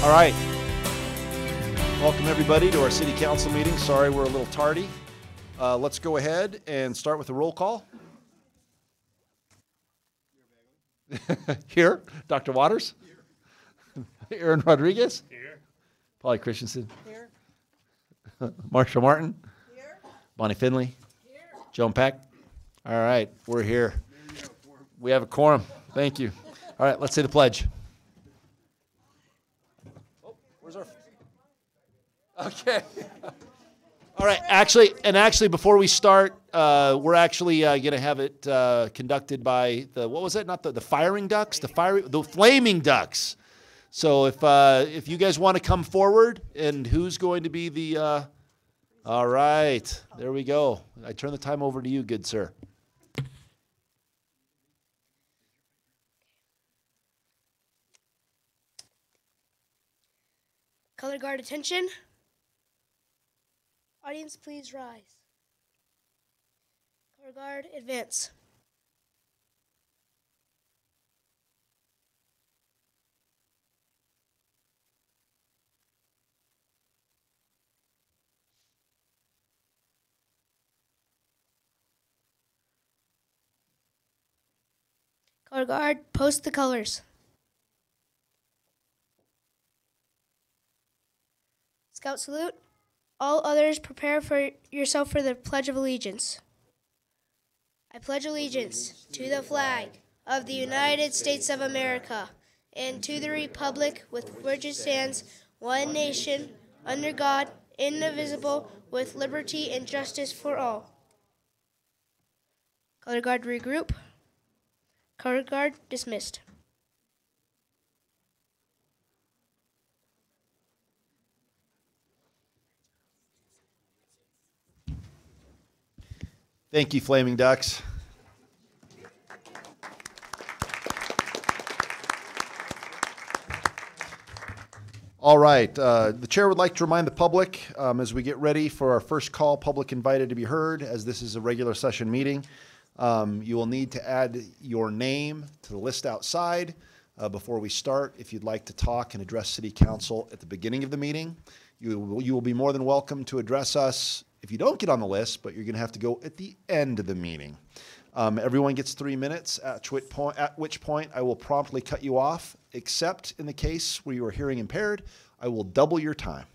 All right. Welcome, everybody, to our city council meeting. Sorry we're a little tardy. Let's go ahead and start with the roll call. Here. Dr. Waters. Here. Aaron Rodriguez. Here. Polly Christensen. Here. Marsha Martin. Here. Bonnie Finley. Here. Joan Peck. All right. We're here. We have a quorum. Thank you. All right. Let's say the pledge. Okay. All right. Actually, before we start, we're actually going to have it conducted by what was it? Not the firing ducks, the flaming ducks. So if you guys want to come forward, and who's going to be the? All right. There we go. I turn the time over to you, good sir. Color guard attention. Audience, please rise. Color guard, advance. Color guard, post the colors. Scout salute. All others, prepare for yourself for the Pledge of Allegiance. I pledge allegiance to the flag of the United States of America and to the republic with which it stands, one nation, under God, indivisible, with liberty and justice for all. Color guard regroup. Color guard dismissed. Thank you, Flaming Ducks. All right. The chair would like to remind the public as we get ready for our first call, public invited to be heard, as this is a regular session meeting. You will need to add your name to the list outside before we start. If you'd like to talk and address City Council at the beginning of the meeting, you will be more than welcome to address us if you don't get on the list, but you're going to have to go at the end of the meeting. Everyone gets 3 minutes, at which point I will promptly cut you off, except in the case where you are hearing impaired, I will double your time.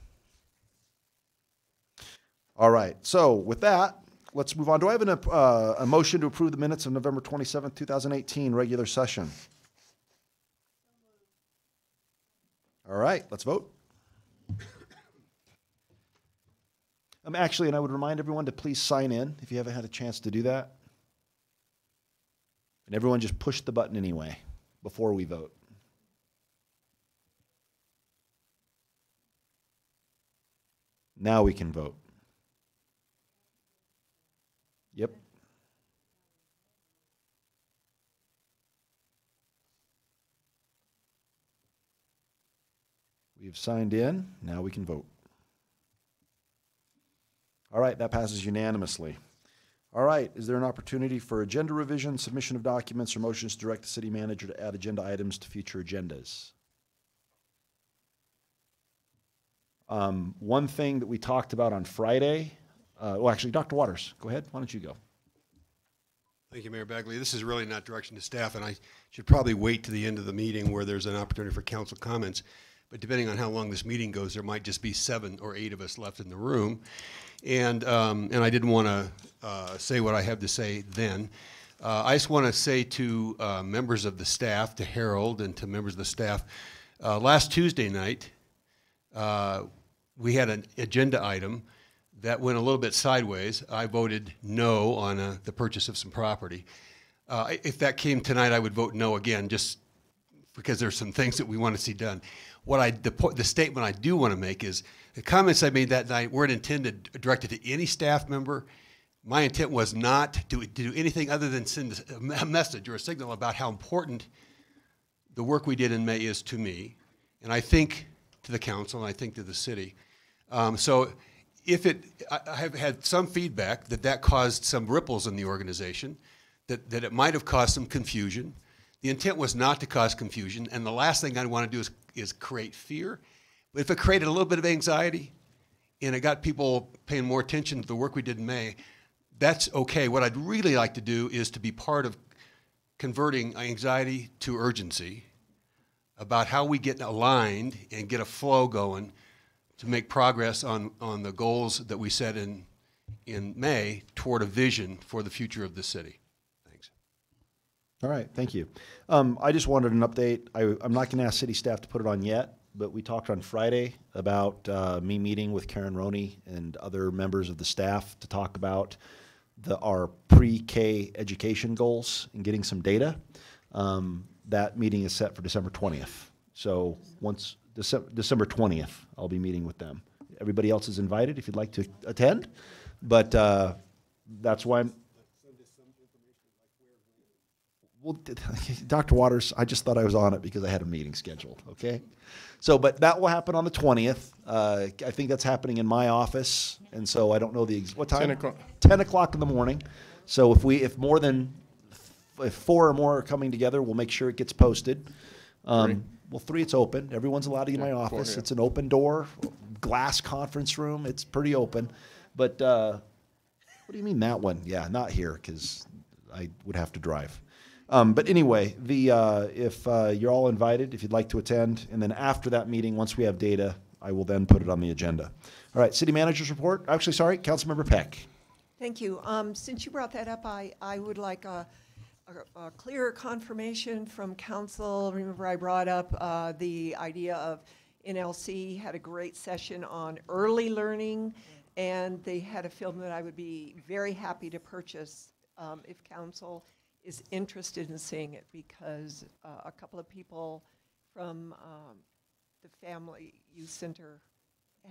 All right, so with that, let's move on. Do I have a motion to approve the minutes of November 27th, 2018 regular session? All right, let's vote. Actually, and I would remind everyone to please sign in if you haven't had a chance to do that. And everyone just push the button anyway before we vote. Now we can vote. Yep. We've signed in. Now we can vote. All right, that passes unanimously. All right, is there an opportunity for agenda revision, submission of documents, or motions to direct the city manager to add agenda items to future agendas? One thing that we talked about on Friday, well, actually, Dr. Waters, go ahead. Why don't you go? Thank you, Mayor Bagley. This is really not direction to staff, and I should probably wait to the end of the meeting where there's an opportunity for council comments. But depending on how long this meeting goes, there might just be 7 or 8 of us left in the room. And I didn't want to say what I have to say then. I just want to say to members of the staff, to Harold and to members of the staff, last Tuesday night, we had an agenda item that went a little bit sideways. I voted no on the purchase of some property. If that came tonight, I would vote no again, just because there's some things that we want to see done. The statement I do want to make is the comments I made that night weren't intended directed to any staff member. My intent was not to do anything other than send a message or a signal about how important the work we did in May is to me, and I think to the council, and I think to the city. So I have had some feedback that caused some ripples in the organization, that it might have caused some confusion. The intent was not to cause confusion, and the last thing I want to do is create fear. But if it created a little bit of anxiety, and it got people paying more attention to the work we did in May, that's okay. What I'd really like to do is to be part of converting anxiety to urgency about how we get aligned and get a flow going to make progress on the goals that we set in May toward a vision for the future of the city. Thanks. All right, thank you. I just wanted an update. I'm not going to ask city staff to put it on yet, but we talked on Friday about me meeting with Karen Roney and other members of the staff to talk about our pre-K education goals and getting some data. That meeting is set for December 20th. So once December 20th, I'll be meeting with them. Everybody else is invited if you'd like to attend, but that's why well, Dr. Waters, I just thought I was on it because I had a meeting scheduled, okay? So, but that will happen on the 20th. I think that's happening in my office, and so I don't know what time? 10 o'clock. 10 o'clock in the morning. So if 4 or more are coming together, we'll make sure it gets posted. Well, 3, it's open. Everyone's allowed to get in my office. 4, yeah. It's an open door, glass conference room. It's pretty open. But what do you mean that one? Yeah, not here because I would have to drive. But anyway, if you're all invited, if you'd like to attend, and then after that meeting, once we have data, I will then put it on the agenda. All right, city manager's report. Actually, sorry, Councilmember Peck. Thank you. Since you brought that up, I would like a clearer confirmation from council. Remember, I brought up the idea of NLC had a great session on early learning, and they had a film that I would be very happy to purchase if council is interested in seeing it, because a couple of people from the Family Youth Center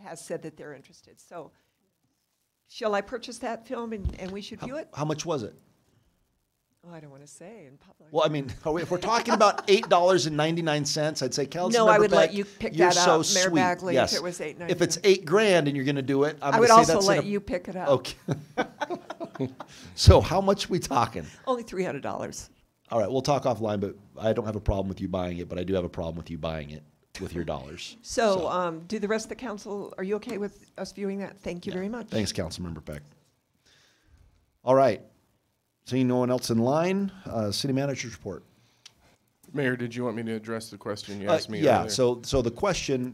has said that they're interested. So shall I purchase that film and we should view it? How much was it? Oh, I don't want to say in public. Well, I mean, if we're talking about $8.99, I'd say, Councilmember No, I would Peck, let you pick you're that so up, Mayor sweet. Bagley, Yes. if it was $8.99. If it's $8,000 and you're going to do it, I would also let you pick it up. Okay. So how much we talking? Only $300. All right, we'll talk offline, but I don't have a problem with you buying it, but I do have a problem with you buying it with your dollars. So do the rest of the council, are you okay with us viewing that? Thank you very much. Thanks, Councilmember Peck. All right. Seeing no one else in line, city manager's report. Mayor, did you want me to address the question you asked me Yeah, earlier? so the question,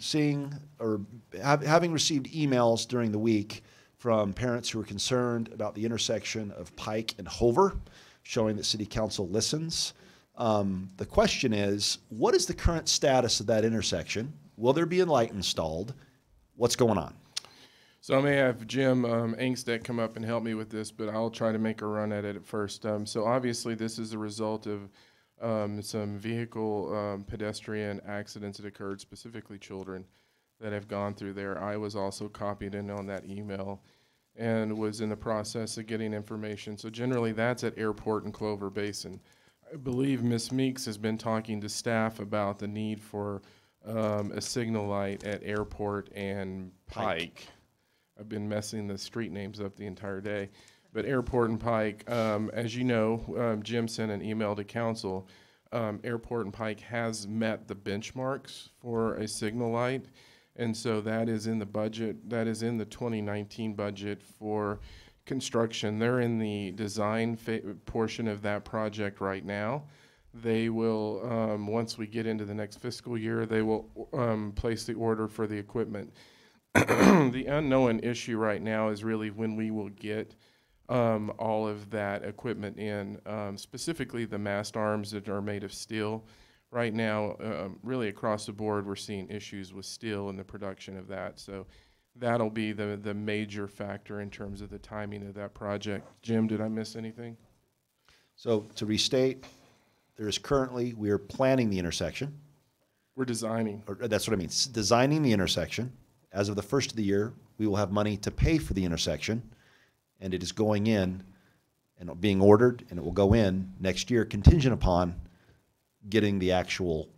having received emails during the week from parents who are concerned about the intersection of Pike and Hover, showing that city council listens. The question is, what is the current status of that intersection? Will there be a light installed? What's going on? So I may have Jim Angstedt come up and help me with this, but I'll try to make a run at it at first. So obviously this is a result of some vehicle pedestrian accidents that occurred, specifically children that have gone through there. I was also copied in on that email and was in the process of getting information. So generally that's at Airport and Clover Basin. I believe Ms. Meeks has been talking to staff about the need for a signal light at Airport and Pike. I've been messing the street names up the entire day. But Airport and Pike, as you know, Jim sent an email to council. Airport and Pike has met the benchmarks for a signal light. And so that is in the budget, that is in the 2019 budget for construction. They're in the design portion of that project right now. They will, once we get into the next fiscal year, they will place the order for the equipment. The unknown issue right now is really when we will get all of that equipment in, specifically the mast arms that are made of steel right now, really across the board, we're seeing issues with steel and the production of that. So that'll be the major factor in terms of the timing of that project. Jim, did I miss anything? So to restate, we are planning the intersection. We're designing. Or that's what I mean, designing the intersection. As of the first of the year, we will have money to pay for the intersection, and it is going in and being ordered, and it will go in next year contingent upon getting the actual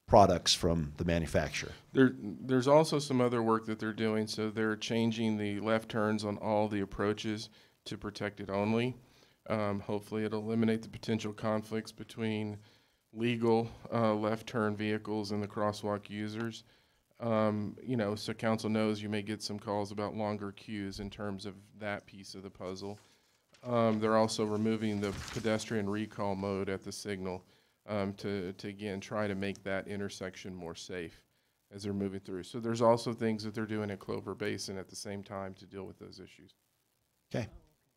products from the manufacturer. There's also some other work that they're doing. So they're changing the left turns on all the approaches to protected only. Hopefully it'll eliminate the potential conflicts between legal left turn vehicles and the crosswalk users. So council knows you may get some calls about longer queues in terms of that piece of the puzzle. They're also removing the pedestrian recall mode at the signal to again try to make that intersection more safe as they're moving through. So there's also things that they're doing at Clover Basin at the same time to deal with those issues. Okay,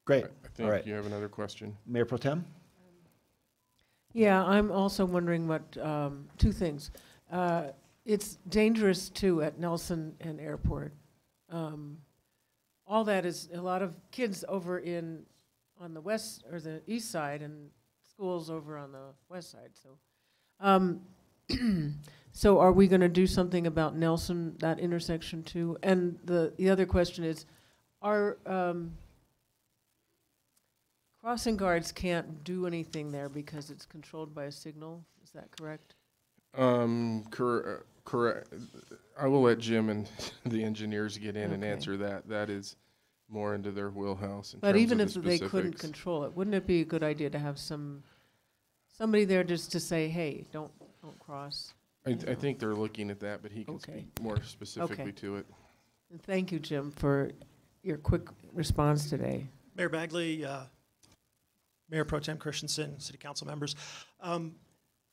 great. I think All right. you have another question. Mayor Pro Tem? Yeah, I'm also wondering what, two things. It's dangerous too at Nelson and Airport. All that is a lot of kids over on the west or the east side and schools over on the west side. So, so are we going to do something about Nelson, that intersection too? And the other question is, are crossing guards can't do anything there because it's controlled by a signal? Is that correct? Correct. I will let Jim and the engineers get in and Okay. answer that. That is more into their wheelhouse. But even if the they couldn't specifics. control it, wouldn't it be a good idea to have somebody there just to say, hey, don't cross? I think they're looking at that, but he can Okay. speak more specifically Okay. to it. And thank you, Jim, for your quick response today. Mayor Bagley, Mayor Pro Tem Christensen, City Council members.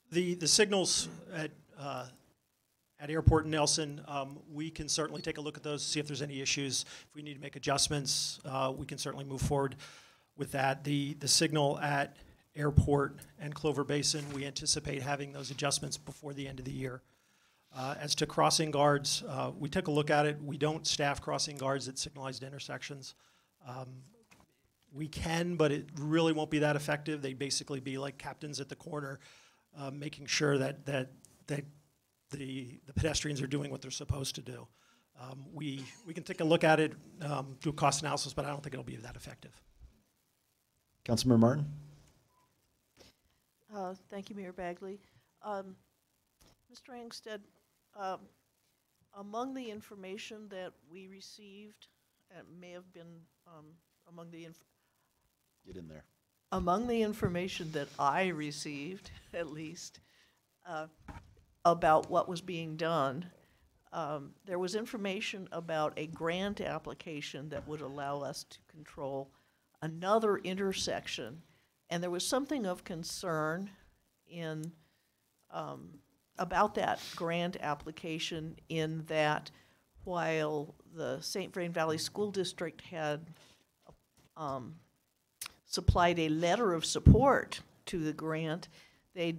The signals at Airport and Nelson, we can certainly take a look at those, see if there's any issues. If we need to make adjustments, we can certainly move forward with that. The signal at Airport and Clover Basin, we anticipate having those adjustments before the end of the year. As to crossing guards, we took a look at it. We don't staff crossing guards at signalized intersections. We can, but it really won't be that effective. They'd basically be like captains at the corner, making sure that the pedestrians are doing what they're supposed to do. We can take a look at it, do a cost analysis, but I don't think it'll be that effective. Councilmember Martin? Thank you, Mayor Bagley. Mr. Angstead, among the information that we received, it may have been among the Get in there. among the information that I received, at least, about what was being done, there was information about a grant application that would allow us to control another intersection. And there was something of concern in about that grant application in that while the St. Vrain Valley School District had supplied a letter of support to the grant, they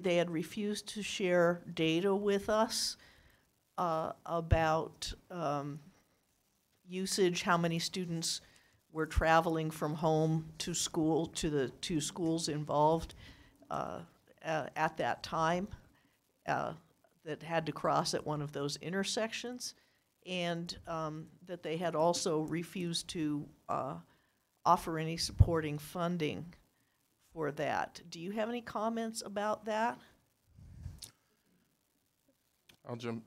had refused to share data with us about usage, how many students were traveling from home to school, to the two schools involved at that time that had to cross at one of those intersections, and that they had also refused to offer any supporting funding for that. Do you have any comments about that? I'll jump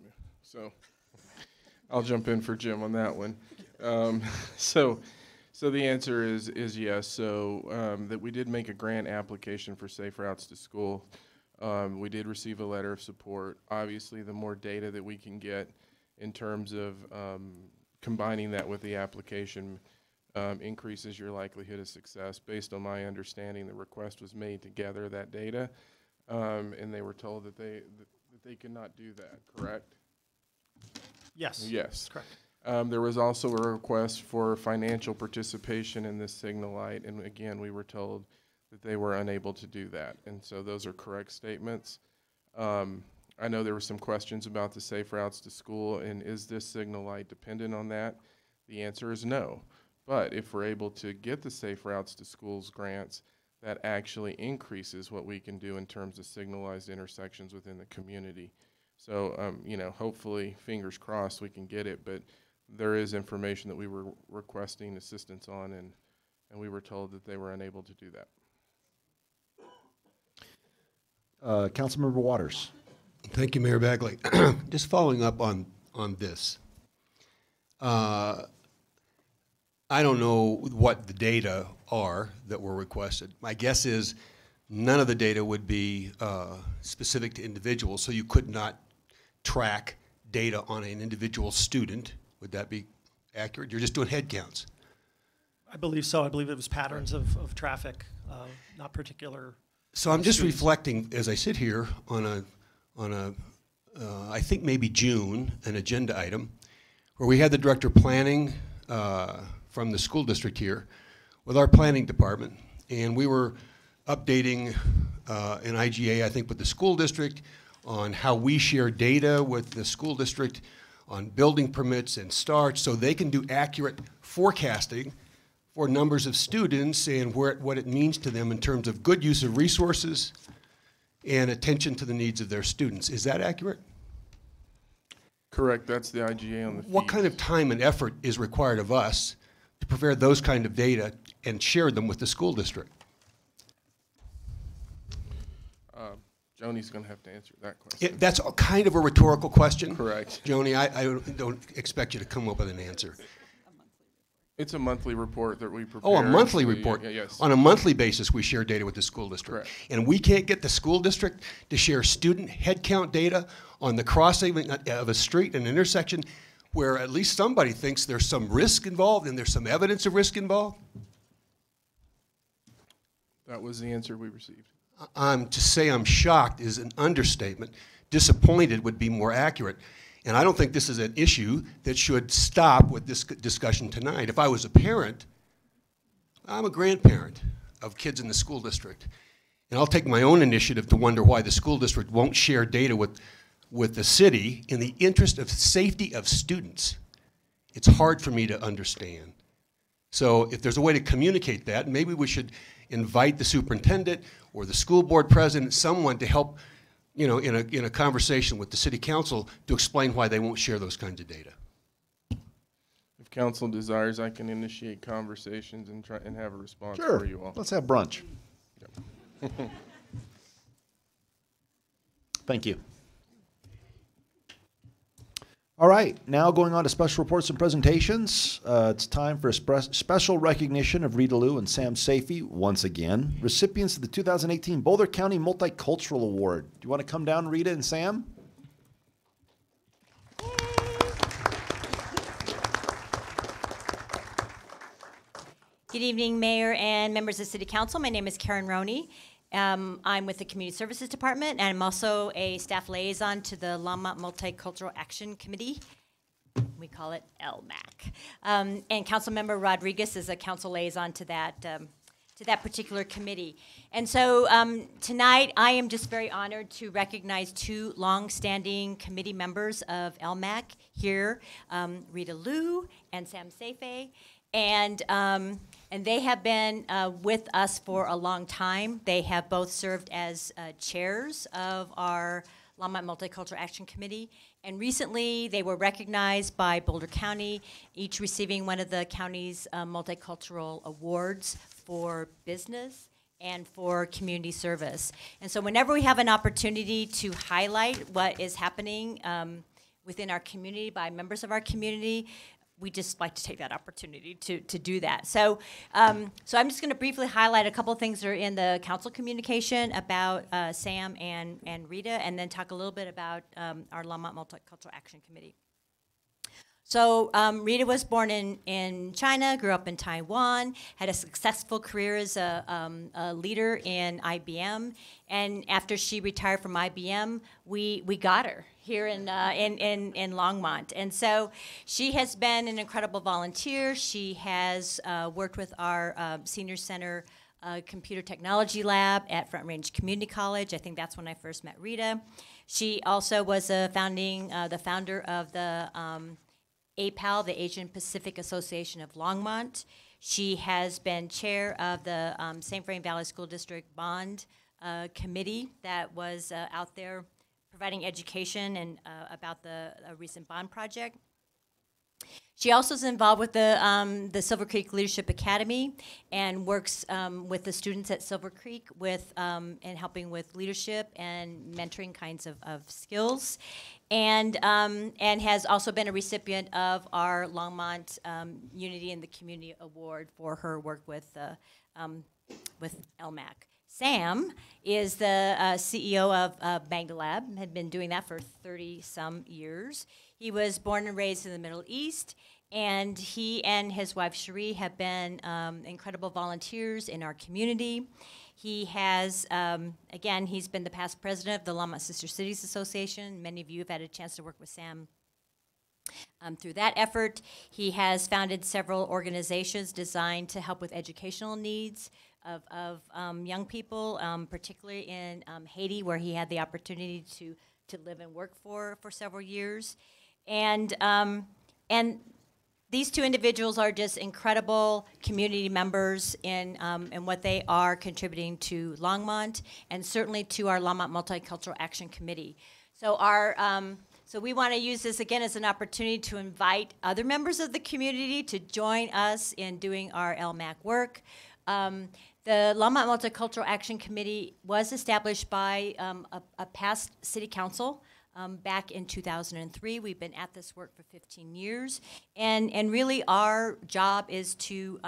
in for Jim on that one. So the answer is yes. So that we did make a grant application for Safe Routes to School. We did receive a letter of support. Obviously, the more data that we can get in terms of combining that with the application increases your likelihood of success. Based on my understanding, the request was made to gather that data, and they were told that they could not do that, correct? Yes. Yes. Correct. There was also a request for financial participation in this signal light, and again, we were told that they were unable to do that. And so those are correct statements. I know there were some questions about the safe routes to school, and is this signal light dependent on that? The answer is no. But if we're able to get the safe routes to schools grants, that actually increases what we can do in terms of signalized intersections within the community. So, you know, hopefully, fingers crossed, we can get it, but there is information that we were requesting assistance on, and we were told that they were unable to do that. Councilmember Waters. Thank you, Mayor Bagley. Just following up on this. I don't know what the data are that were requested. My guess is none of the data would be specific to individuals, so you could not track data on an individual student. Would that be accurate? You're just doing head counts. I believe so. I believe it was patterns of traffic, not particular. So I'm just students. reflecting as I sit here on a I think maybe June, an agenda item, where we had the director of planning from the school district here with our planning department, and we were updating an IGA, I think, with the school district on how we share data with the school district on building permits and starts so they can do accurate forecasting for numbers of students and what it means to them in terms of good use of resources and attention to the needs of their students. Is that accurate? Correct, that's the IGA on the What kind of time and effort is required of us to prepare those kind of data and share them with the school district? Joni's going to have to answer that question. That's a kind of a rhetorical question. Correct. Joni, I don't expect you to come up with an answer. It's a monthly report that we prepare. Oh, a monthly report. Yes. On a monthly basis, we share data with the school district. Correct. And we can't get the school district to share student headcount data on the crossing of a street, an intersection, where at least somebody thinks there's some risk involved and there's some evidence of risk involved? That was the answer we received. To say I'm shocked is an understatement. Disappointed would be more accurate. And I don't think this is an issue that should stop with this discussion tonight. If I was a parent, I'm a grandparent of kids in the school district. And I'll take my own initiative to wonder why the school district won't share data with the city in the interest of safety of students. It's hard for me to understand. So if there's a way to communicate that, maybe we should invite the superintendent or the school board president, someone to help, you know, in a conversation with the city council to explain why they won't share those kinds of data. If council desires, I can initiate conversations and try and have a response Sure. for you all. Let's have brunch. Yep. Thank you. All right, now going on to special reports and presentations. It's time for a special recognition of Rita Liu and Sam Safey, once again, recipients of the 2018 Boulder County Multicultural Award. Do you want to come down, Rita and Sam? Good evening, Mayor and members of City Council. My name is Karen Roney. I'm with the Community Services Department, and I'm also a staff liaison to the Longmont Multicultural Action Committee. We call it LMAC. And Councilmember Rodriguez is a council liaison to that particular committee. And so tonight, I am just very honored to recognize two long-standing committee members of LMAC here, Rita Liu and Sam Safey. And they have been with us for a long time. They have both served as chairs of our Longmont Multicultural Action Committee. And recently, they were recognized by Boulder County, each receiving one of the county's multicultural awards for business and for community service. And so whenever we have an opportunity to highlight what is happening within our community by members of our community, we just like to take that opportunity to do that. So, so I'm just going to briefly highlight a couple of things that are in the council communication about Sam and Rita, and then talk a little bit about our Longmont Multicultural Action Committee. So Rita was born in China, grew up in Taiwan, had a successful career as a leader in IBM, and after she retired from IBM, we got her here in Longmont. And so she has been an incredible volunteer. She has worked with our senior center computer technology lab at Front Range Community College. I think that's when I first met Rita. She also was the founder of the APAL, the Asian Pacific Association of Longmont. She has been chair of the St. Vrain Valley School District Bond Committee that was out there providing education and about the recent bond project. She also is involved with the Silver Creek Leadership Academy and works with the students at Silver Creek and helping with leadership and mentoring kinds of skills, and has also been a recipient of our Longmont Unity in the Community Award for her work with LMAC. Sam is the CEO of Magna Lab, had been doing that for 30-some years. He was born and raised in the Middle East, and he and his wife Cherie have been incredible volunteers in our community. He has, again, he's been the past president of the Longmont Sister Cities Association. Many of you have had a chance to work with Sam through that effort. He has founded several organizations designed to help with educational needs of young people, particularly in Haiti, where he had the opportunity to live and work for several years. And these two individuals are just incredible community members in what they are contributing to Longmont and certainly to our Longmont Multicultural Action Committee. So so we want to use this again as an opportunity to invite other members of the community to join us in doing our LMAC work. The Longmont Multicultural Action Committee was established by a past city council back in 2003. We've been at this work for 15 years, and really our job is to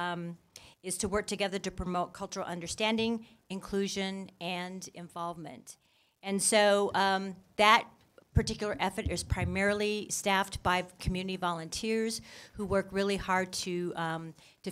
work together to promote cultural understanding, inclusion, and involvement. And so that particular effort is primarily staffed by community volunteers who work really hard to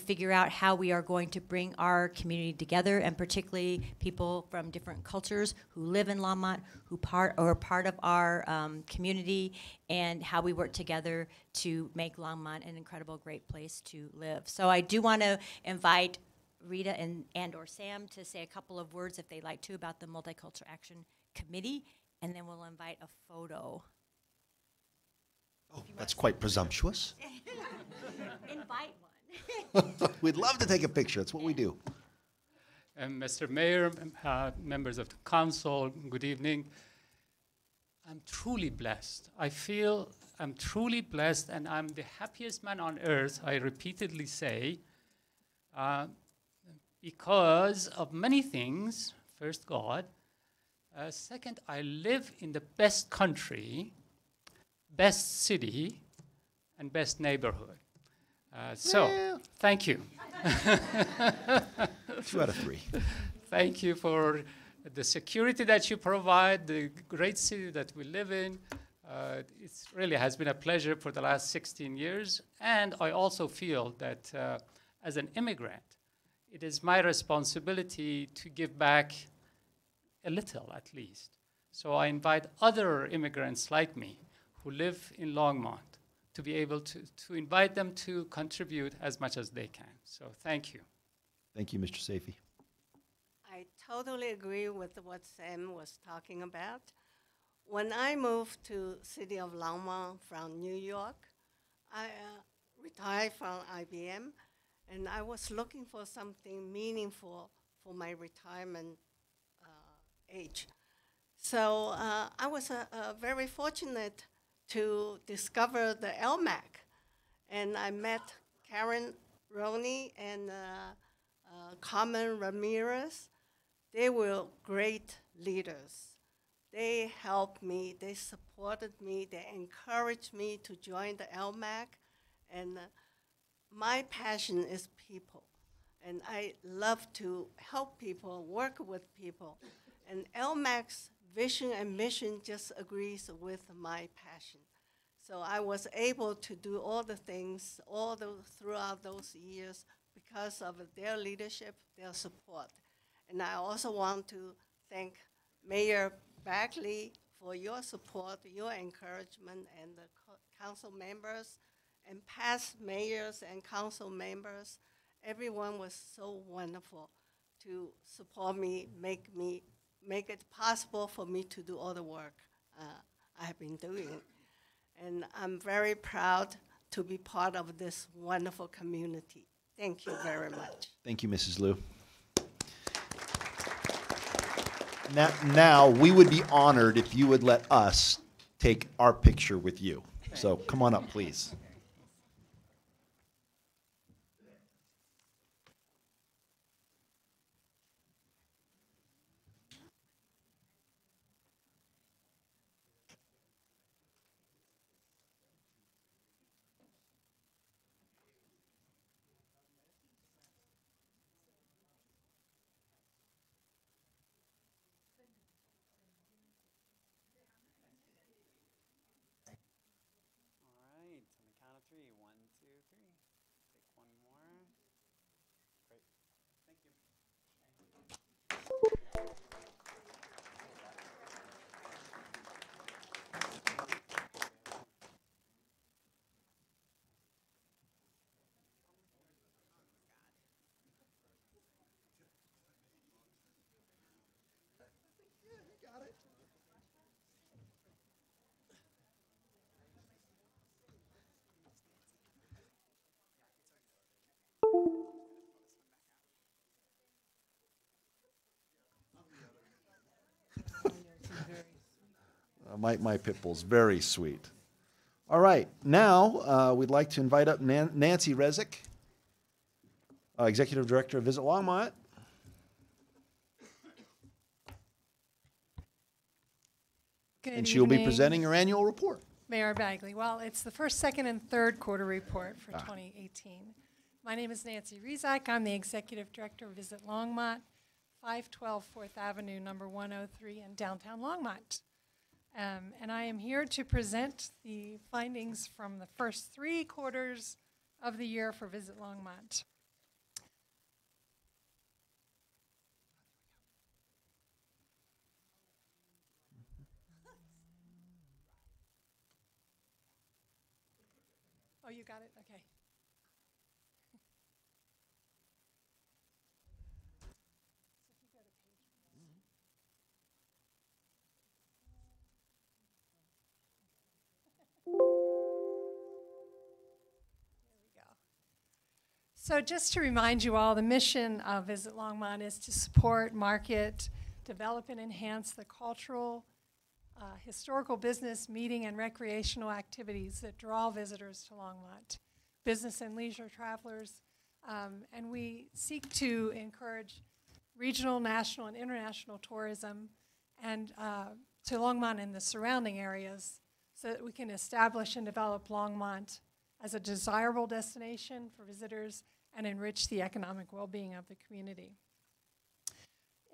figure out how we are going to bring our community together, and particularly people from different cultures who live in Longmont, who are part of our community, and how we work together to make Longmont an incredible, great place to live. So I do want to invite Rita and or Sam to say a couple of words, if they'd like to, about the Multicultural Action Committee, and then we'll invite a photo. Oh, that's quite presumptuous. Invite one. We'd love to take a picture. That's what we do. Mr. Mayor, members of the council, good evening. I'm truly blessed. I feel I'm truly blessed, and I'm the happiest man on earth, I repeatedly say, because of many things. First, God. Second, I live in the best country, best city, and best neighborhood. So, thank you. 2 out of 3. Thank you for the security that you provide, the great city that we live in. It really has been a pleasure for the last 16 years. And I also feel that as an immigrant, it is my responsibility to give back a little at least. So I invite other immigrants like me who live in Longmont to be able to invite them to contribute as much as they can. So thank you. Thank you, Mr. Saifi. I totally agree with what Sam was talking about. When I moved to city of Longmont from New York, I retired from IBM, and I was looking for something meaningful for my retirement age. So I was very fortunate to discover the LMAC, and I met Karen Roney and Carmen Ramirez. They were great leaders. They helped me, they supported me, they encouraged me to join the LMAC, and my passion is people, and I love to help people, work with people. And LMAC's vision and mission just agrees with my passion. So I was able to do all the things throughout those years because of their leadership, their support. And I also want to thank Mayor Bagley for your support, your encouragement, and the council members and past mayors and council members. Everyone was so wonderful to support me, make it possible for me to do all the work I have been doing. And I'm very proud to be part of this wonderful community. Thank you very much. Thank you, Mrs. Liu. Now, we would be honored if you would let us take our picture with you. So come on up, please. All right, on the count of three. 1, 2, 3. Take one more. Great. Thank you. My pit bull's very sweet. All right, now we'd like to invite up Nancy Rezick, Executive Director of Visit Longmont. Good And she'll be evening, presenting her annual report. Mayor Bagley. Well, it's the first, second, and third quarter report for 2018. My name is Nancy Rezick. I'm the Executive Director of Visit Longmont, 512 4th Avenue, number 103 in downtown Longmont. And I am here to present the findings from the first 3 quarters of the year for Visit Longmont. Oh, you got it? Okay. So just to remind you all, the mission of Visit Longmont is to support, market, develop, and enhance the cultural, historical, business, meeting, and recreational activities that draw visitors to Longmont, business and leisure travelers, and we seek to encourage regional, national, and international tourism and to Longmont and the surrounding areas so that we can establish and develop Longmont as a desirable destination for visitors and enrich the economic well-being of the community.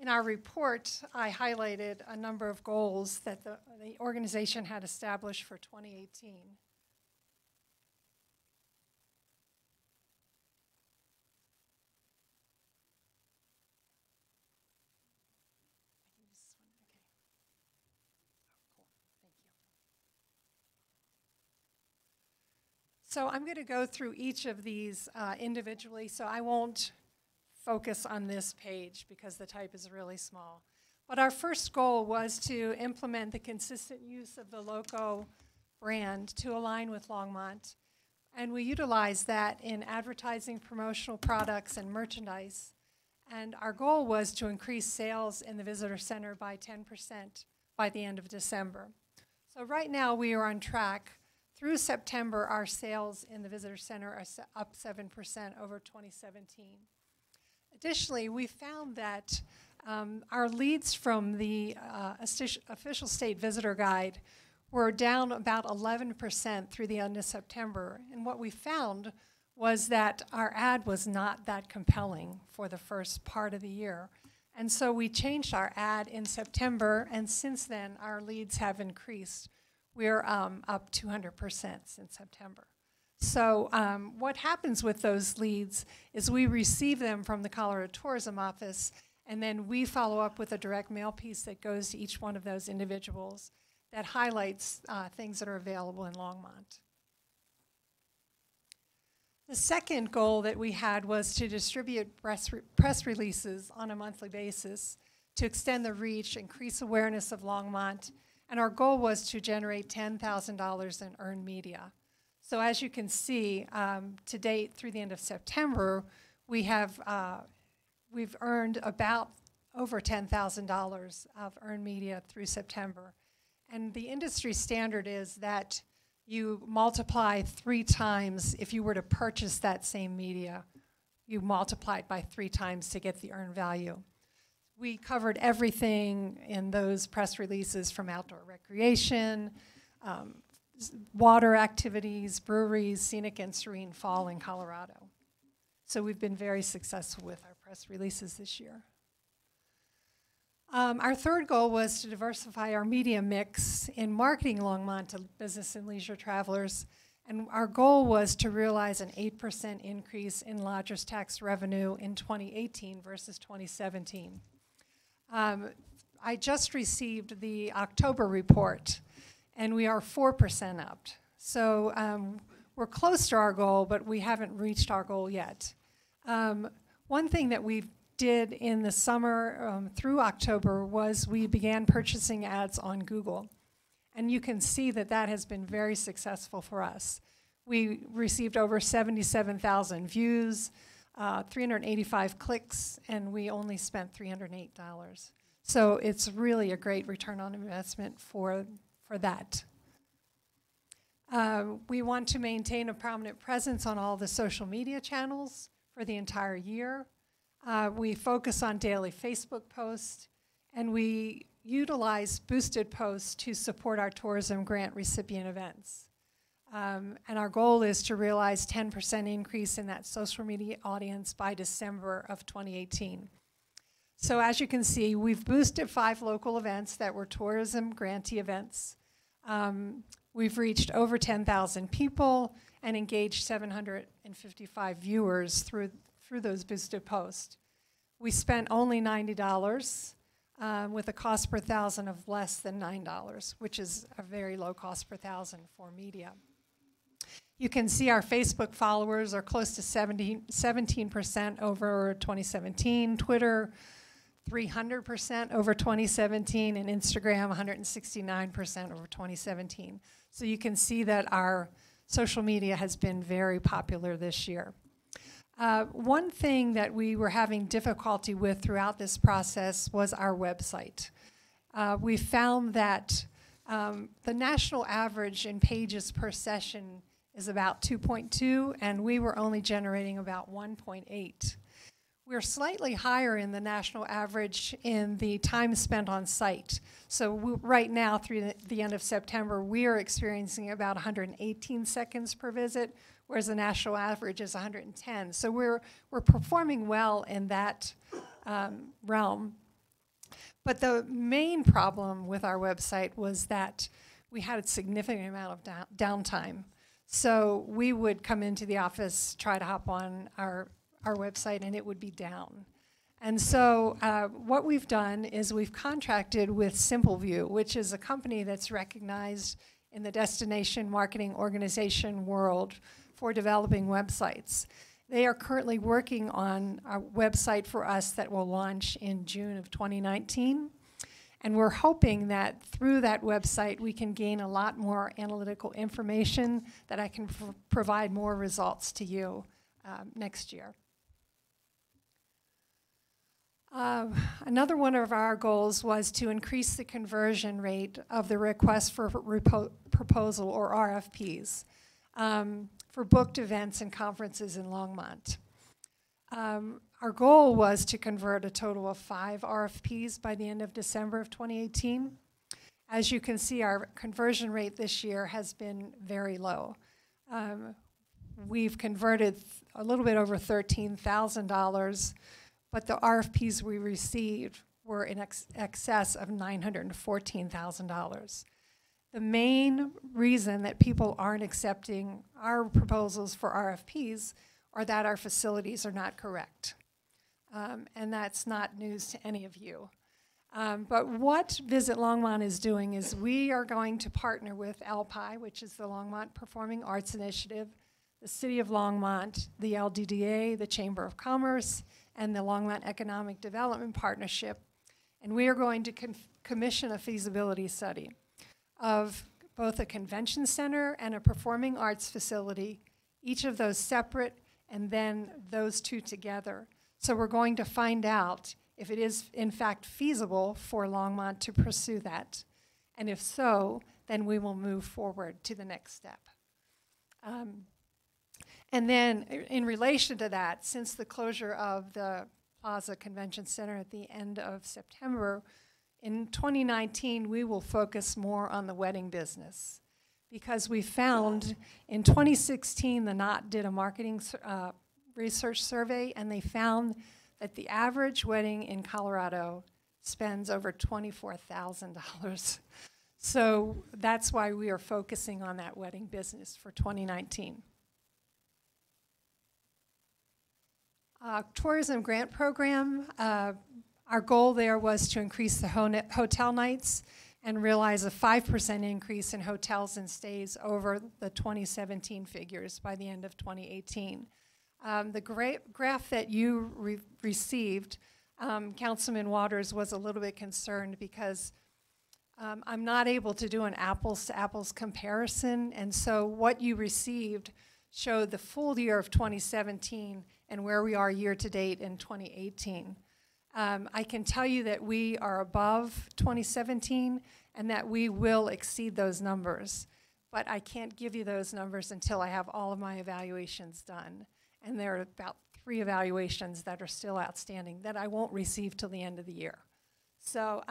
In our report, I highlighted a number of goals that the organization had established for 2018. So I'm going to go through each of these individually, so I won't focus on this page because the type is really small. But our first goal was to implement the consistent use of the LOCO brand to align with Longmont. And we utilized that in advertising, promotional products, and merchandise. And our goal was to increase sales in the visitor center by 10% by the end of December. So right now we are on track. Through September, our sales in the visitor center are up 7% over 2017. Additionally, we found that our leads from the official state visitor guide were down about 11% through the end of September. And what we found was that our ad was not that compelling for the first part of the year. And so we changed our ad in September, and since then, our leads have increased. We're up 200% since September. So what happens with those leads is we receive them from the Colorado Tourism Office, and then we follow up with a direct mail piece that goes to each one of those individuals that highlights things that are available in Longmont. The second goal that we had was to distribute press releases on a monthly basis to extend the reach, increase awareness of Longmont, and our goal was to generate $10,000 in earned media. So as you can see, to date, through the end of September, we've earned about over $10,000 of earned media through September. And the industry standard is that you multiply 3 times. If you were to purchase that same media, you multiply it by 3 times to get the earned value. We covered everything in those press releases, from outdoor recreation, water activities, breweries, scenic and serene fall in Colorado. So we've been very successful with our press releases this year. Our third goal was to diversify our media mix in marketing Longmont to business and leisure travelers. And our goal was to realize an 8% increase in lodgers tax revenue in 2018 versus 2017. I just received the October report, and we are 4% up. So we're close to our goal, but we haven't reached our goal yet. One thing that we did in the summer through October was we began purchasing ads on Google. And you can see that that has been very successful for us. We received over 77,000 views, 385 clicks, and we only spent $308. So it's really a great return on investment for that. We want to maintain a prominent presence on all the social media channels for the entire year. We focus on daily Facebook posts, and we utilize boosted posts to support our tourism grant recipient events. And our goal is to realize 10% increase in that social media audience by December of 2018. So as you can see, we've boosted 5 local events that were tourism grantee events. We've reached over 10,000 people and engaged 755 viewers through those boosted posts. We spent only $90 with a cost per thousand of less than $9, which is a very low cost per thousand for media. You can see our Facebook followers are close to 17% over 2017, Twitter 300% over 2017, and Instagram 169% over 2017. So you can see that our social media has been very popular this year. One thing that we were having difficulty with throughout this process was our website. We found that the national average in pages per session is about 2.2, and we were only generating about 1.8. We're slightly higher in the national average in the time spent on site. So right now, through the end of September, we are experiencing about 118 seconds per visit, whereas the national average is 110. So we're performing well in that realm. But the main problem with our website was that we had a significant amount of downtime. So we would come into the office, try to hop on our website, and it would be down. And so what we've done is we've contracted with SimpleView, which is a company that's recognized in the destination marketing organization world for developing websites. They are currently working on a website for us that will launch in June of 2019. And we're hoping that through that website we can gain a lot more analytical information that I can provide more results to you next year. Another one of our goals was to increase the conversion rate of the request for proposal, or RFPs, for booked events and conferences in Longmont. Our goal was to convert a total of 5 RFPs by the end of December of 2018. As you can see, our conversion rate this year has been very low. We've converted a little bit over $13,000, but the RFPs we received were in excess of $914,000. The main reason that people aren't accepting our proposals for RFPs are that our facilities are not correct. And that's not news to any of you. But what Visit Longmont is doing is we are going to partner with ALPI, which is the Longmont Performing Arts Initiative. the City of Longmont, the LDDA, the Chamber of Commerce, and the Longmont Economic Development Partnership. And we are going to commission a feasibility study of both a convention center and a performing arts facility, each of those separate, and then those two together. So we're going to find out if it is in fact feasible for Longmont to pursue that. And if so, then we will move forward to the next step. And then in relation to that, since the closure of the Plaza Convention Center at the end of September, in 2019, we will focus more on the wedding business, because we found in 2016, the Knot did a marketing research survey, and they found that the average wedding in Colorado spends over $24,000. So that's why we are focusing on that wedding business for 2019. Tourism grant program, our goal there was to increase the hotel nights and realize a 5% increase in hotels and stays over the 2017 figures by the end of 2018. The graph that you received, Councilman Waters was a little bit concerned because I'm not able to do an apples-to-apples comparison, and so what you received showed the full year of 2017 and where we are year-to-date in 2018. I can tell you that we are above 2017 and that we will exceed those numbers, but I can't give you those numbers until I have all of my evaluations done. And there are about 3 evaluations that are still outstanding that I won't receive till the end of the year. So,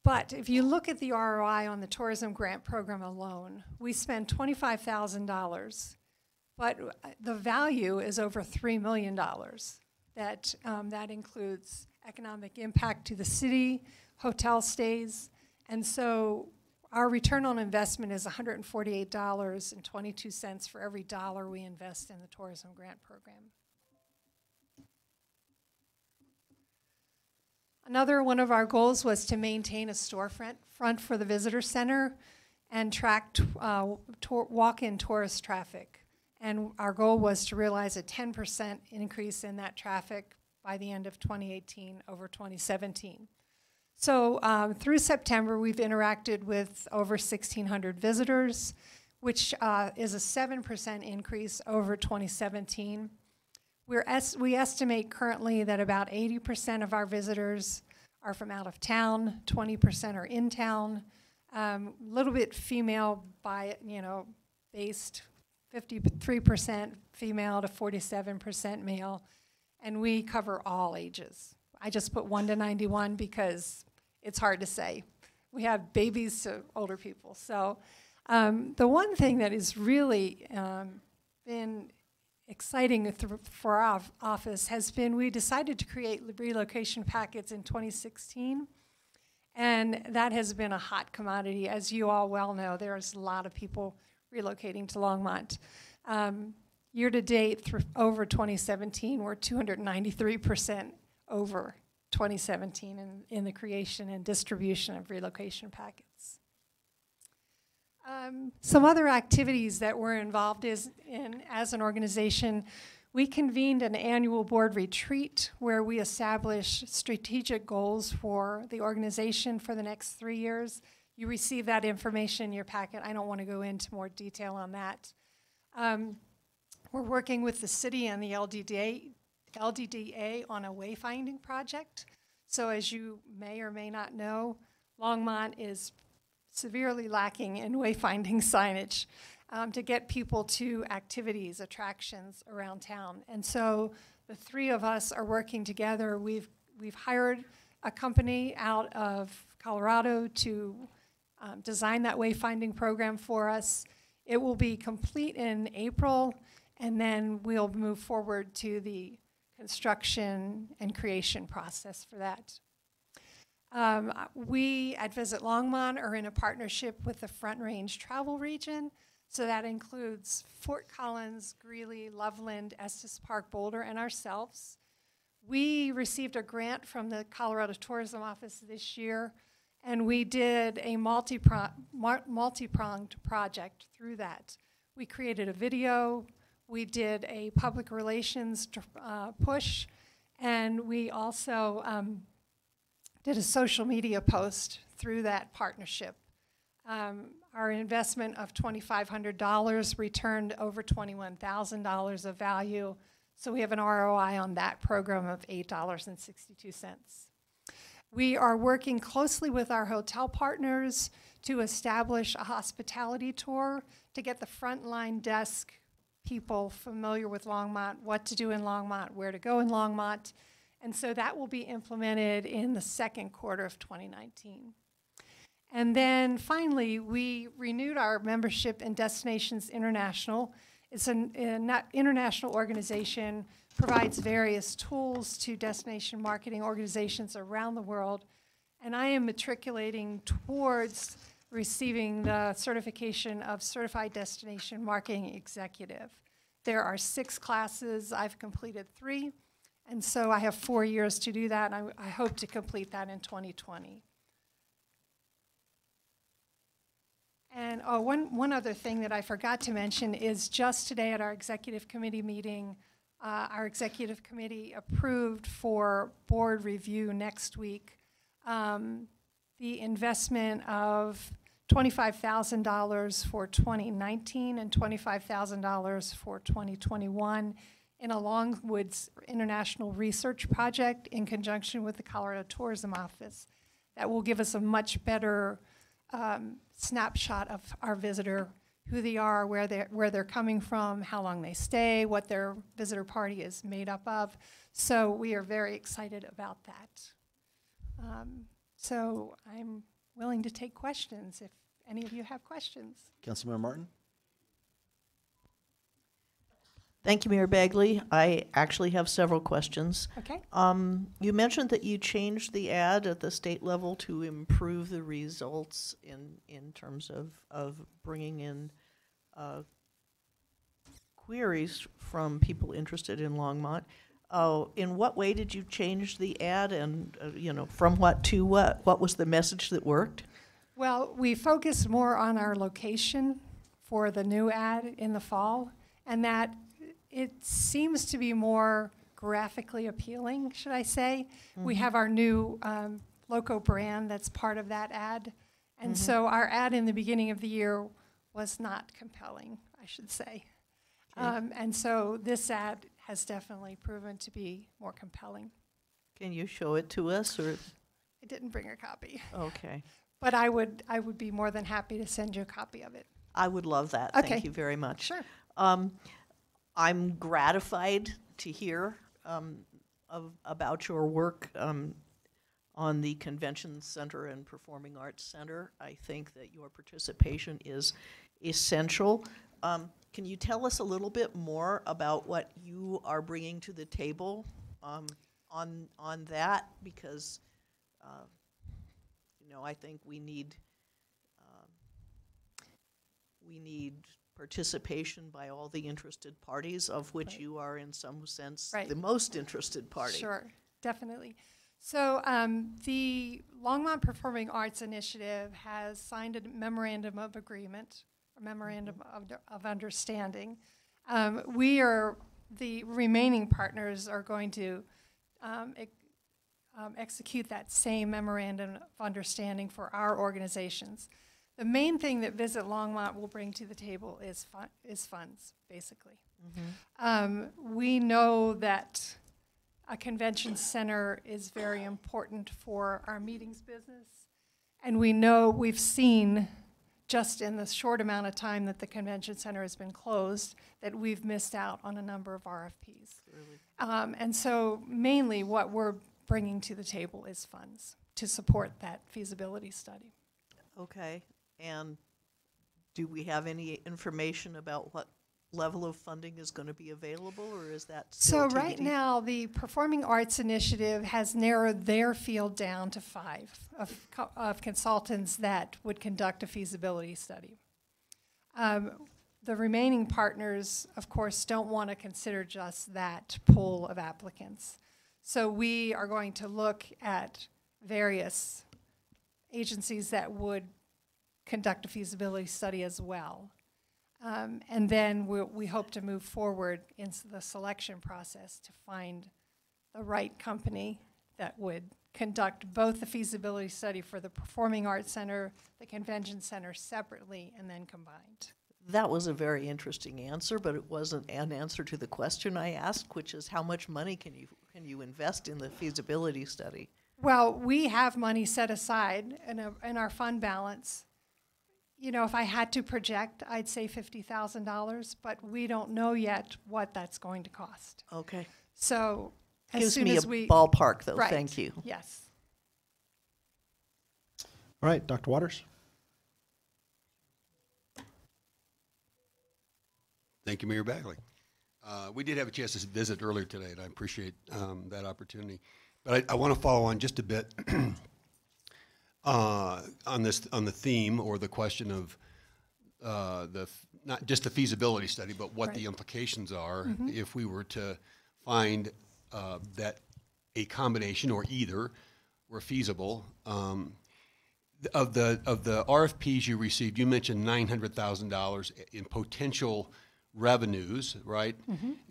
but if you look at the ROI on the tourism grant program alone, we spend $25,000, but the value is over $3 million. That includes economic impact to the city, hotel stays, and so our return on investment is $148.22 for every dollar we invest in the tourism grant program. Another one of our goals was to maintain a storefront for the visitor center and track walk-in tourist traffic. And our goal was to realize a 10% increase in that traffic by the end of 2018 over 2017. So through September, we've interacted with over 1,600 visitors, which is a 7% increase over 2017. We estimate currently that about 80% of our visitors are from out of town, 20% are in town, a little bit female based, 53% female to 47% male, and we cover all ages. I just put 1 to 91 because it's hard to say. We have babies to older people. So the one thing that has really been exciting for our office has been we decided to create relocation packets in 2016, and that has been a hot commodity. As you all well know, there's a lot of people relocating to Longmont. Year to date, over 2017, we're 293% over 2017 in the creation and distribution of relocation packets. Some other activities that we're involved in as an organization, we convened an annual board retreat where we establish strategic goals for the organization for the next 3 years. You receive that information in your packet. I don't want to go into more detail on that. We're working with the city and the LDDA on a wayfinding project. So as you may or may not know, Longmont is severely lacking in wayfinding signage to get people to activities, attractions around town. And so the 3 of us are working together. We've hired a company out of Colorado to design that wayfinding program for us. It will be complete in April, and then we'll move forward to the construction and creation process for that. We at Visit Longmont are in a partnership with the Front Range Travel Region, so that includes Fort Collins, Greeley, Loveland, Estes Park, Boulder, and ourselves. We received a grant from the Colorado Tourism Office this year, and we did a multi-pronged project through that. We created a video, we did a public relations push, and we also did a social media post through that partnership. Our investment of $2,500 returned over $21,000 of value, so we have an ROI on that program of $8.62. We are working closely with our hotel partners to establish a hospitality tour to get the frontline desk people familiar with Longmont, what to do in Longmont, where to go in Longmont. And so that will be implemented in the second quarter of 2019. And then finally, we renewed our membership in Destinations International. It's an international organization, provides various tools to destination marketing organizations around the world. And I am matriculating towards receiving the certification of Certified Destination Marketing Executive. There are 6 classes. I've completed 3. And so I have 4 years to do that, and I hope to complete that in 2020. And one other thing that I forgot to mention is just today at our executive committee meeting, our executive committee approved for board review next week the investment of $25,000 for 2019 and $25,000 for 2021 in a Longwoods International Research Project in conjunction with the Colorado Tourism Office. That will give us a much better snapshot of our visitor, who they are, where they're coming from, how long they stay, what their visitor party is made up of. So we are very excited about that. So I'm willing to take questions if any of you have questions. Councilmember Martin? Thank you, Mayor Bagley. I actually have several questions. Okay. You mentioned that you changed the ad at the state level to improve the results in terms of bringing in queries from people interested in Longmont. In what way did you change the ad, and from what to what? What was the message that worked? Well, we focused more on our location for the new ad in the fall, and that it seems to be more graphically appealing, should I say. Mm-hmm. We have our new loco brand that's part of that ad. And mm-hmm. so our ad in the beginning of the year was not compelling, I should say. Okay. And so this ad has definitely proven to be more compelling. Can you show it to us, or? I didn't bring a copy. Okay. But I would be more than happy to send you a copy of it. I would love that. Okay. Thank you very much. Sure. I'm gratified to hear about your work on the Convention Center and Performing Arts Center. I think that your participation is essential. Can you tell us a little bit more about what you are bringing to the table on that? Because I think we need participation by all the interested parties, of which right. you are in some sense right. the most interested party. Sure, definitely. So the Longmont Performing Arts Initiative has signed a memorandum of agreement, a memorandum mm-hmm. of understanding. We are, the remaining partners are going to execute that same memorandum of understanding for our organizations. The main thing that Visit Longmont will bring to the table is funds, basically. Mm-hmm. We know that a convention center is very important for our meetings business, and we know we've seen just in the short amount of time that the convention center has been closed that we've missed out on a number of RFPs. Really? And so mainly what we're bringing to the table is funds to support that feasibility study. Okay. And do we have any information about what level of funding is going to be available, or is that still So right now, the Performing Arts Initiative has narrowed their field down to 5 of consultants that would conduct a feasibility study. The remaining partners, of course, don't want to consider just that pool of applicants. So we are going to look at various agencies that would conduct a feasibility study as well. And then we hope to move forward into the selection process to find the right company that would conduct both the feasibility study for the Performing Arts Center, the Convention Center separately, and then combined. That was a very interesting answer, but it wasn't an answer to the question I asked, which is how much money can you invest in the feasibility study? Well, we have money set aside in our fund balance. You know, if I had to project, I'd say $50,000, but we don't know yet what that's going to cost. Okay. So as Gives soon me as a we ballpark, though. right, Thank you. Yes. All right, Dr. Waters. Thank you, Mayor Bagley. We did have a chance to visit earlier today, and I appreciate that opportunity. But I want to follow on just a bit on the theme or the question of not just the feasibility study, but what the implications are if we were to find that a combination or either were feasible. Of the RFPs you received, you mentioned $900,000 in potential revenues, right?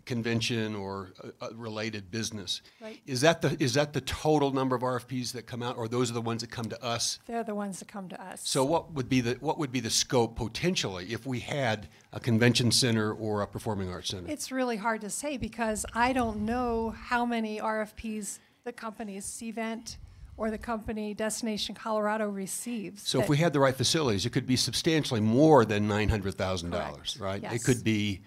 Convention or related business. Right. Is that the total number of RFPs that come out, or those are the ones that come to us? They're the ones that come to us. So what would be the scope potentially if we had a convention center or a performing arts center? It's really hard to say because I don't know how many RFPs the companies Cvent or the company Destination Colorado receives. So if we had the right facilities, it could be substantially more than $900,000, right? Yes. It could be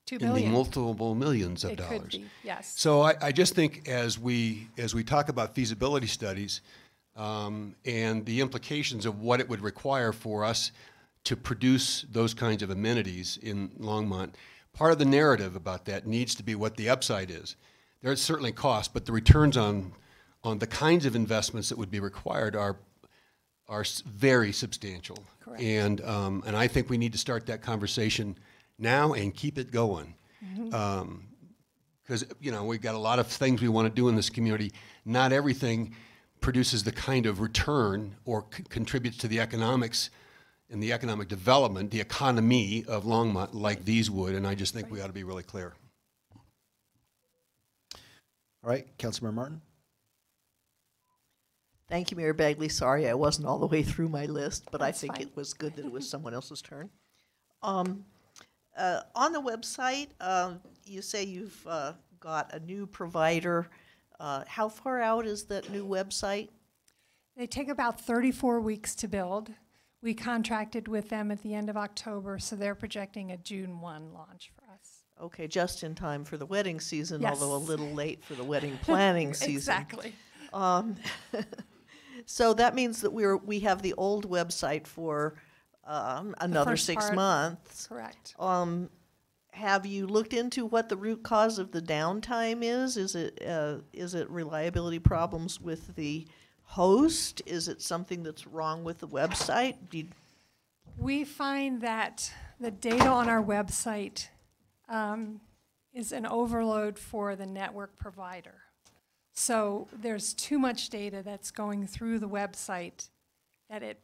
$2 in the billion. multiple millions of It dollars. could be, yes. So I just think as we talk about feasibility studies and the implications of what it would require for us to produce those kinds of amenities in Longmont, part of the narrative about that needs to be what the upside is. There's certainly cost, but the returns on the kinds of investments that would be required are very substantial. Correct. And I think we need to start that conversation now and keep it going. Because we've got a lot of things we want to do in this community. Not everything produces the kind of return or contributes to the economics and the economic development, the economy of Longmont like these would, and I just think we ought to be really clear. All right, Councilmember Martin. Thank you, Mayor Bagley. Sorry I wasn't all the way through my list, but That's I think fine. it was good that it was someone else's turn. On the website, you say you've got a new provider. How far out is that new website? They take about 34 weeks to build. We contracted with them at the end of October, so they're projecting a June 1 launch for us. Okay, just in time for the wedding season, Yes. although a little late for the wedding planning season. Exactly. So that means that we have the old website for another first 6 part. months. Correct. Have you looked into what the root cause of the downtime is? Is it reliability problems with the host? Is it something that's wrong with the website? We find that the data on our website is an overload for the network provider. So there's too much data that's going through the website that it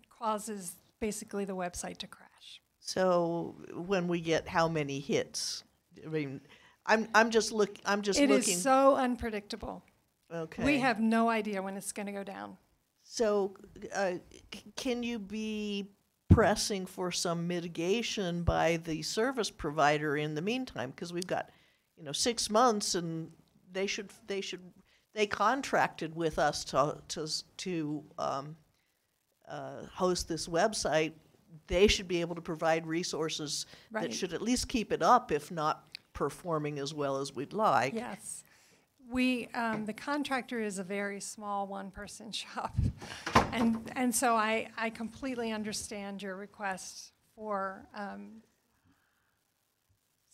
causes basically the website to crash. So when we get how many hits? I mean, I'm just looking. It is so unpredictable. Okay. We have no idea when it's going to go down. So can you be pressing for some mitigation by the service provider in the meantime? Because we've got 6 months, and they contracted with us to host this website. They should be able to provide resources Right. that should at least keep it up, if not performing as well as we'd like. Yes. The contractor is a very small one-person shop. And so I completely understand your request for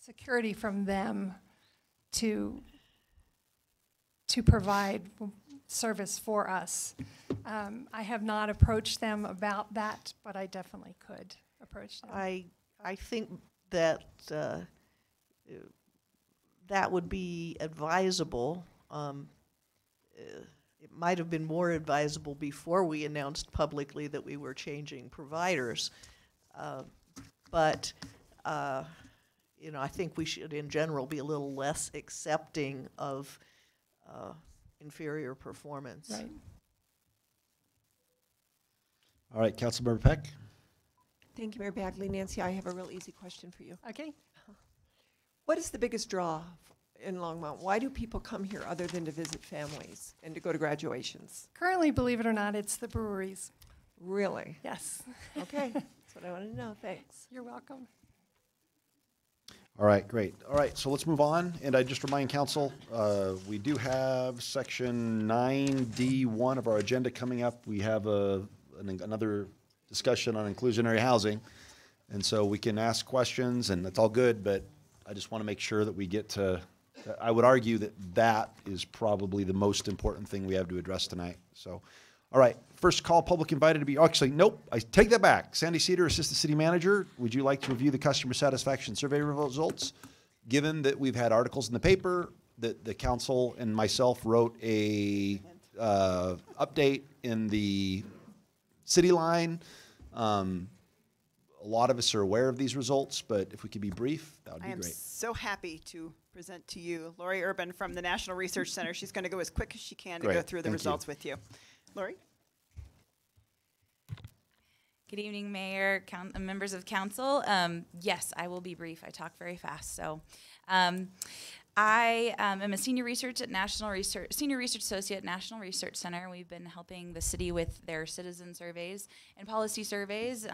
security from them to provide service for us. I have not approached them about that, but I definitely could approach them. I think that that would be advisable. It might have been more advisable before we announced publicly that we were changing providers. But you know, I think we should, in general, be a little less accepting of inferior performance. Right. All right, Councilmember Peck. Thank you, Mayor Bagley. Nancy, I have a real easy question for you. Okay. What is the biggest draw in Longmont? Why do people come here other than to visit families and to go to graduations? Currently, believe it or not, it's the breweries. Really? Yes. Okay, that's what I wanted to know. Thanks. You're welcome. All right, great. All right, so let's move on. And I just remind council, we do have section 9D1 of our agenda coming up. We have another discussion on inclusionary housing. And so we can ask questions, and that's all good, but I just want to make sure that we get to, I would argue that that is probably the most important thing we have to address tonight. So, all right, first call, public invited to be, actually, nope, I take that back. Sandy Cedar, Assistant City Manager, would you like to review the customer satisfaction survey results? Given that we've had articles in the paper, that the council and myself wrote a update in the city line. A lot of us are aware of these results, but if we could be brief, that would be I am great. so happy to present to you Lori Urban from the National Research Center. She's going to go as quick as she can to go Great. through the Thank results you. with you. Lori? Good evening, Mayor, members of council. Yes, I will be brief. I talk very fast. So, I am a senior research associate at National Research Center. We've been helping the city with their citizen surveys and policy surveys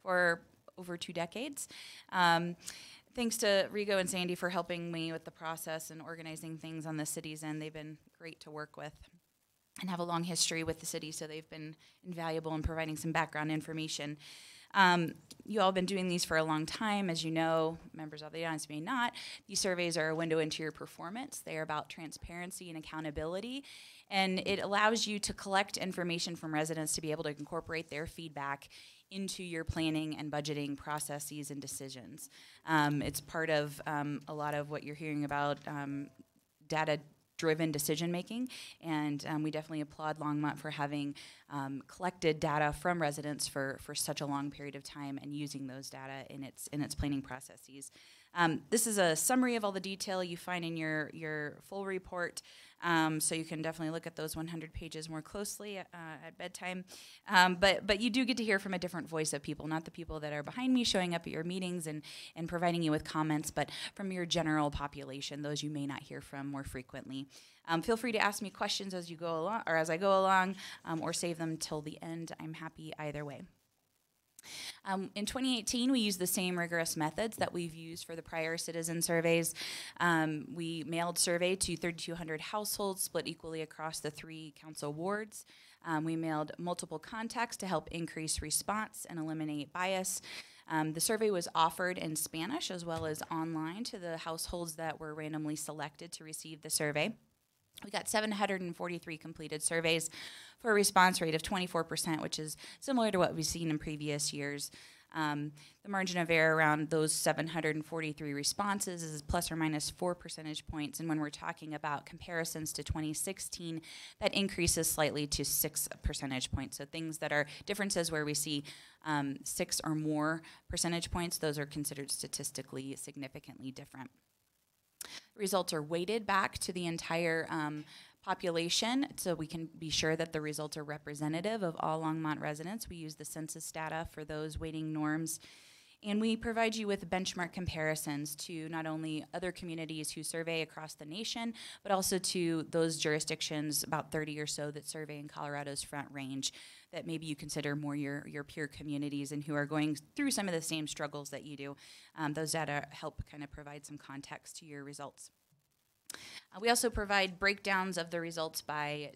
for over 2 decades. Thanks to Rigo and Sandy for helping me with the process and organizing things on the city's end. They've been great to work with and have a long history with the city, so they've been invaluable in providing some background information. You all have been doing these for a long time. As you know, members of the audience may not, these surveys are a window into your performance. They are about transparency and accountability, and it allows you to collect information from residents to be able to incorporate their feedback into your planning and budgeting processes and decisions. It's part of a lot of what you're hearing about data-driven decision-making, and we definitely applaud Longmont for having collected data from residents for such a long period of time and using those data in its planning processes. This is a summary of all the detail you find in your full report, so you can definitely look at those 100 pages more closely at bedtime. But you do get to hear from a different voice of people, not the people that are behind me showing up at your meetings and providing you with comments, but from your general population, those you may not hear from more frequently. Feel free to ask me questions as you go along, or as I go along, or save them till the end. I'm happy either way. In 2018, we used the same rigorous methods that we've used for the prior citizen surveys. We mailed survey to 3,200 households split equally across the 3 council wards. We mailed multiple contacts to help increase response and eliminate bias. The survey was offered in Spanish as well as online to the households that were randomly selected to receive the survey. We got 743 completed surveys for a response rate of 24%, which is similar to what we've seen in previous years. The margin of error around those 743 responses is plus or minus 4 percentage points, and when we're talking about comparisons to 2016, that increases slightly to 6 percentage points. So things that are differences where we see 6 or more percentage points, those are considered statistically significantly different. Results are weighted back to the entire population, so we can be sure that the results are representative of all Longmont residents. We use the census data for those weighting norms, and we provide you with benchmark comparisons to not only other communities who survey across the nation, but also to those jurisdictions, about 30 or so, that survey in Colorado's Front Range, that maybe you consider more your peer communities and who are going through some of the same struggles that you do. Those data help kind of provide some context to your results. We also provide breakdowns of the results by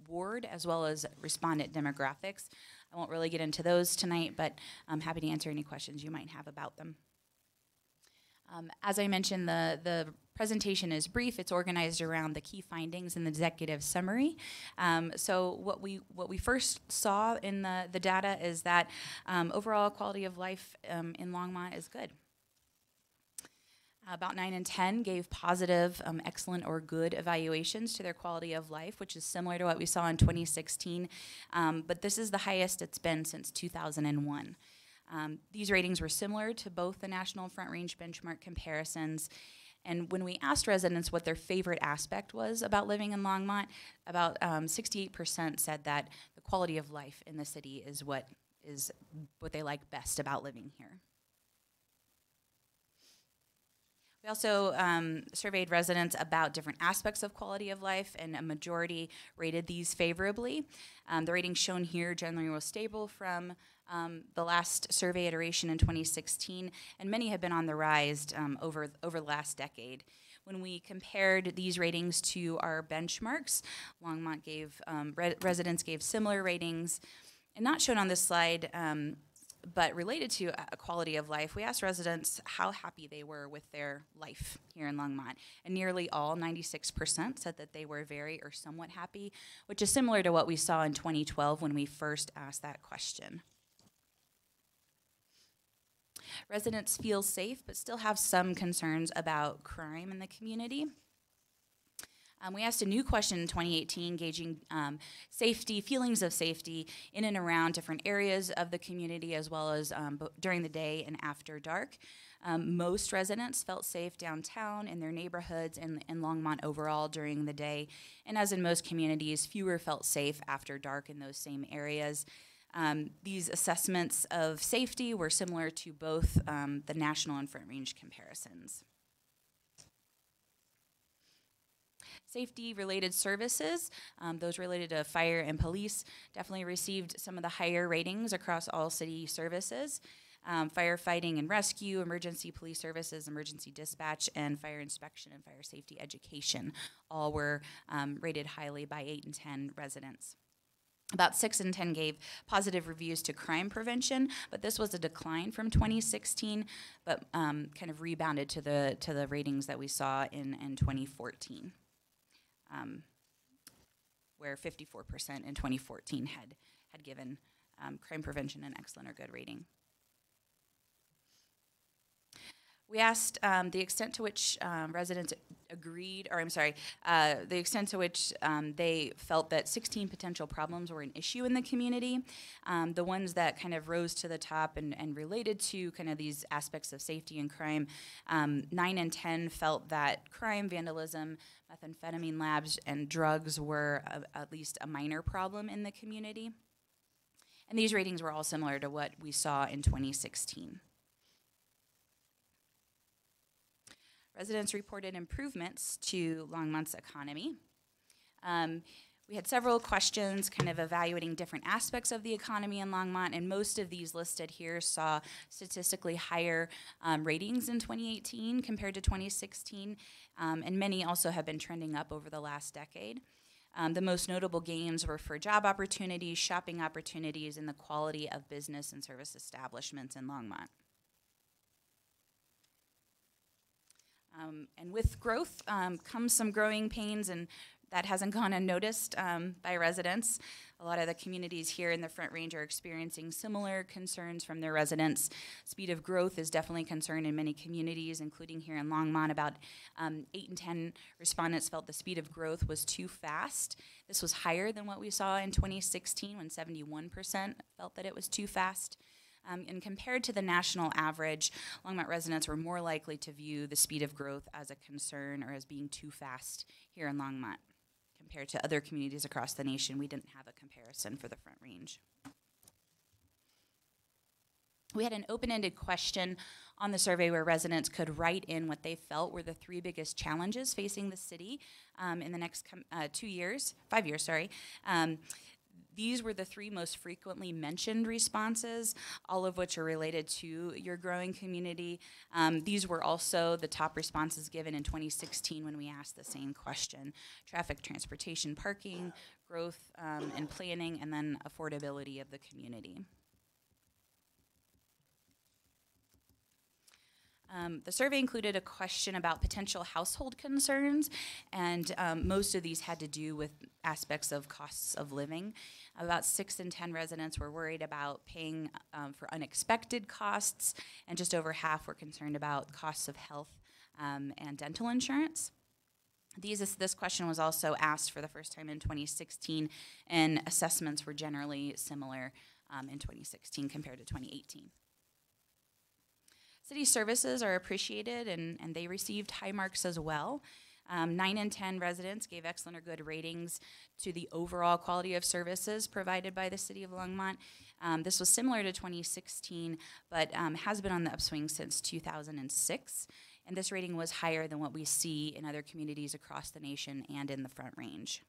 ward as well as respondent demographics. I won't really get into those tonight, but I'm happy to answer any questions you might have about them. As I mentioned, the presentation is brief. It's organized around the key findings in the executive summary. So what we first saw in the data is that overall quality of life in Longmont is good. About 9 in 10 gave positive, excellent, or good evaluations to their quality of life, which is similar to what we saw in 2016. But this is the highest it's been since 2001. These ratings were similar to both the National Front Range benchmark comparisons. And when we asked residents what their favorite aspect was about living in Longmont, about 68% said that the quality of life in the city is what they like best about living here. We also surveyed residents about different aspects of quality of life, and a majority rated these favorably. The ratings shown here generally were stable from the last survey iteration in 2016, and many have been on the rise over the last decade. When we compared these ratings to our benchmarks, Longmont gave, residents gave similar ratings. And not shown on this slide, but related to a quality of life, we asked residents how happy they were with their life here in Longmont. And nearly all, 96%, said that they were very or somewhat happy, which is similar to what we saw in 2012 when we first asked that question. Residents feel safe, but still have some concerns about crime in the community. We asked a new question in 2018, gauging safety, feelings of safety in and around different areas of the community, as well as during the day and after dark. Most residents felt safe downtown, in their neighborhoods, and in Longmont overall during the day. And as in most communities, fewer felt safe after dark in those same areas. These assessments of safety were similar to both the national and Front Range comparisons. Safety-related services, those related to fire and police, definitely received some of the higher ratings across all city services. Firefighting and rescue, emergency police services, emergency dispatch, and fire inspection and fire safety education all were rated highly by 8 and 10 residents. About 6 and 10 gave positive reviews to crime prevention, but this was a decline from 2016, but kind of rebounded to the ratings that we saw in 2014. Where 54% in 2014 had given crime prevention an excellent or good rating. We asked the extent to which residents agreed, or I'm sorry, the extent to which they felt that 16 potential problems were an issue in the community. The ones that kind of rose to the top and related to kind of these aspects of safety and crime, 9 and 10 felt that crime, vandalism, methamphetamine labs, and drugs were at least a minor problem in the community. And these ratings were all similar to what we saw in 2016. Residents reported improvements to Longmont's economy. We had several questions kind of evaluating different aspects of the economy in Longmont, and most of these listed here saw statistically higher ratings in 2018 compared to 2016, and many also have been trending up over the last decade. The most notable gains were for job opportunities, shopping opportunities, and the quality of business and service establishments in Longmont. And with growth comes some growing pains, and that hasn't gone unnoticed by residents. A lot of the communities here in the Front Range are experiencing similar concerns from their residents. Speed of growth is definitely a concern in many communities, including here in Longmont. About 8 and 10 respondents felt the speed of growth was too fast. This was higher than what we saw in 2016, when 71% felt that it was too fast. And compared to the national average, Longmont residents were more likely to view the speed of growth as a concern or as being too fast here in Longmont. Compared to other communities across the nation, we didn't have a comparison for the Front Range. We had an open-ended question on the survey where residents could write in what they felt were the 3 biggest challenges facing the city in the next 5 years. These were the 3 most frequently mentioned responses, all of which are related to your growing community. These were also the top responses given in 2016 when we asked the same question: traffic, transportation, parking, growth and planning, and then affordability of the community. The survey included a question about potential household concerns, and most of these had to do with aspects of costs of living. About 6 in 10 residents were worried about paying for unexpected costs, and just over half were concerned about costs of health and dental insurance. This question was also asked for the first time in 2016, and assessments were generally similar in 2016 compared to 2018. City services are appreciated, and they received high marks as well. 9 in 10 residents gave excellent or good ratings to the overall quality of services provided by the City of Longmont. This was similar to 2016, but has been on the upswing since 2006. And this rating was higher than what we see in other communities across the nation and in the Front Range.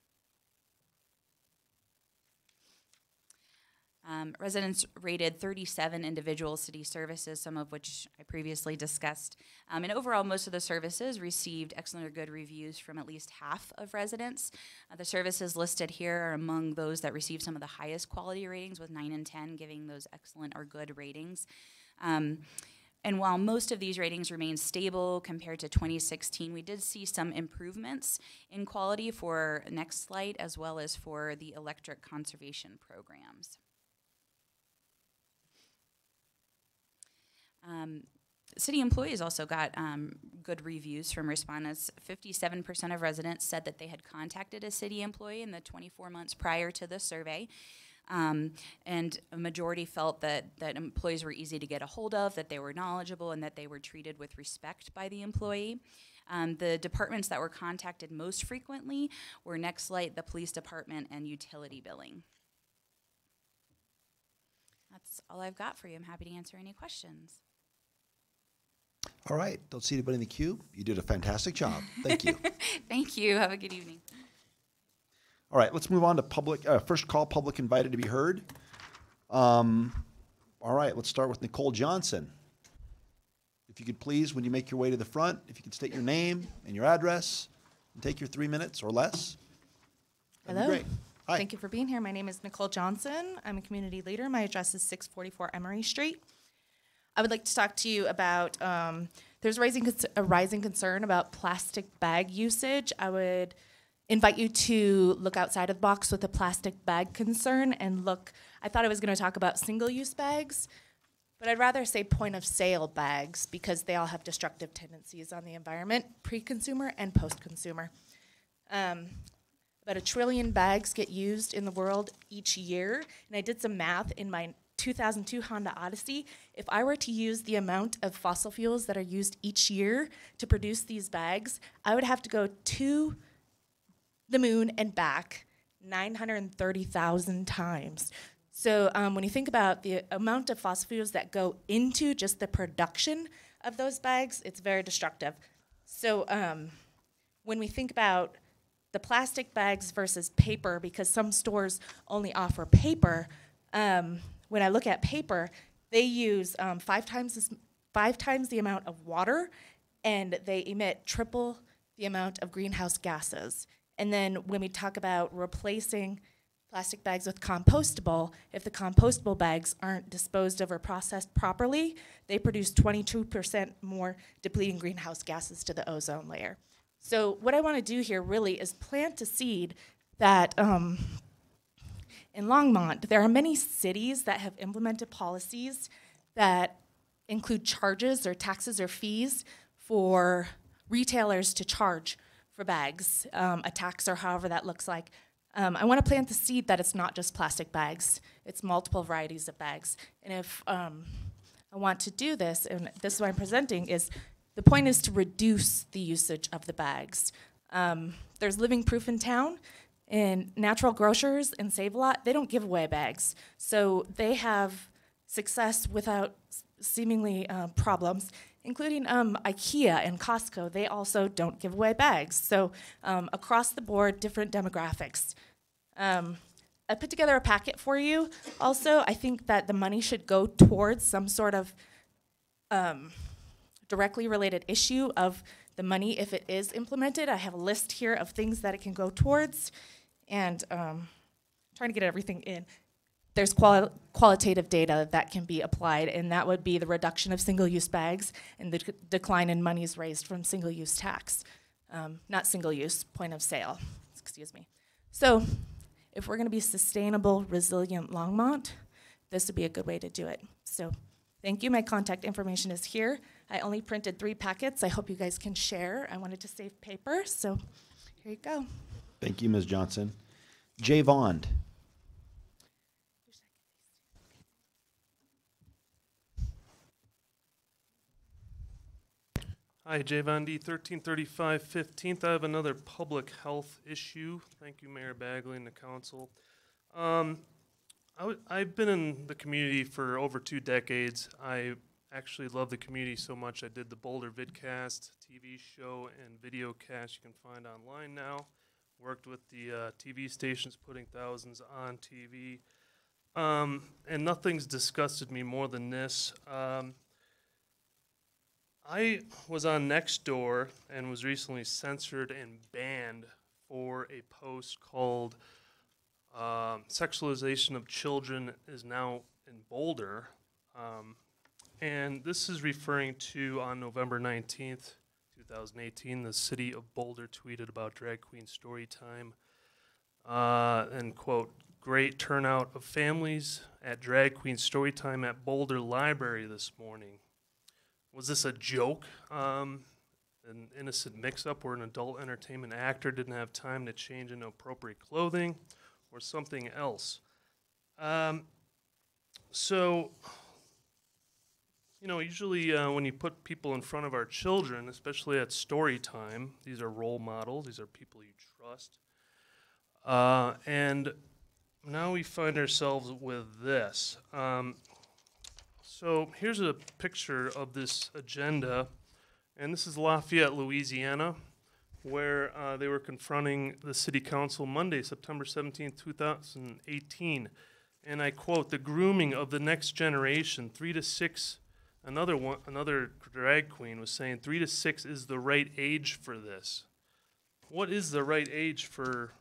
Residents rated 37 individual city services, some of which I previously discussed. And overall, most of the services received excellent or good reviews from at least half of residents. The services listed here are among those that received some of the highest quality ratings, with 9 in 10 giving those excellent or good ratings. And while most of these ratings remain stable compared to 2016, we did see some improvements in quality for Nextlight as well as for the electric conservation programs. City employees also got good reviews from respondents. 57% of residents said that they had contacted a city employee in the 24 months prior to the survey. And a majority felt that employees were easy to get a hold of, that they were knowledgeable, and that they were treated with respect by the employee. The departments that were contacted most frequently were Nextlight, the police department, and utility billing. That's all I've got for you. I'm happy to answer any questions. All right. Don't see anybody in the queue. You did a fantastic job. Thank you. Thank you. Have a good evening. All right. Let's move on to public. First call, public invited to be heard. All right. Let's start with Nicole Johnson. If you could please, when you make your way to the front, if you could state your name and your address and take your 3 minutes or less. That'd be Hello. great. Hi. Thank you for being here. My name is Nicole Johnson. I'm a community leader. My address is 644 Emery Street. I would like to talk to you about, there's a rising concern about plastic bag usage. I would invite you to look outside of the box with the plastic bag concern and look, I thought I was going to talk about single-use bags, but I'd rather say point-of-sale bags because they all have destructive tendencies on the environment, pre-consumer and post-consumer. About 1 trillion bags get used in the world each year, and I did some math in my 2002 Honda Odyssey. If I were to use the amount of fossil fuels that are used each year to produce these bags, I would have to go to the moon and back 930,000 times. So when you think about the amount of fossil fuels that go into just the production of those bags, it's very destructive. So when we think about the plastic bags versus paper, because some stores only offer paper, when I look at paper, they use 5 times the amount of water, and they emit triple the amount of greenhouse gases. And then when we talk about replacing plastic bags with compostable, if the compostable bags aren't disposed of or processed properly, they produce 22% more depleting greenhouse gases to the ozone layer. So what I want to do here really is plant a seed that in Longmont, there are many cities that have implemented policies that include charges or taxes or fees for retailers to charge for bags, a tax or however that looks like. I want to plant the seed that it's not just plastic bags, it's multiple varieties of bags. And if I want to do this, and this is what I'm presenting, is the point is to reduce the usage of the bags. There's living proof in town. And Natural Grocers and Save-A-Lot, they don't give away bags. So they have success without seemingly problems, including IKEA and Costco. They also don't give away bags. So across the board, different demographics. I put together a packet for you. Also, I think that the money should go towards some sort of directly related issue of the money if it is implemented. I have a list here of things that it can go towards, and trying to get everything in. There's qualitative data that can be applied, and that would be the reduction of single-use bags and the decline in monies raised from single-use tax. Not single-use, point of sale, excuse me. So if we're gonna be sustainable, resilient Longmont, this would be a good way to do it. So thank you, my contact information is here. I only printed 3 packets. I hope you guys can share. I wanted to save paper, so here you go. Thank you, Ms. Johnson. Jay Vaughn. Hi, Jay Von D, 1335 15th. I have another public health issue. Thank you, Mayor Bagley and the council. I've been in the community for over 2 decades. I actually love the community so much I did the Boulder Vidcast TV show and video cast you can find online now. Worked with the TV stations putting thousands on TV. And nothing's disgusted me more than this. I was on Nextdoor and was recently censored and banned for a post called Sexualization of Children is Now in Boulder. And this is referring to on November 19th, 2018, the city of Boulder tweeted about drag queen story time. And quote, great turnout of families at drag queen story time at Boulder Library this morning. Was this a joke? An innocent mix-up where an adult entertainment actor didn't have time to change into appropriate clothing, or something else? So, you know, usually when you put people in front of our children, especially at story time, these are role models, these are people you trust. And now we find ourselves with this. So here's a picture of this agenda, and this is Lafayette, Louisiana, where they were confronting the city council Monday, September 17, 2018. And I quote, the grooming of the next generation, 3 to 6, another drag queen was saying 3 to 6 is the right age for this. What is the right age for,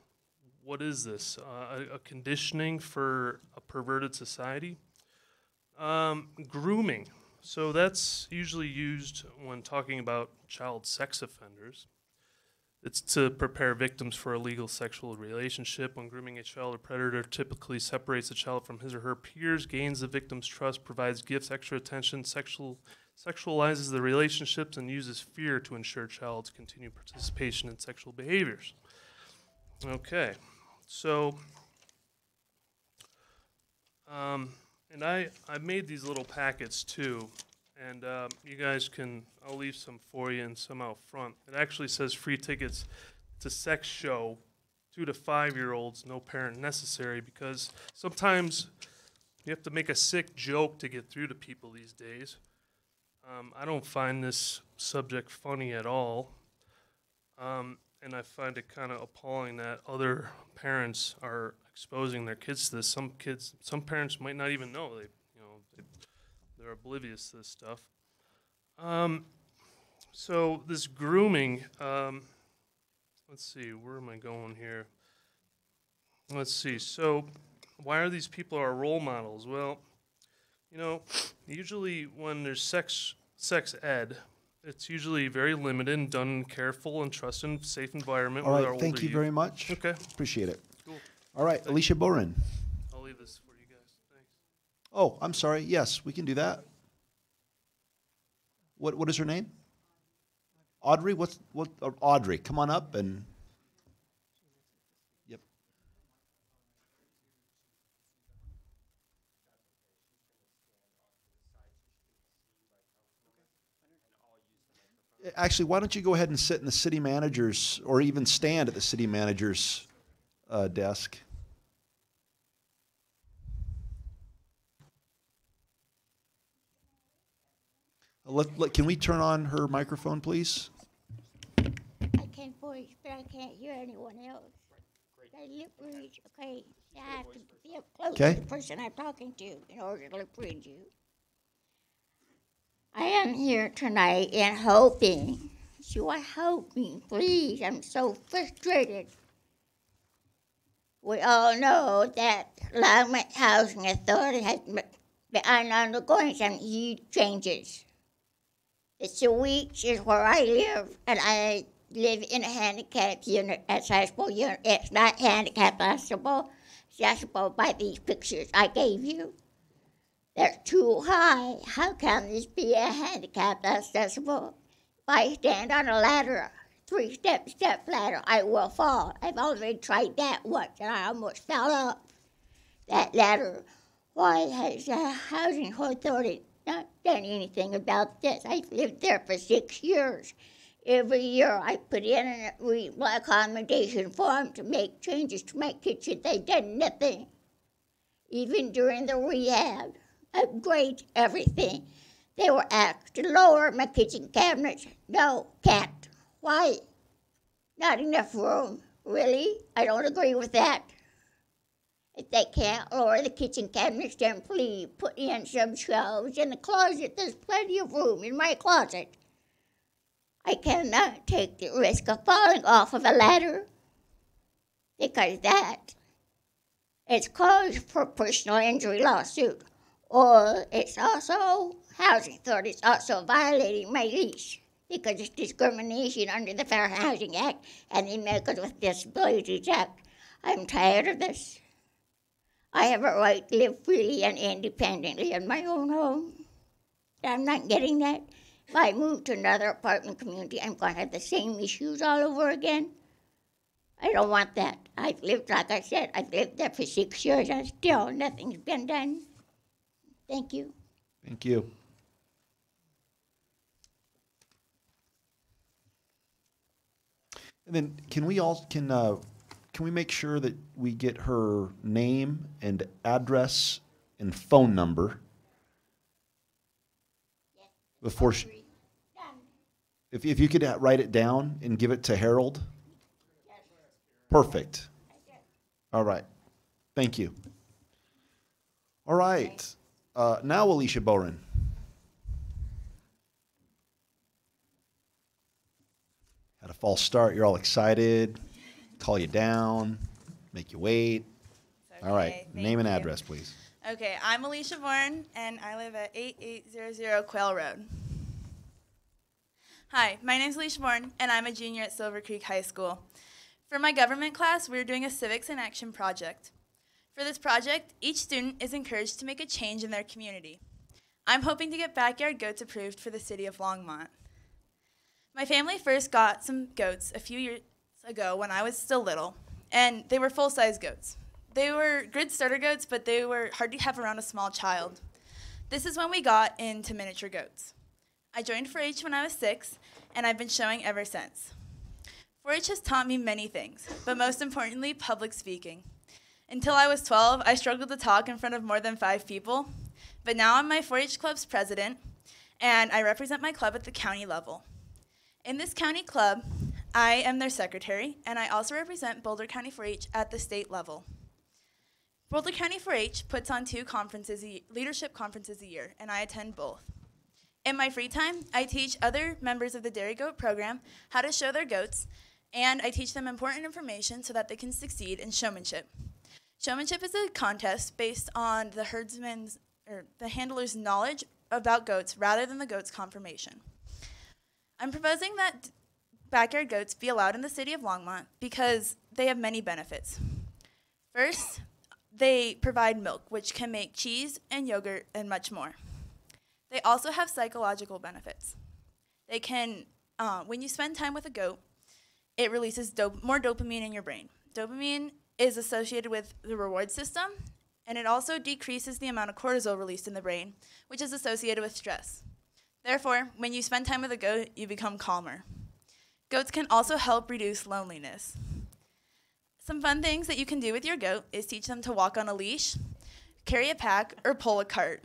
what is this? A conditioning for a perverted society? Grooming. So that's usually used when talking about child sex offenders. It's to prepare victims for a legal sexual relationship. When grooming a child, a predator typically separates the child from his or her peers, gains the victim's trust, provides gifts, extra attention, sexualizes the relationships, and uses fear to ensure child's continued participation in sexual behaviors. Okay, so and I made these little packets too, and you guys can, I'll leave some for you and some out front. It actually says free tickets to sex show, 2 to 5-year-olds, no parent necessary, because sometimes you have to make a sick joke to get through to people these days. I don't find this subject funny at all, and I find it kind of appalling that other parents are exposing their kids to this. Some parents might not even know. They're oblivious to this stuff. So this grooming, let's see, where am I going here? Let's see, so why are these people our role models? Well, you know, usually when there's sex ed, it's usually very limited and done in a careful and trusted and safe environment. All right, thank you very much. Okay. Appreciate it. Cool. All right, Alicia Boren. I'll leave this for you guys. Thanks. Oh, I'm sorry. Yes, we can do that. What is her name? Audrey? Audrey, come on up and. Yep. Actually, why don't you go ahead and sit in the city manager's, or even stand at the city manager's desk? Can we turn on her microphone, please? I can voice, but I can't hear anyone else. They lip read. Okay, I have to be up close to the person I'm talking to in order to lip read you. I am here tonight and hoping. You are hoping, please. I'm so frustrated. We all know that Longmont Housing Authority has been undergoing some huge changes. It's a week is where I live, and I live in a handicapped unit, accessible unit. It's not handicap accessible by these pictures I gave you. They're too high. How can this be a handicap accessible? If I stand on a ladder, 3-step ladder, I will fall. I've already tried that once, and I almost fell off that ladder. Why has the Housing Authority not done anything about this. I've lived there for 6 years. Every year I put in an accommodation form to make changes to my kitchen. They've done nothing. Even during the rehab, upgrade everything. They were asked to lower my kitchen cabinets. No, can't. Why? Not enough room. Really? I don't agree with that. If they can't lower the kitchen cabinets, then please put in some shelves in the closet. There's plenty of room in my closet. I cannot take the risk of falling off of a ladder because that is cause for personal injury lawsuit. Or it's also, housing authority is also violating my lease because it's discrimination under the Fair Housing Act and the Americans with Disabilities Act. I'm tired of this. I have a right to live freely and independently in my own home. I'm not getting that. If I move to another apartment community, I'm going to have the same issues all over again. I don't want that. I've lived, like I said, I've lived there for 6 years and still nothing's been done. Thank you. Thank you. And then can we make sure that we get her name and address and phone number before she, if you could write it down and give it to Harold? Perfect. All right. Thank you. All right. Now Alicia Boren. Had a false start. You're all excited. Call you down. Make you wait. Okay, all right. Name and thank you. address, please. Okay, I'm Alicia Bourne, and I live at 8800 Quail Road. Hi, my name's Alicia Bourne, and I'm a junior at Silver Creek High School. For my government class, we're doing a Civics in Action project. For this project, each student is encouraged to make a change in their community. I'm hoping to get backyard goats approved for the city of Longmont. My family first got some goats a few years ago when I was still little, and they were full-size goats. They were good starter goats, but they were hard to have around a small child. This is when we got into miniature goats. I joined 4-H when I was 6, and I've been showing ever since. 4-H has taught me many things, but most importantly, public speaking. Until I was 12, I struggled to talk in front of more than 5 people, but now I'm my 4-H club's president, and I represent my club at the county level. In this county club, I am their secretary, and I also represent Boulder County 4-H at the state level. Boulder County 4-H puts on 2 leadership conferences a year, and I attend both. In my free time, I teach other members of the Dairy Goat program how to show their goats, and I teach them important information so that they can succeed in showmanship. Showmanship is a contest based on the herdsman's or the handler's knowledge about goats rather than the goat's conformation. I'm proposing that backyard goats be allowed in the city of Longmont because they have many benefits. First, they provide milk, which can make cheese and yogurt and much more. They also have psychological benefits. They can, when you spend time with a goat, it releases more dopamine in your brain. Dopamine is associated with the reward system, and it also decreases the amount of cortisol released in the brain, which is associated with stress. Therefore, when you spend time with a goat, you become calmer. Goats can also help reduce loneliness. Some fun things that you can do with your goat is teach them to walk on a leash, carry a pack, or pull a cart.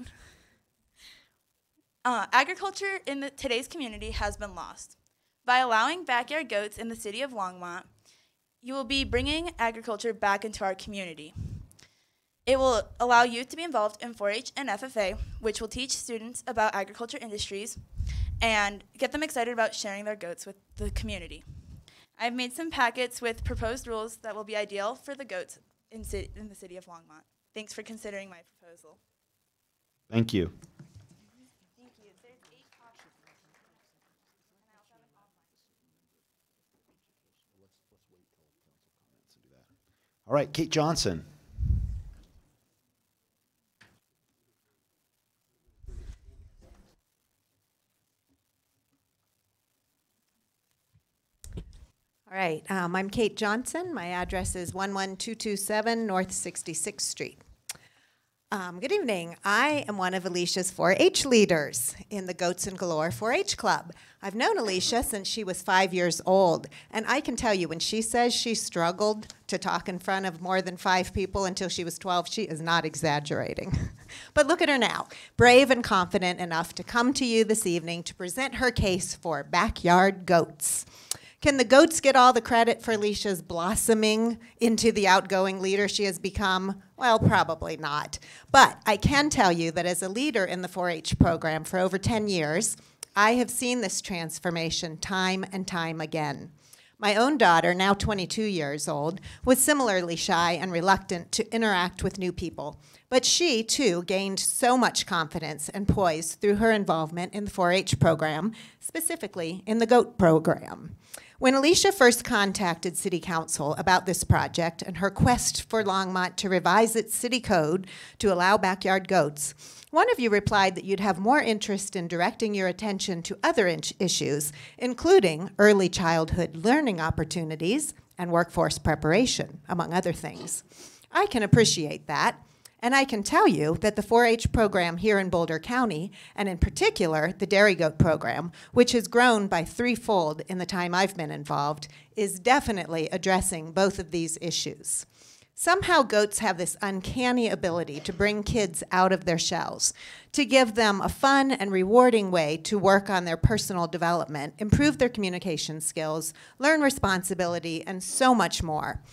Agriculture in today's community has been lost. By allowing backyard goats in the city of Longmont, you will be bringing agriculture back into our community. It will allow youth to be involved in 4-H and FFA, which will teach students about agriculture industries and get them excited about sharing their goats with the community. I've made some packets with proposed rules that will be ideal for the goats in the city of Longmont. Thanks for considering my proposal. Thank you. Thank you. There's 8 copies. All right, Kate Johnson. All right, I'm Kate Johnson. My address is 11227 North 66th Street. Good evening. I am one of Alicia's 4-H leaders in the Goats and Galore 4-H Club. I've known Alicia since she was 5 years old, and I can tell you when she says she struggled to talk in front of more than 5 people until she was 12, she is not exaggerating. But look at her now, brave and confident enough to come to you this evening to present her case for backyard goats. Can the goats get all the credit for Alicia's blossoming into the outgoing leader she has become? Well, probably not. But I can tell you that as a leader in the 4-H program for over 10 years, I have seen this transformation time and time again. My own daughter, now 22 years old, was similarly shy and reluctant to interact with new people. But she, too, gained so much confidence and poise through her involvement in the 4-H program, specifically in the GOAT program. When Alicia first contacted City Council about this project and her quest for Longmont to revise its city code to allow backyard goats, one of you replied that you'd have more interest in directing your attention to other issues, including early childhood learning opportunities and workforce preparation, among other things. I can appreciate that. And I can tell you that the 4-H program here in Boulder County, and in particular the Dairy Goat program, which has grown by 3-fold in the time I've been involved, is definitely addressing both of these issues. Somehow goats have this uncanny ability to bring kids out of their shells, to give them a fun and rewarding way to work on their personal development, improve their communication skills, learn responsibility, and so much more.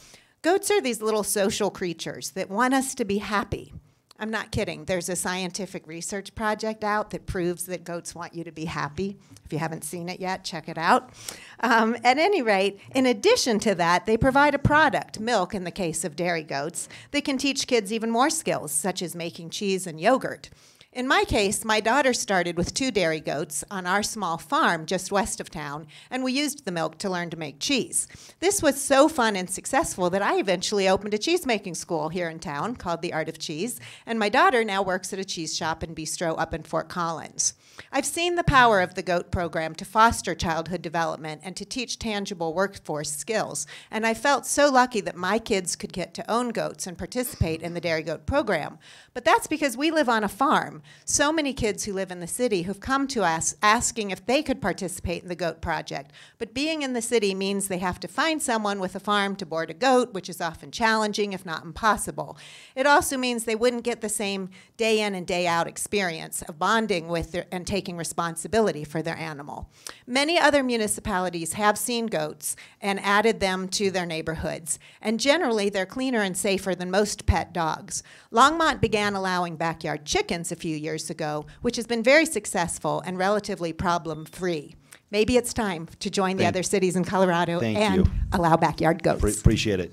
Goats are these little social creatures that want us to be happy. I'm not kidding. There's a scientific research project out that proves that goats want you to be happy. If you haven't seen it yet, check it out. At any rate, in addition to that, they provide a product, milk in the case of dairy goats, that can teach kids even more skills, such as making cheese and yogurt. In my case, my daughter started with 2 dairy goats on our small farm just west of town, and we used the milk to learn to make cheese. This was so fun and successful that I eventually opened a cheese-making school here in town called The Art of Cheese, and my daughter now works at a cheese shop and bistro up in Fort Collins. I've seen the power of the GOAT program to foster childhood development and to teach tangible workforce skills, and I felt so lucky that my kids could get to own goats and participate in the Dairy Goat program. But that's because we live on a farm. So many kids who live in the city who've come to us asking if they could participate in the GOAT project. But being in the city means they have to find someone with a farm to board a goat, which is often challenging, if not impossible. It also means they wouldn't get the same day in and day out experience of bonding with and taking responsibility for their animal. Many other municipalities have seen goats and added them to their neighborhoods, and generally they're cleaner and safer than most pet dogs. Longmont began allowing backyard chickens a few years ago, which has been very successful and relatively problem-free. Maybe it's time to join the other cities in Colorado and allow backyard goats. Appreciate it.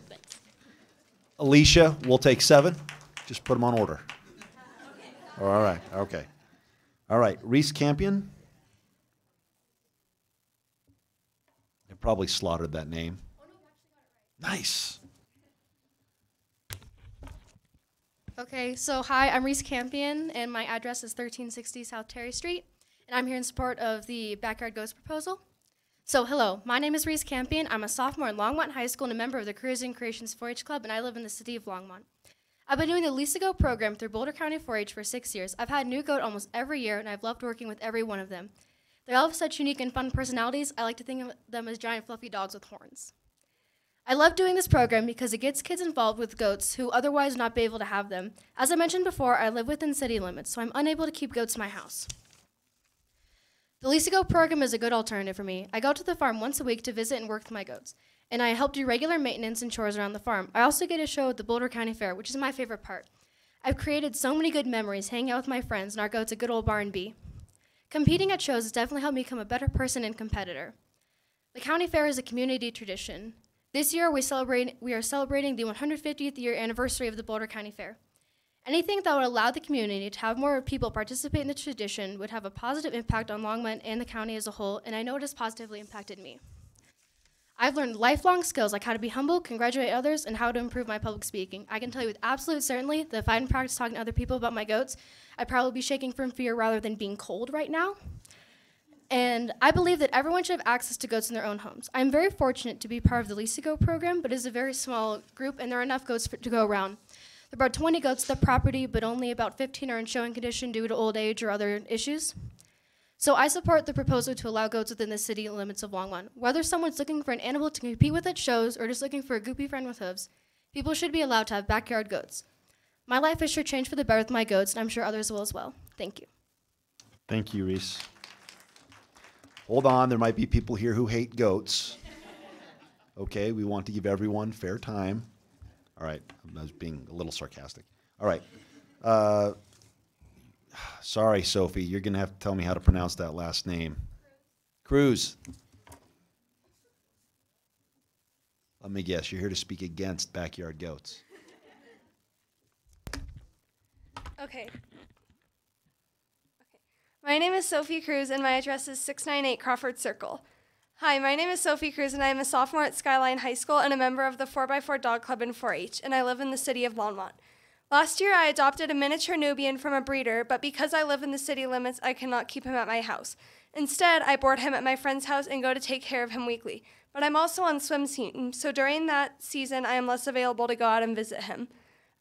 Alicia, we'll take 7. Just put them on order. All right, okay. All right, Reese Campion. I probably slaughtered that name. Nice. Okay, so hi, I'm Reese Campion, and my address is 1360 South Terry Street, and I'm here in support of the Backyard Ghost proposal. So hello, my name is Reese Campion. I'm a sophomore in Longmont High School and a member of the Careers and Creations 4-H Club, and I live in the city of Longmont. I've been doing the Lisa Goat program through Boulder County 4-H for 6 years. I've had new goat almost every year, and I've loved working with every one of them. They all have such unique and fun personalities. I like to think of them as giant fluffy dogs with horns. I love doing this program because it gets kids involved with goats who otherwise would not be able to have them. As I mentioned before, I live within city limits, so I'm unable to keep goats in my house. The Lisa Goat program is a good alternative for me. I go to the farm once a week to visit and work with my goats, and I help do regular maintenance and chores around the farm. I also get a show at the Boulder County Fair, which is my favorite part. I've created so many good memories hanging out with my friends and our goats at good old R&B. Competing at shows has definitely helped me become a better person and competitor. The county fair is a community tradition. This year, we are celebrating the 150th year anniversary of the Boulder County Fair. Anything that would allow the community to have more people participate in the tradition would have a positive impact on Longmont and the county as a whole, and I know it has positively impacted me. I've learned lifelong skills like how to be humble, congratulate others, and how to improve my public speaking. I can tell you with absolute certainty that if I didn't practice talking to other people about my goats, I'd probably be shaking from fear rather than being cold right now. And I believe that everyone should have access to goats in their own homes. I'm very fortunate to be part of the Lisa Goat program, but it's a very small group, and there are enough goats to go around. There are about 20 goats at the property, but only about 15 are in showing condition due to old age or other issues. So I support the proposal to allow goats within the city limits of Longmont. Whether someone's looking for an animal to compete with at shows or just looking for a goopy friend with hooves, people should be allowed to have backyard goats. My life has sure changed for the better with my goats, and I'm sure others will as well. Thank you. Thank you, Reese. Hold on, there might be people here who hate goats. Okay, we want to give everyone fair time. All right, I was being a little sarcastic. All right. Sorry, Sophie, you're going to have to tell me how to pronounce that last name. Cruz. Let me guess, you're here to speak against backyard goats. Okay. My name is Sophie Cruz, and my address is 698 Crawford Circle. Hi, my name is Sophie Cruz, and I am a sophomore at Skyline High School and a member of the 4x4 Dog Club in 4-H, and I live in the city of Longmont. Last year, I adopted a miniature Nubian from a breeder, but because I live in the city limits, I cannot keep him at my house. Instead, I board him at my friend's house and go to take care of him weekly. But I'm also on swim team, so during that season, I am less available to go out and visit him.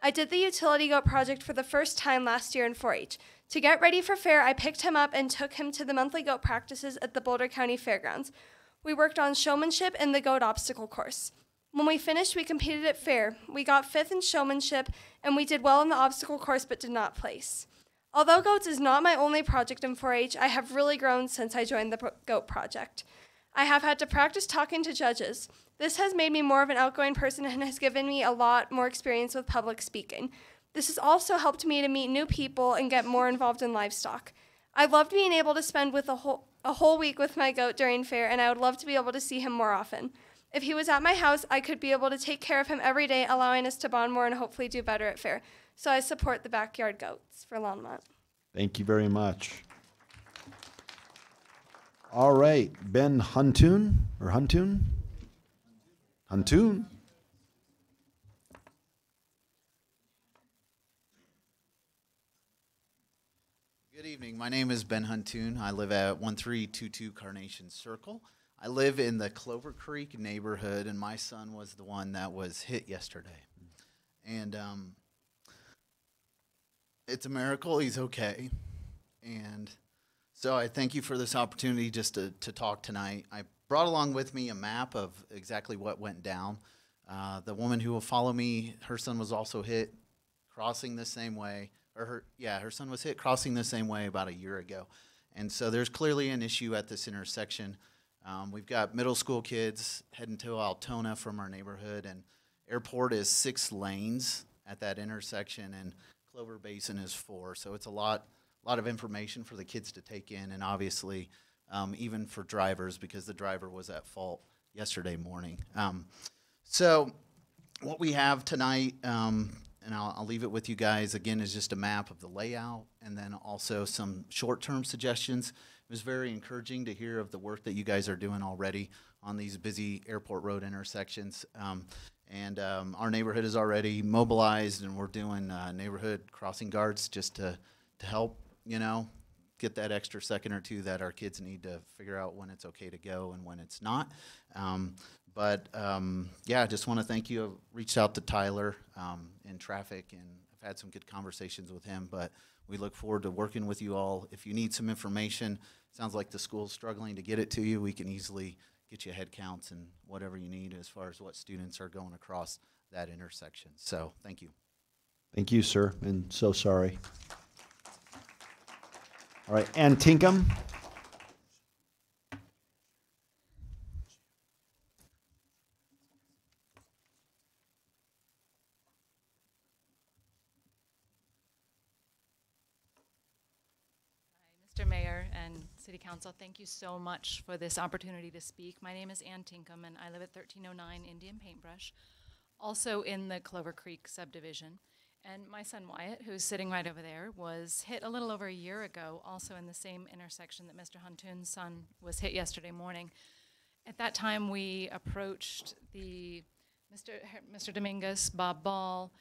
I did the utility goat project for the first time last year in 4-H. To get ready for fair, I picked him up and took him to the monthly goat practices at the Boulder County Fairgrounds. We worked on showmanship and the goat obstacle course. When we finished, we competed at fair. We got 5th in showmanship, and we did well in the obstacle course but did not place. Although goats is not my only project in 4-H, I have really grown since I joined the goat project. I have had to practice talking to judges. This has made me more of an outgoing person and has given me a lot more experience with public speaking. This has also helped me to meet new people and get more involved in livestock. I loved being able to spend with a whole week with my goat during fair, and I would love to be able to see him more often. If he was at my house, I could be able to take care of him every day, allowing us to bond more and hopefully do better at fair. So I support the backyard goats for Longmont. Thank you very much. All right, Ben Huntoon, or Huntoon? Huntoon? Good evening. My name is Ben Huntoon. I live at 1322 Carnation Circle. I live in the Clover Creek neighborhood, and my son was the one that was hit yesterday. And it's a miracle he's okay. And so I thank you for this opportunity just to talk tonight. I brought along with me a map of exactly what went down. The woman who will follow me, her son was also hit crossing the same way. Her son was hit crossing the same way about a year ago. And so there's clearly an issue at this intersection. We've got middle school kids heading to Altona from our neighborhood, and Airport is 6 lanes at that intersection, and Clover Basin is 4. So it's a lot of information for the kids to take in, and obviously even for drivers, because the driver was at fault yesterday morning. So what we have tonight, and I'll leave it with you guys, again, is just a map of the layout and then also some short-term suggestions. It was very encouraging to hear of the work that you guys are doing already on these busy airport road intersections. Our neighborhood is already mobilized, and we're doing neighborhood crossing guards just to help, get that extra second or two that our kids need to figure out when it's okay to go and when it's not. I just want to thank you. I've reached out to Tyler in traffic, and I've had some good conversations with him, but we look forward to working with you all. If you need some information, sounds like the school's struggling to get it to you, we can easily get you head counts and whatever you need as far as what students are going across that intersection. So thank you. Thank you, sir, and so sorry. All right, Ann Tinkham. Mr. Mayor and City Council, thank you so much for this opportunity to speak. My name is Ann Tinkham, and I live at 1309 Indian Paintbrush, also in the Clover Creek subdivision. And my son Wyatt, who's sitting right over there, was hit a little over a year ago, also in the same intersection that Mr. Huntoon's son was hit yesterday morning. At that time, we approached the Mr. Dominguez, Bob Ball,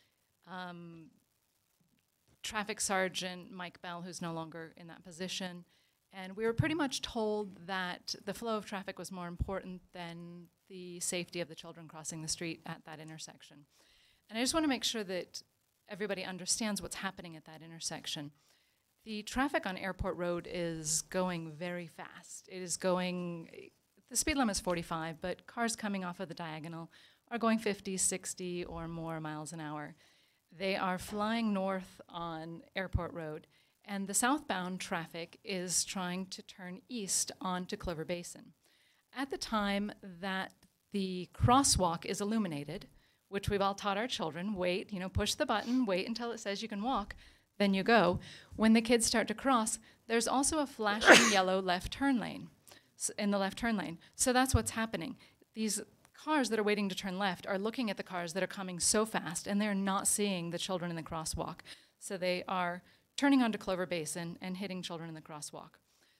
Traffic Sergeant Mike Bell, who's no longer in that position, and we were pretty much told that the flow of traffic was more important than the safety of the children crossing the street at that intersection. And I just want to make sure that everybody understands what's happening at that intersection. The traffic on Airport Road is going very fast. It is going, the speed limit is 45, but cars coming off of the diagonal are going 50, 60 or more miles an hour. They are flying north on Airport Road, and the southbound traffic is trying to turn east onto Clover Basin. At the time that the crosswalk is illuminated, which we've all taught our children, wait, push the button, wait until it says you can walk, then you go. When the kids start to cross, there's also a flashing yellow left turn lane, in the left turn lane. So that's what's happening. These cars that are waiting to turn left are looking at the cars that are coming so fast, and they're not seeing the children in the crosswalk. So they are turning onto Clover Basin and hitting children in the crosswalk.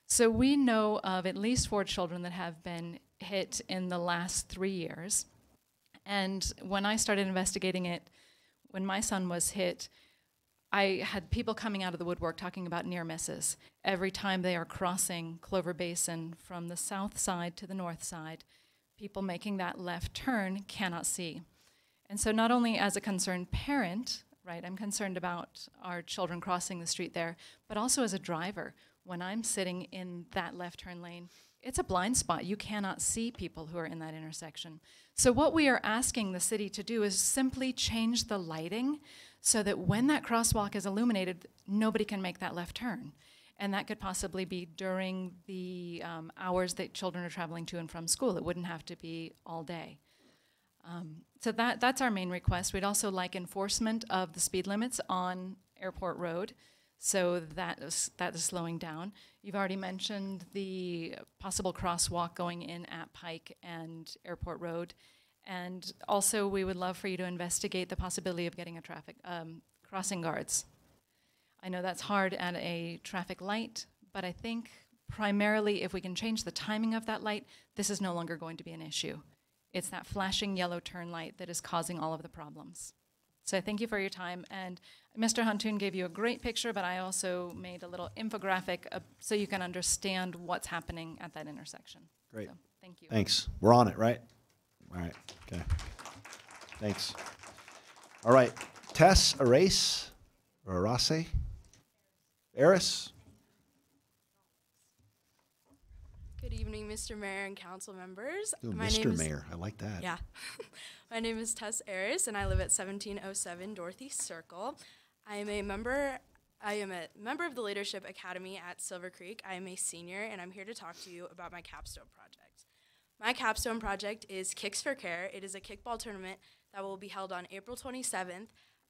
So we know of at least 4 children that have been hit in the last 3 years. And when I started investigating it, when my son was hit, I had people coming out of the woodwork talking about near misses. Every time they are crossing Clover Basin from the south side to the north side, people making that left turn cannot see. And so not only as a concerned parent, right, I'm concerned about our children crossing the street there, but also as a driver. When I'm sitting in that left turn lane, it's a blind spot. You cannot see people who are in that intersection. So what we are asking the city to do is simply change the lighting so that when that crosswalk is illuminated, nobody can make that left turn. And that could possibly be during the hours that children are traveling to and from school. It wouldn't have to be all day. So that's our main request. We'd also like enforcement of the speed limits on Airport Road, so that is slowing down. You've already mentioned the possible crosswalk going in at Pike and Airport Road. And also, we would love for you to investigate the possibility of getting a traffic crossing guards. I know that's hard at a traffic light, but I think primarily if we can change the timing of that light, this is no longer going to be an issue. It's that flashing yellow turn light that is causing all of the problems. So thank you for your time. And Mr. Huntoon gave you a great picture, but I also made a little infographic so you can understand what's happening at that intersection. Great. So, thank you. Thanks. We're on it, right? All right. Okay. Thanks. All right. Tess Arase or Arase? Eris? Good evening, Mr. Mayor and council members. Ooh, Mr. Mayor. I like that. Yeah. My name is Tess Aris, and I live at 1707 Dorothy Circle. I am a member of the Leadership Academy at Silver Creek. I am a senior, and I'm here to talk to you about my capstone project. My capstone project is Kicks for Care. It is a kickball tournament that will be held on April 27th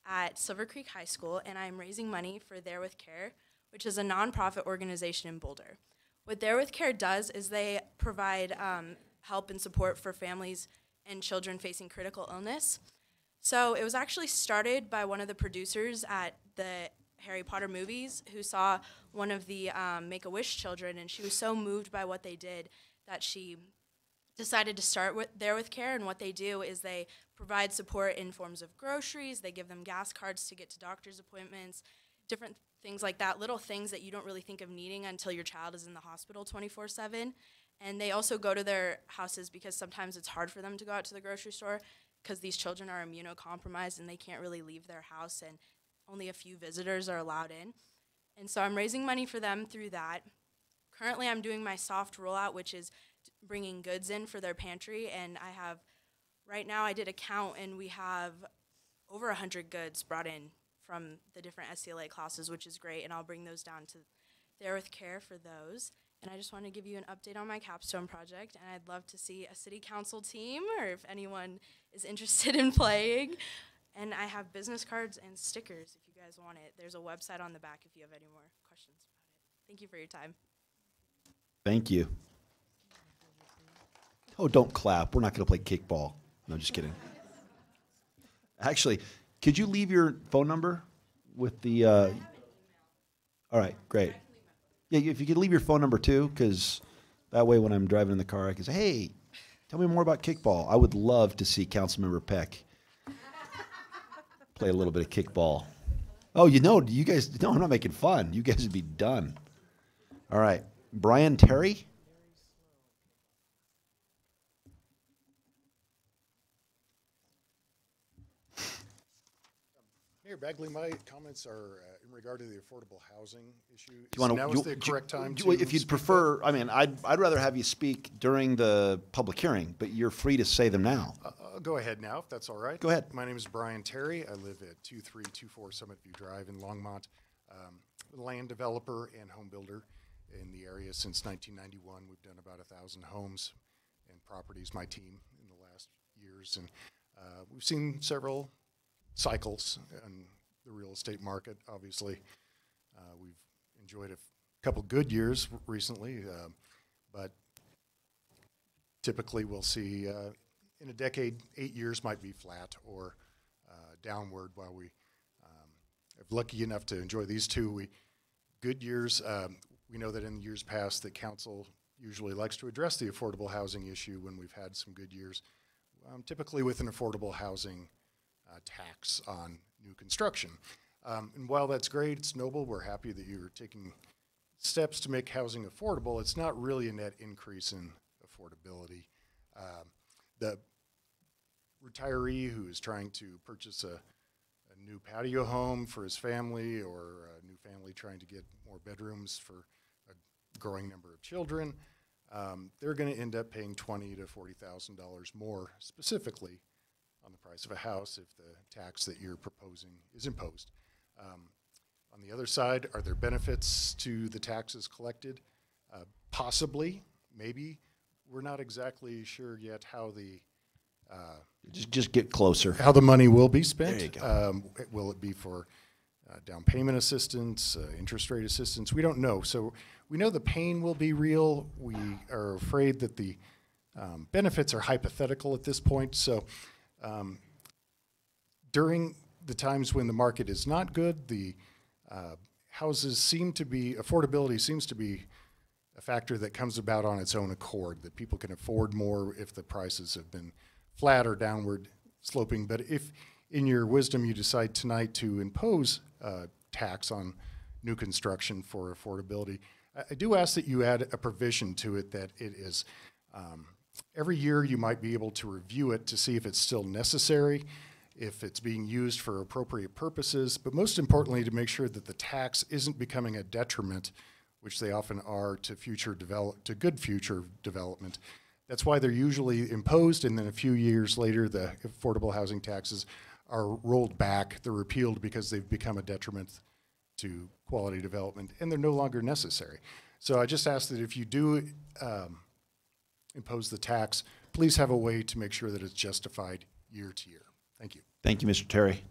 at Silver Creek High School, and I'm raising money for There With Care, which is a nonprofit organization in Boulder. What There With Care does is they provide help and support for families and children facing critical illness. So it was actually started by one of the producers at the Harry Potter movies who saw one of the Make-A-Wish children, and she was so moved by what they did that she decided to start with There With Care. And what they do is they provide support in forms of groceries, they give them gas cards to get to doctor's appointments, different things like that, little things that you don't really think of needing until your child is in the hospital 24/7. And they also go to their houses because sometimes it's hard for them to go out to the grocery store because these children are immunocompromised and they can't really leave their house, and only a few visitors are allowed in. And so I'm raising money for them through that. Currently I'm doing my soft rollout, which is bringing goods in for their pantry, and right now I did a count and we have over 100 goods brought in from the different SCLA classes, which is great, and I'll bring those down to There With Care for those. And I just want to give you an update on my capstone project, and I'd love to see a city council team, or if anyone is interested in playing. And I have business cards and stickers if you guys want it. There's a website on the back if you have any more questions about it. Thank you for your time. Thank you. Oh, don't clap. We're not going to play kickball. No, just kidding. Actually, could you leave your phone number with the... All right, great. Yeah, if you could leave your phone number too, because that way when I'm driving in the car, I can say, hey, tell me more about kickball. I would love to see Councilmember Peck play a little bit of kickball. Oh, you guys, no, I'm not making fun. You guys would be done. All right. Brian Terry? Mayor Bagley, my comments are in regard to the affordable housing issue. Do you want Now is the correct time to if you'd speak prefer, I mean, I'd rather have you speak during the public hearing, but you're free to say them now. I'll go ahead now, if that's all right. Go ahead. My name is Brian Terry. I live at 2324 Summit View Drive in Longmont. Land developer and home builder in the area since 1991. We've done about 1,000 homes and properties, my team, in the last years. And we've seen several cycles in the real estate market, obviously. We've enjoyed a couple good years recently, but typically we'll see in a decade, 8 years might be flat or downward while we if lucky enough to enjoy these two good years. We know that in years past the council usually likes to address the affordable housing issue when we've had some good years, typically with an affordable housing tax on new construction. And while that's great, it's noble, we're happy that you're taking steps to make housing affordable. It's not really a net increase in affordability. The retiree who is trying to purchase a new patio home for his family, or a new family trying to get more bedrooms for a growing number of children, they're going to end up paying $20,000 to $40,000 more specifically on the price of a house if the tax that you're proposing is imposed. On the other side, are there benefits to the taxes collected? Possibly, maybe. We're not exactly sure yet how the just get closer. How the money will be spent. There you go. Will it be for down payment assistance, interest rate assistance? We don't know. So we know the pain will be real. We are afraid that the benefits are hypothetical at this point. So during the times when the market is not good, the houses seem to be, affordability seems to be a factor that comes about on its own accord, that people can afford more if the prices have been flat or downward sloping. But if in your wisdom you decide tonight to impose a tax on new construction for affordability, I do ask that you add a provision to it that it is every year you might be able to review it to see if it's still necessary, if it's being used for appropriate purposes, but most importantly to make sure that the tax isn't becoming a detriment, which they often are, to good future development. That's why they're usually imposed, and then a few years later the affordable housing taxes are rolled back. They're repealed because they've become a detriment to quality development, and they're no longer necessary. So I just ask that if you do impose the tax, please have a way to make sure that it's justified year to year. Thank you. Thank you, Mr. Terry.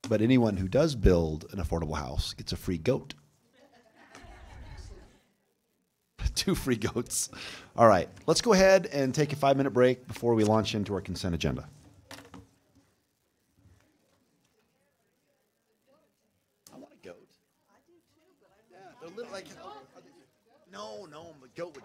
But anyone who does build an affordable house gets a free goat. 2 free goats. All right, let's go ahead and take a 5-minute break before we launch into our consent agenda. I want a goat. I do too, but they're little like. No, a goat would.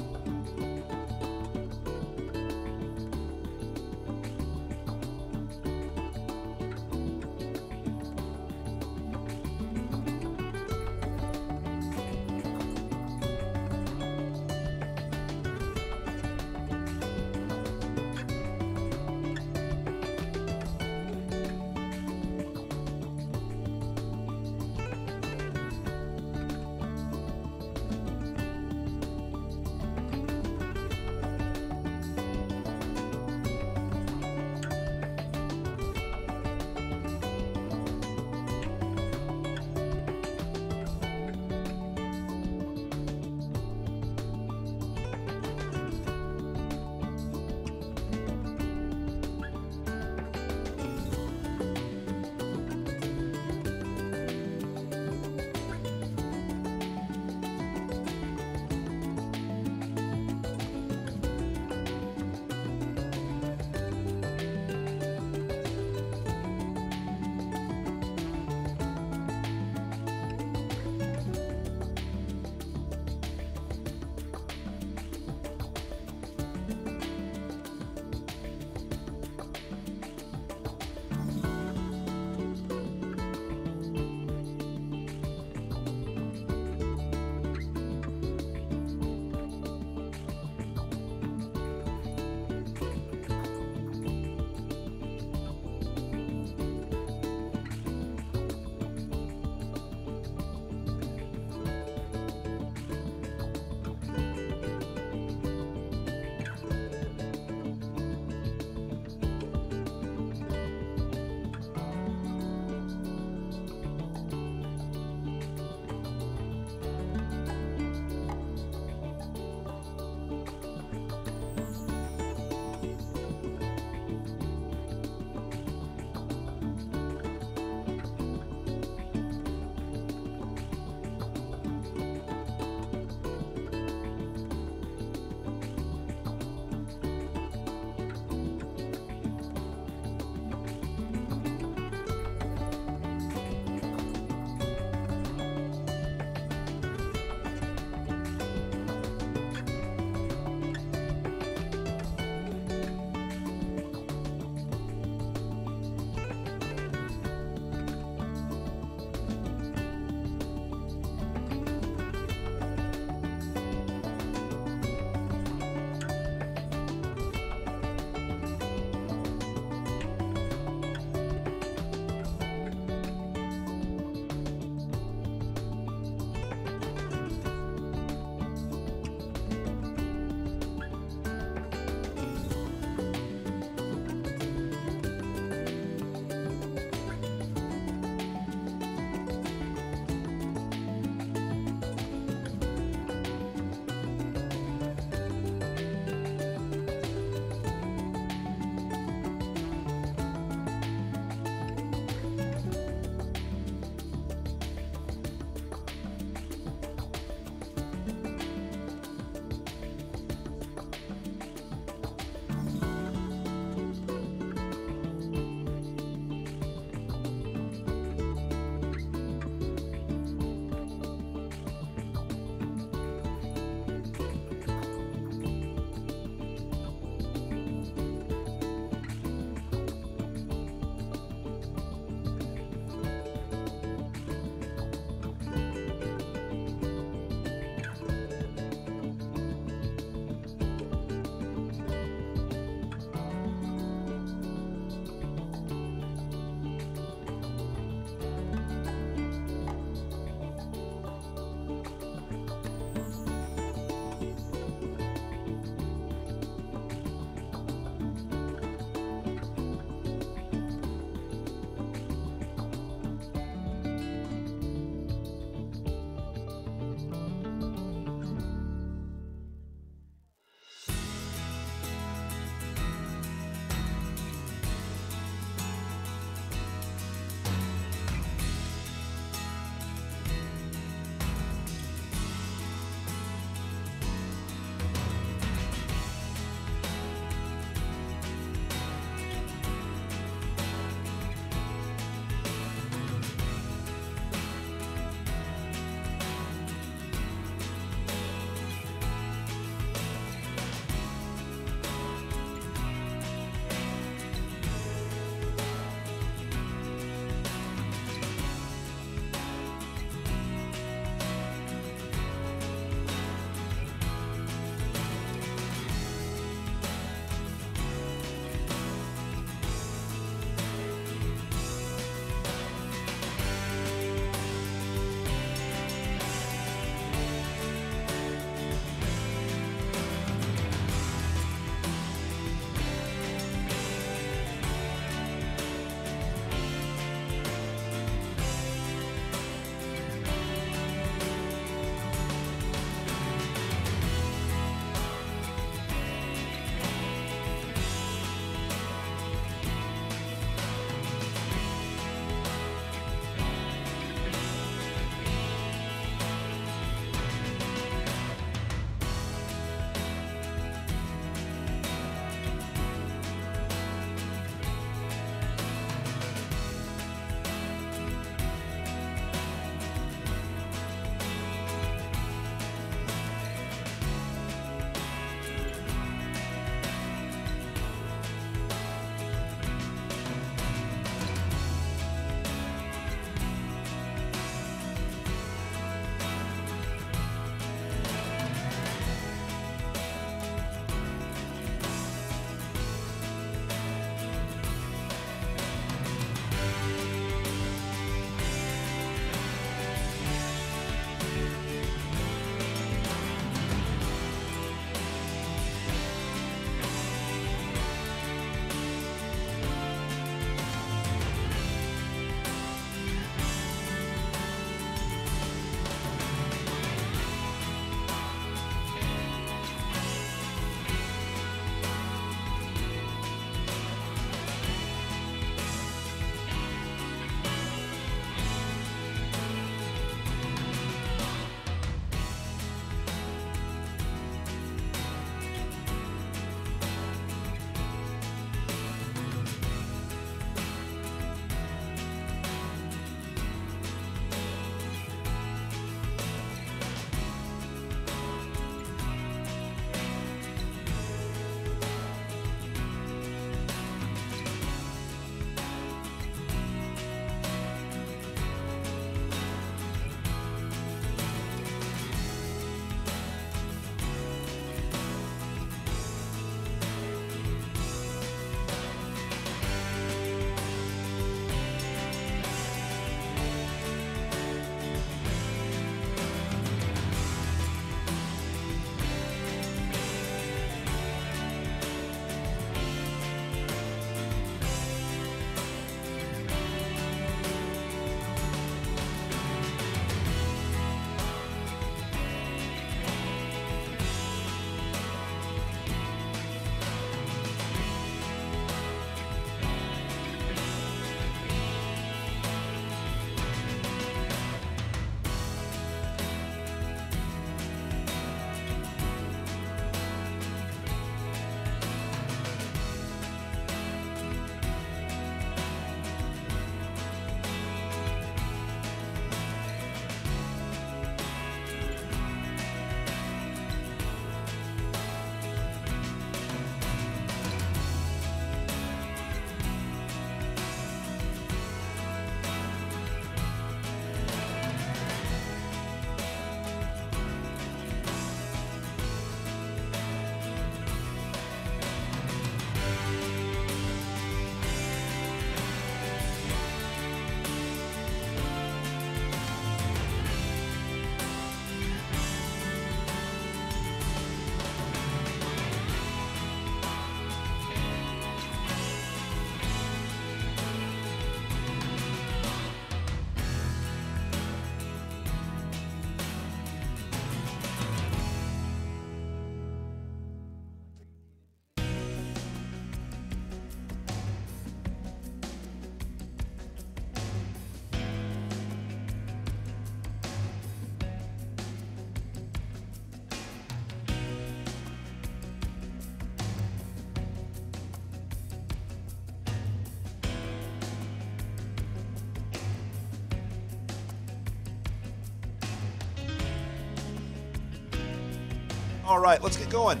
All right, let's get going.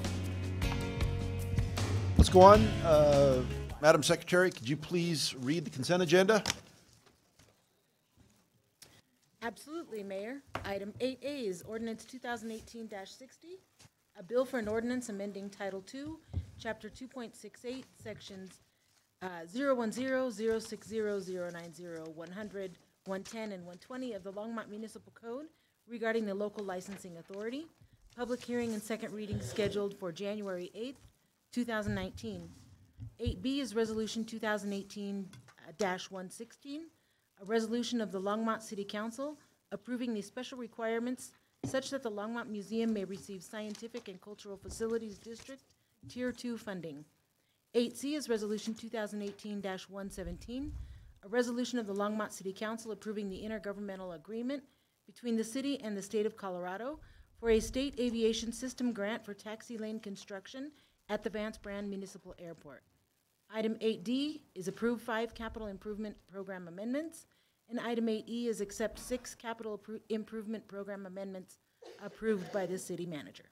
Let's go on. Madam Secretary, could you please read the consent agenda? Absolutely, Mayor. Item 8A is Ordinance 2018-60, a bill for an ordinance amending Title II, Chapter 2.68, Sections 010, 060, 090, 100, 110, and 120 of the Longmont Municipal Code regarding the local licensing authority. Public hearing and second reading scheduled for January 8th, 2019. 8B is Resolution 2018-116, a resolution of the Longmont City Council approving the special requirements such that the Longmont Museum may receive Scientific and Cultural Facilities District Tier 2 funding. 8C is Resolution 2018-117, a resolution of the Longmont City Council approving the intergovernmental agreement between the city and the state of Colorado for a state aviation system grant for taxi lane construction at the Vance Brand Municipal Airport. Item 8D is approve 5 capital improvement program amendments, and item 8E is accept 6 capital improvement program amendments approved by the city manager.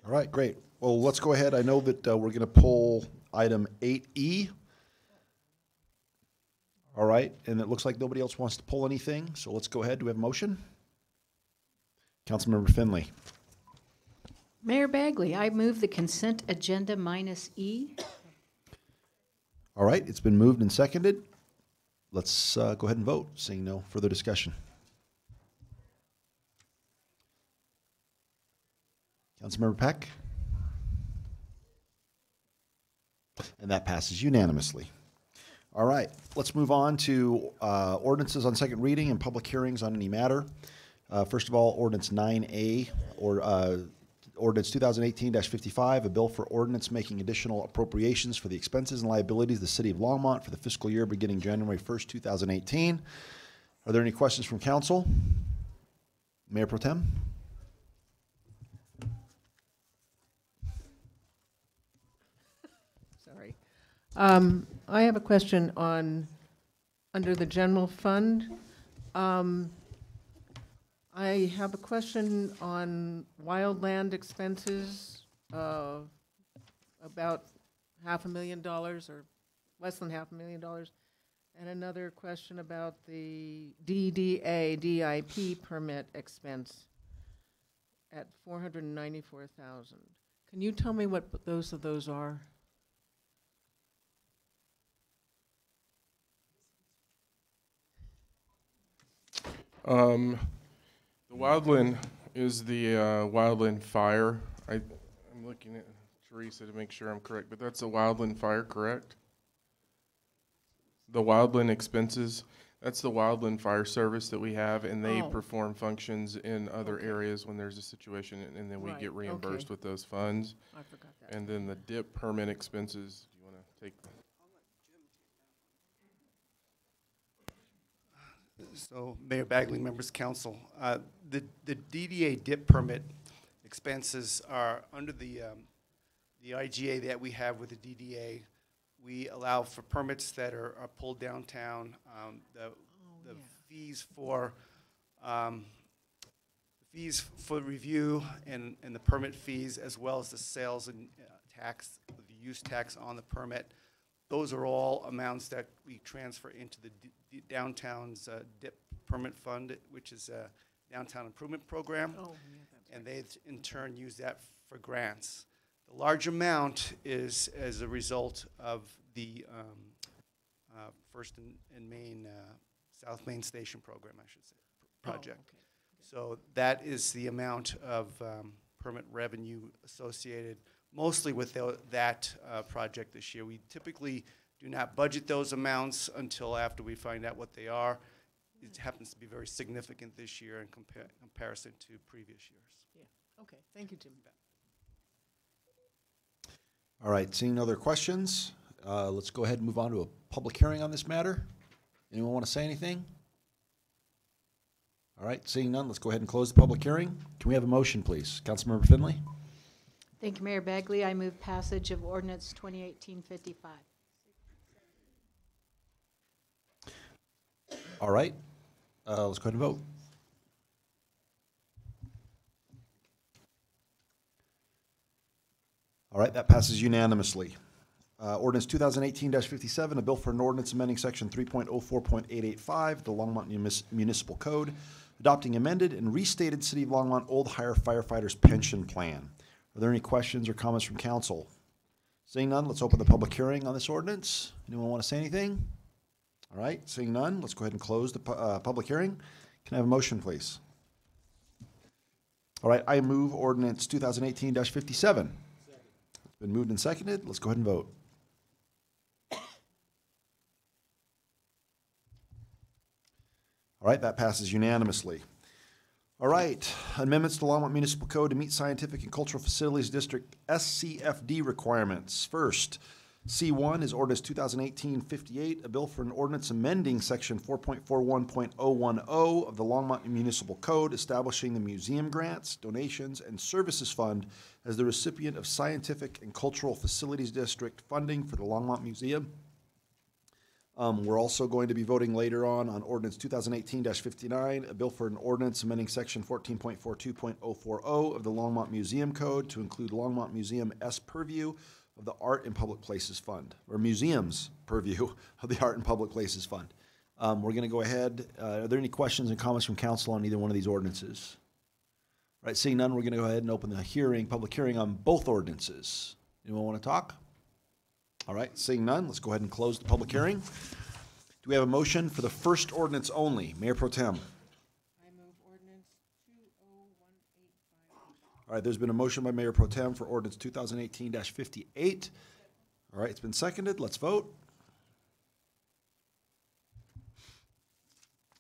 All right, great. Well, let's go ahead. I know that we're going to pull item 8E. All right, and it looks like nobody else wants to pull anything, so let's go ahead. Do we have a motion? Councilmember Finley. Mayor Bagley, I move the consent agenda minus E. All right, it's been moved and seconded. Let's go ahead and vote, seeing no further discussion. Councilmember Peck? And that passes unanimously. All right, let's move on to ordinances on second reading and public hearings on any matter. First of all, Ordinance 9A, or Ordinance 2018-55, a bill for ordinance making additional appropriations for the expenses and liabilities of the city of Longmont for the fiscal year beginning January 1st, 2018. Are there any questions from council? Mayor Pro Tem? Sorry. I have a question on, under the general fund. I have a question on wildland expenses, about $500,000 or less than $500,000. And another question about the DDA, DIP permit expense at $494,000. Can you tell me what those are? The wildland is the wildland fire. I'm looking at Teresa to make sure I'm correct, but that's a wildland fire, correct? The wildland expenses, that's the wildland fire service that we have, and they perform functions in other areas when there's a situation, and then we get reimbursed with those funds. I forgot that. And then the DIP permit expenses, do you want to take that? So, Mayor Bagley, members of council, the DDA DIP permit expenses are under the IGA that we have with the DDA. We allow for permits that are pulled downtown. The fees for review and the permit fees, as well as the sales and tax, the use tax on the permit. Those are all amounts that we transfer into the downtown's DIP permit fund, which is a downtown improvement program. And they in turn use that for grants. The large amount is as a result of the First and Main, South Main Station program, I should say, project. So that is the amount of permit revenue associated mostly with that project this year. We typically do not budget those amounts until after we find out what they are. It happens to be very significant this year in comparison to previous years. Yeah. Okay. Thank you, Jim. All right, seeing no other questions, let's go ahead and move on to a public hearing on this matter. Anyone want to say anything? All right, seeing none, let's go ahead and close the public hearing. Can we have a motion, please? Councilmember Finley? Thank you, Mayor Bagley. I move passage of ordinance 2018-55. All right, let's go ahead and vote. All right, that passes unanimously. Ordinance 2018-57, a bill for an ordinance amending section 3.04.885, the Longmont Municipal Code, adopting amended and restated City of Longmont Old Hire Firefighters Pension Plan. Are there any questions or comments from council? Seeing none, let's open the public hearing on this ordinance. Anyone want to say anything? All right, seeing none, let's go ahead and close the public hearing. Can I have a motion, please? All right, I move ordinance 2018-57. It's been moved and seconded. Let's go ahead and vote. All right, that passes unanimously. All right, amendments to Longmont Municipal Code to meet Scientific and Cultural Facilities District SCFD requirements. First, C1 is ordinance 2018-58, a bill for an ordinance amending section 4.41.010 of the Longmont Municipal Code, establishing the Museum Grants, Donations, and Services Fund as the recipient of Scientific and Cultural Facilities District funding for the Longmont Museum. We're also going to be voting later on ordinance 2018-59, a bill for an ordinance amending section 14.42.040 of the Longmont Museum Code to include Longmont Museum S purview of the Art in Public Places Fund, or museum's purview of the Art in Public Places Fund. We're going to go ahead. Are there any questions and comments from council on either one of these ordinances? All right, seeing none, we're going to go ahead and open the public hearing on both ordinances. Anyone want to talk? All right, seeing none, let's go ahead and close the public hearing. Do we have a motion for the first ordinance only? Mayor Pro Tem. I move ordinance 20185. All right, there's been a motion by Mayor Pro Tem for ordinance 2018-58. All right, it's been seconded. Let's vote.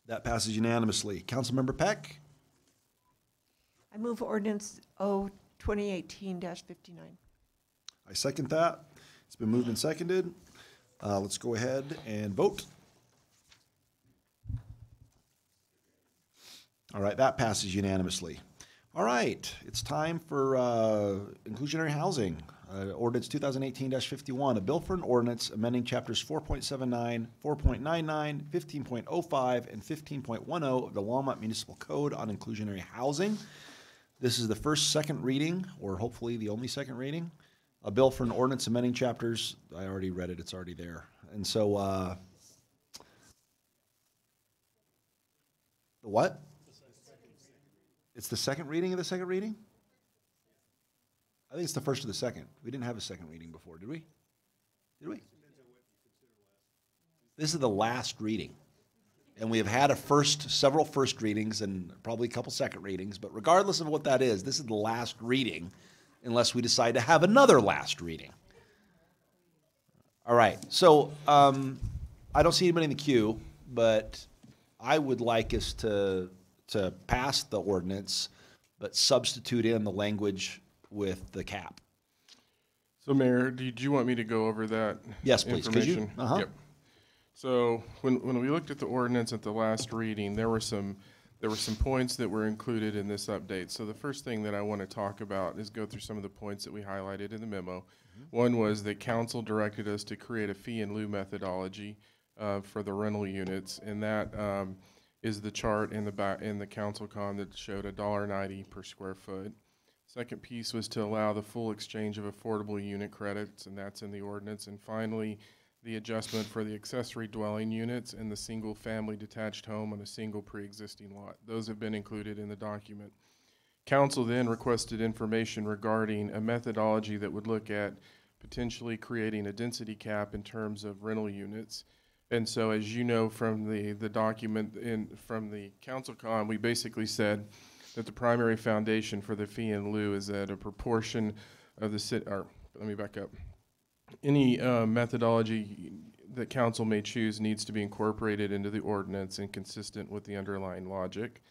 That passes unanimously. Councilmember Peck? I move ordinance 2018-59. I second that. It's been moved and seconded. Let's go ahead and vote. All right, that passes unanimously. All right, it's time for inclusionary housing. Ordinance 2018-51, a bill for an ordinance amending chapters 4.79, 4.99, 15.05, and 15.10 of the Longmont Municipal Code on inclusionary housing. This is the second reading, or hopefully the only second reading. A bill for an ordinance amending chapters. I already read it. It's already there. And so, the what? It's the second reading of the second reading? I think it's the first of the second. We didn't have a second reading before, did we? Did we? This is the last reading. And we have had several first readings and probably a couple second readings, but regardless of what that is, this is the last reading unless we decide to have another last reading. All right, so I don't see anybody in the queue, but I would like us to pass the ordinance, but substitute in the language with the cap. So, Mayor, did you want me to go over that? Yes, please. Information? Could you? Yep. So when we looked at the ordinance at the last reading, there were some points that were included in this update. So the first thing that I want to talk about is go through some of the points that we highlighted in the memo. One was that council directed us to create a fee in lieu methodology for the rental units, and that is the chart in the council con that showed $1.90 per square foot. Second piece was to allow the full exchange of affordable unit credits, and that's in the ordinance. And finally, the adjustment for the accessory dwelling units and the single family detached home on a single pre-existing lot. Those have been included in the document. Council then requested information regarding a methodology that would look at potentially creating a density cap in terms of rental units. And so, as you know from the document from the council con, we basically said that the primary foundation for the fee in lieu is that a proportion of the let me back up. Any methodology that council may choose needs to be incorporated into the ordinance and consistent with the underlying logic,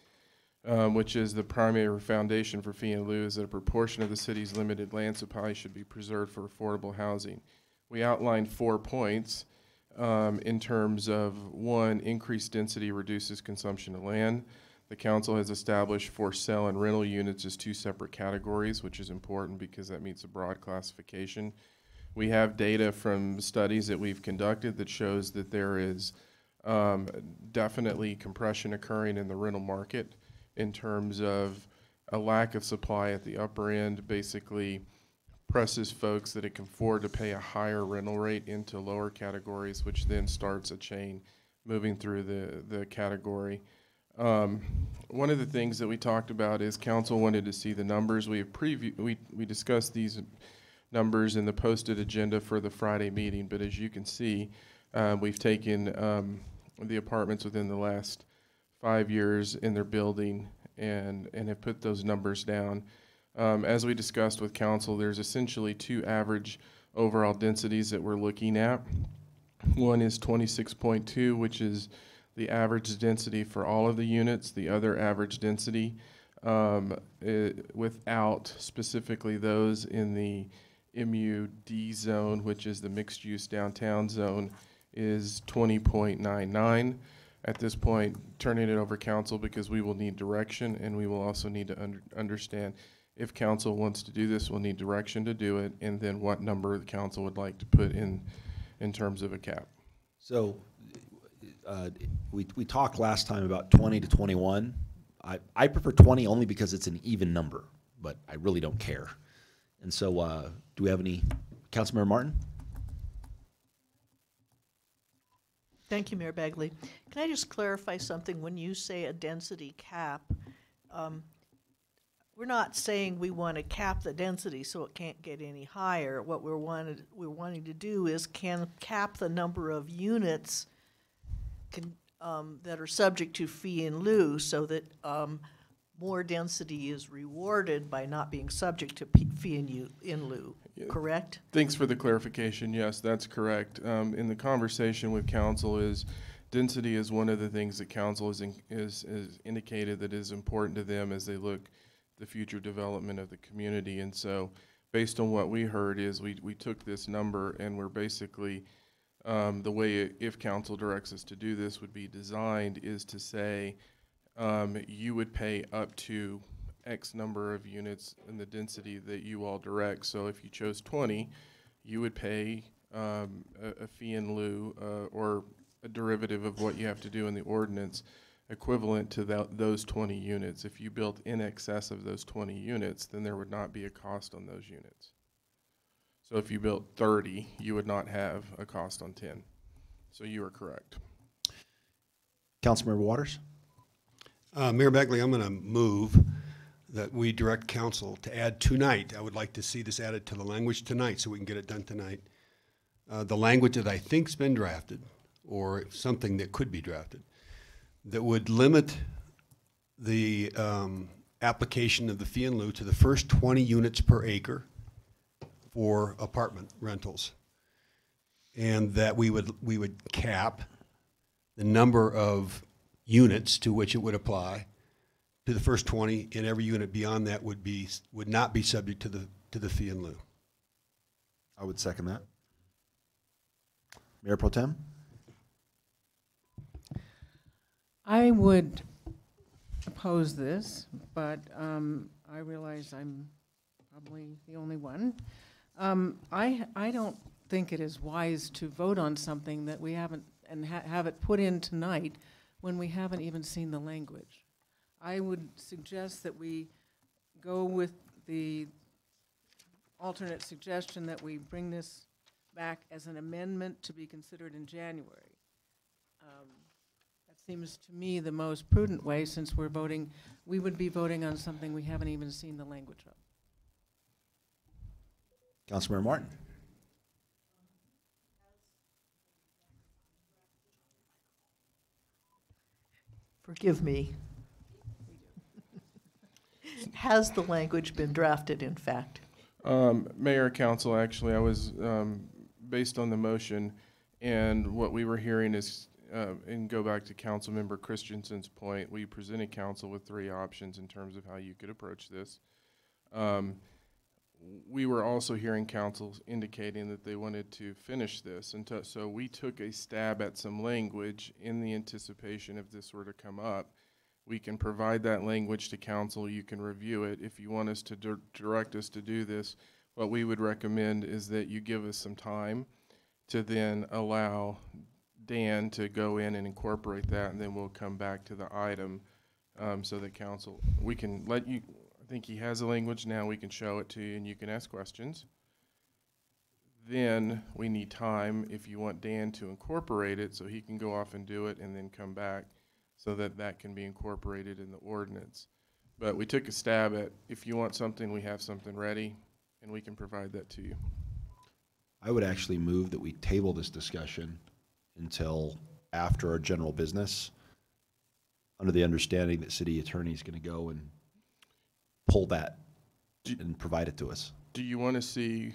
which is the primary foundation for fee in lieu is that a proportion of the city's limited land supply should be preserved for affordable housing. We outlined 4 points in terms of 1, increased density reduces consumption of land. The council has established for sale and rental units as 2 separate categories, which is important because that meets a broad classification. We have data from studies that we've conducted that shows that there is definitely compression occurring in the rental market in terms of a lack of supply at the upper end, basically presses folks that it can afford to pay a higher rental rate into lower categories, which then starts a chain moving through the category. One of the things that we talked about is council wanted to see the numbers. We discussed these numbers in the posted agenda for the Friday meeting, but as you can see, we've taken the apartments within the last 5 years in their building and have put those numbers down. As we discussed with council, there's essentially two average overall densities that we're looking at. One is 26.2, which is the average density for all of the units. The other average density without specifically those in the MUD zone, which is the mixed use downtown zone, is 20.99. At this point, turning it over council because we will need direction, and we will also need to understand if council wants to do this, we'll need direction to do it, and then what number the council would like to put in terms of a cap. So we talked last time about 20 to 21. I prefer 20 only because it's an even number, but I really don't care. And so do we have any, Councilmember Martin? Thank you, Mayor Bagley. Can I just clarify something? When you say a density cap, we're not saying we want to cap the density so it can't get any higher. What we're wanting to do is cap the number of units that are subject to fee in lieu, so that more density is rewarded by not being subject to fee in lieu. Correct? Thanks for the clarification. Yes, that's correct. In the conversation with council, is density is one of the things that council is indicated that is important to them as they look the future development of the community. And so based on what we heard is we took this number and we're basically, the way if council directs us to do this would be designed is to say you would pay up to X number of units in the density that you all direct. So if you chose 20, you would pay a fee in lieu or a derivative of what you have to do in the ordinance equivalent to those 20 units. If you built in excess of those 20 units, then there would not be a cost on those units. So if you built 30, you would not have a cost on 10. So you are correct. Councilmember Waters? Mayor Bagley, I'm going to move that we direct council to add tonight. I would like to see this added to the language tonight so we can get it done tonight. The language that I think's been drafted, or something that could be drafted, that would limit the application of the fee in lieu to the first 20 units per acre for apartment rentals, and that we would cap the number of units to which it would apply to the first 20, and every unit beyond that would not be subject to the fee in lieu. I would second that. Mayor Pro Tem? I would oppose this, but I realize I'm probably the only one. I don't think it is wise to vote on something that we haven't, and have it put in tonight when we haven't even seen the language. I would suggest that we go with the alternate suggestion that we bring this back as an amendment to be considered in January. That seems to me the most prudent way, since we would be voting on something we haven't even seen the language of. Councilmember Martin? Forgive me. Has the language been drafted, in fact? Mayor, council, actually, I was, based on the motion, and what we were hearing is, and go back to Councilmember Christensen's point, we presented council with 3 options in terms of how you could approach this. We were also hearing council indicating that they wanted to finish this, and so we took a stab at some language in the anticipation if this were to come up. We can provide that language to council. You can review it. If you want us to direct us to do this, what we would recommend is that you give us some time to then allow Dan to go in and incorporate that, and then we'll come back to the item so that council, we can let you, I think he has the language now, we can show it to you and you can ask questions. then we need time if you want Dan to incorporate it so he can go off and do it and then come back so that that can be incorporated in the ordinance. But we took a stab at, if you want something, we have something ready, and we can provide that to you. I would actually move that we table this discussion until after our general business, under the understanding that city attorney is going to go and pull that and provide it to us. Do you want to see,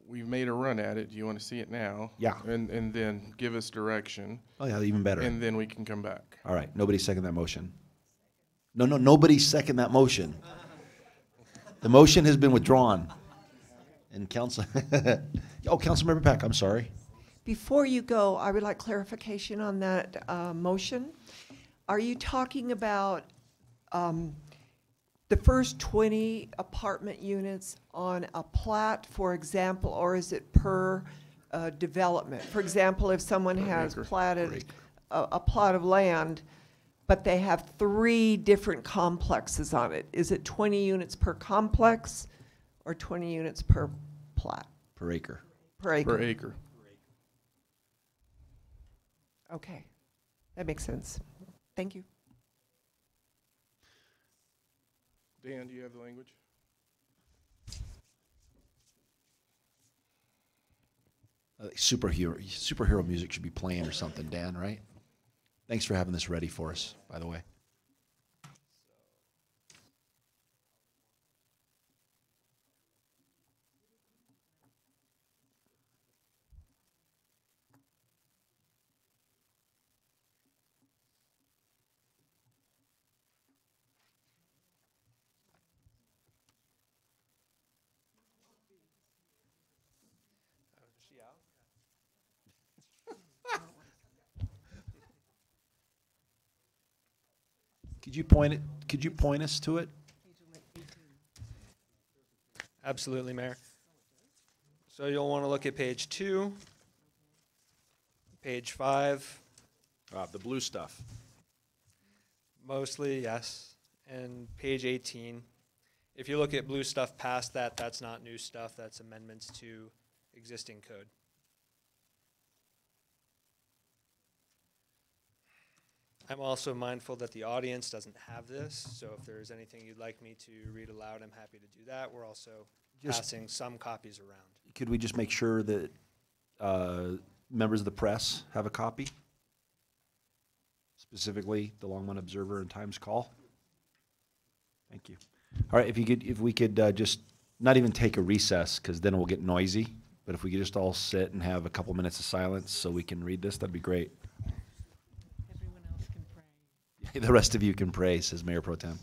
we've made a run at it, do you want to see it now? Yeah. And then give us direction. Oh yeah, even better. And then we can come back. All right, nobody second that motion. No, nobody second that motion. The motion has been withdrawn. And Councilmember Peck, I'm sorry. Before you go, I would like clarification on that motion. Are you talking about the first 20 apartment units on a plat, for example, or is it per development? For example, if someone has platted a plot of land, but they have 3 different complexes on it, is it 20 units per complex or 20 units per plat? Per acre. Per acre. Per acre. Okay, that makes sense. Thank you. Dan, do you have the language? Superhero music should be playing or something, Dan, right? Thanks for having this ready for us, by the way. Could you point us to it? Absolutely, Mayor. So you'll want to look at page 2, page 5. The blue stuff. Mostly, yes. And page 18. If you look at blue stuff past that, that's not new stuff. That's amendments to existing code. I'm also mindful that the audience doesn't have this, so if there's anything you'd like me to read aloud, I'm happy to do that. We're also passing some copies around. Could we just make sure that members of the press have a copy? Specifically, the Longmont Observer and Times Call? Thank you. All right, if we could just not even take a recess, because then we'll get noisy, but if we could just all sit and have a couple minutes of silence so we can read this, that'd be great. The rest of you can pray, says Mayor Pro Tem.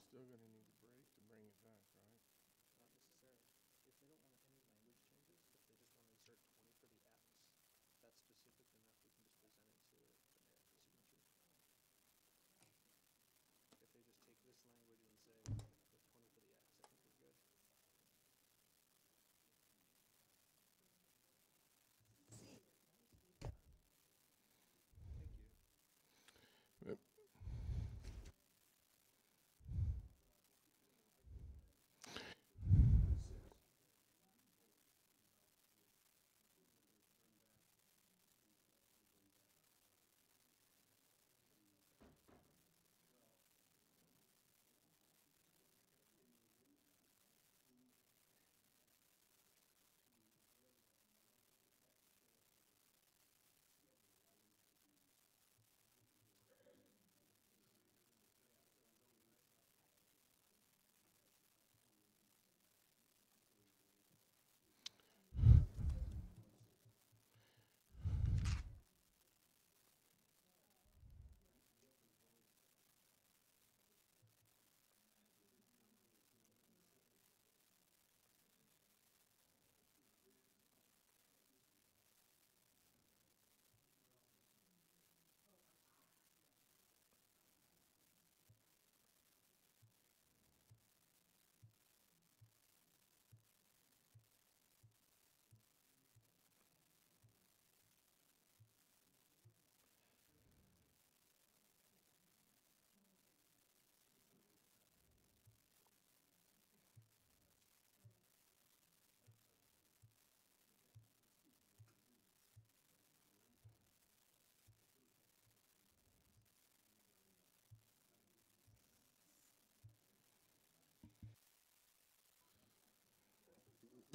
Still going to need a break to bring it back, right? Not necessarily. If they don't want any language changes, if they just want to insert 20 for the X, that's specific enough, we can just present it to the mayor for signature. If they just take this language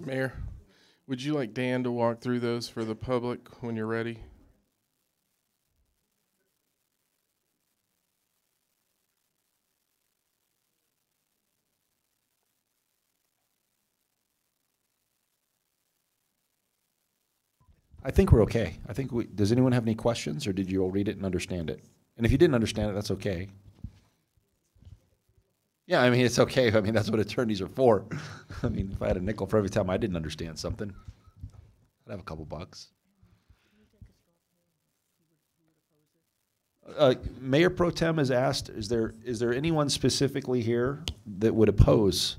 Mayor, would you like Dan to walk through those for the public when you're ready? I think we're okay. I think does anyone have any questions, or did you all read it and understand it? And if you didn't understand it, that's okay. Yeah, I mean, it's okay. I mean, that's what attorneys are for. I mean, if I had a nickel for every time I didn't understand something, I'd have a couple bucks. Mayor Pro Tem has asked, is there anyone specifically here that would oppose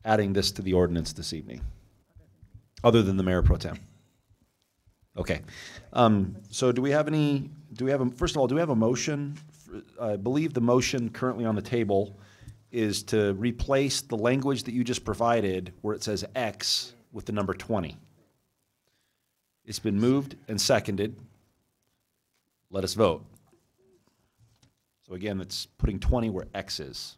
adding this to the ordinance this evening, other than the Mayor Pro Tem? Okay. So first of all, do we have a motion? I believe the motion currently on the table is to replace the language that you just provided where it says X with the number 20. It's been moved and seconded. Let us vote. So again, it's putting 20 where X is.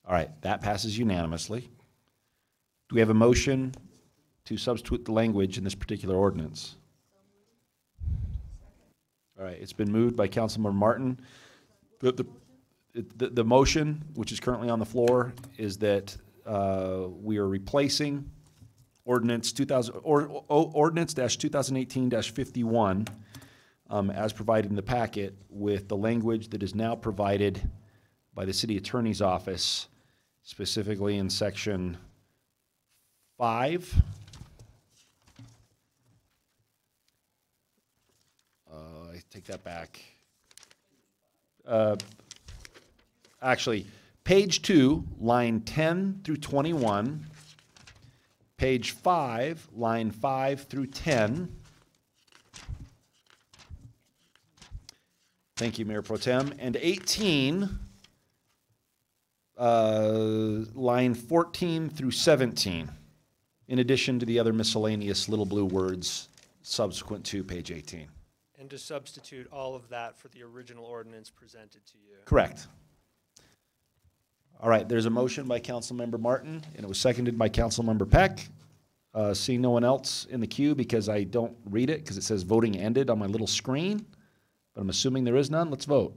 All right, that passes unanimously. Do we have a motion to substitute the language in this particular ordinance? All right, it's been moved by Councilmember Martin. The motion, which is currently on the floor, is that we are replacing ordinance 2018-51 as provided in the packet with the language that is now provided by the city attorney's office, specifically in section 5. I take that back. Actually, page 2, line 10 through 21, page 5, line 5 through 10. Thank you, Mayor Pro Tem. And 18, line 14 through 17, in addition to the other miscellaneous little blue words subsequent to page 18. And to substitute all of that for the original ordinance presented to you. Correct. All right, there's a motion by Councilmember Martin, and it was seconded by Councilmember Peck. Seeing no one else in the queue, because I don't read it, because it says voting ended on my little screen, but I'm assuming there is none. Let's vote.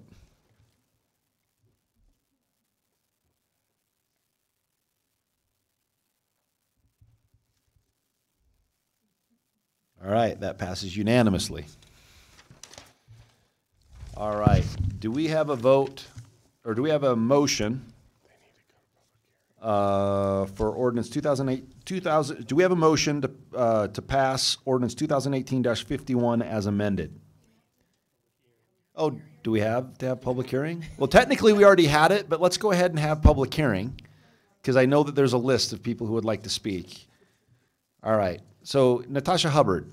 All right, that passes unanimously. All right, do we have a vote, or do we have a motion for ordinance 2008, do we have a motion to pass ordinance 2018-51 as amended? Oh, do we have to have public hearing? Well, technically we already had it, but let's go ahead and have public hearing, because I know that there's a list of people who would like to speak. All right, so Natasha Hubbard.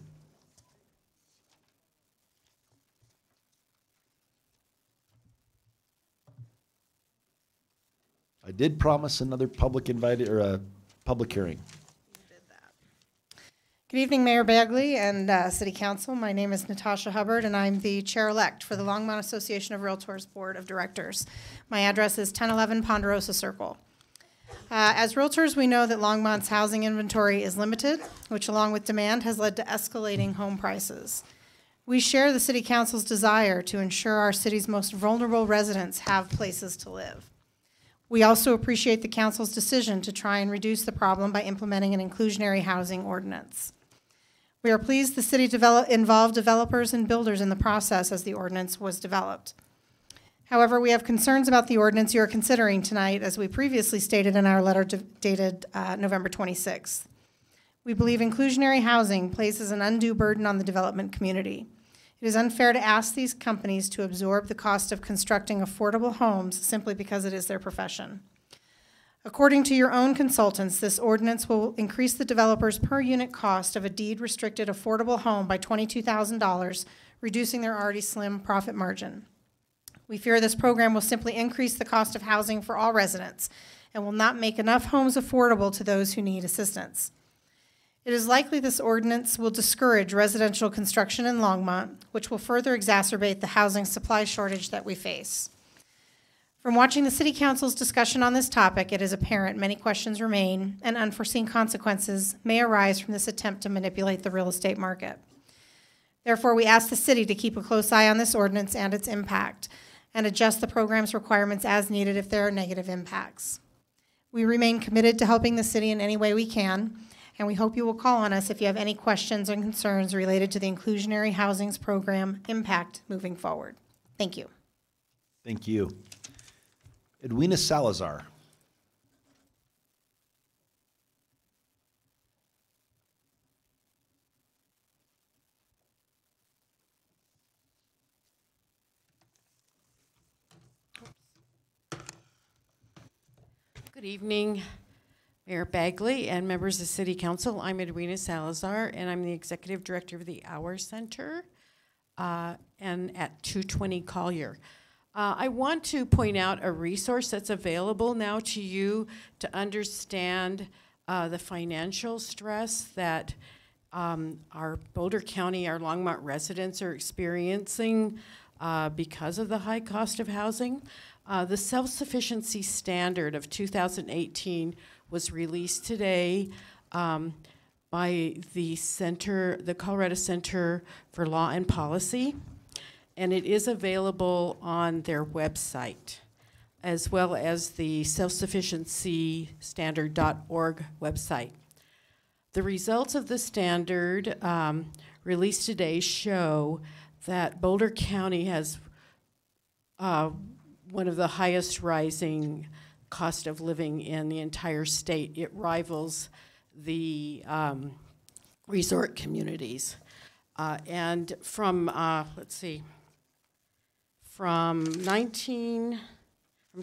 I did promise another public invited, or a public hearing. Good evening, Mayor Bagley and City Council. My name is Natasha Hubbard, and I'm the Chair-elect for the Longmont Association of Realtors Board of Directors. My address is 1011 Ponderosa Circle. As realtors, we know that Longmont's housing inventory is limited, which along with demand has led to escalating home prices. We share the City Council's desire to ensure our city's most vulnerable residents have places to live. We also appreciate the Council's decision to try and reduce the problem by implementing an inclusionary housing ordinance. We are pleased the city involved developers and builders in the process as the ordinance was developed. However, we have concerns about the ordinance you are considering tonight, as we previously stated in our letter dated November 26th. We believe inclusionary housing places an undue burden on the development community. It is unfair to ask these companies to absorb the cost of constructing affordable homes simply because it is their profession. According to your own consultants, this ordinance will increase the developer's per unit cost of a deed-restricted affordable home by $22,000, reducing their already slim profit margin. We fear this program will simply increase the cost of housing for all residents and will not make enough homes affordable to those who need assistance. It is likely this ordinance will discourage residential construction in Longmont, which will further exacerbate the housing supply shortage that we face. From watching the City Council's discussion on this topic, it is apparent many questions remain and unforeseen consequences may arise from this attempt to manipulate the real estate market. Therefore, we ask the city to keep a close eye on this ordinance and its impact and adjust the program's requirements as needed if there are negative impacts. We remain committed to helping the city in any way we can, and we hope you will call on us if you have any questions or concerns related to the inclusionary housings program impact moving forward. Thank you. Thank you. Edwina Salazar. Good evening, Mayor Bagley and members of City Council. I'm Edwina Salazar, and I'm the Executive Director of the Hour Center and at 220 Collier. I want to point out a resource that's available now to you to understand the financial stress that our Boulder County, our Longmont residents are experiencing because of the high cost of housing. The self-sufficiency standard of 2018 was released today by the Colorado Center for Law and Policy, and it is available on their website, as well as the self-sufficiency-standard.org website. The results of the standard released today show that Boulder County has one of the highest rising cost of living in the entire state. It rivals the resort communities. And from, let's see, from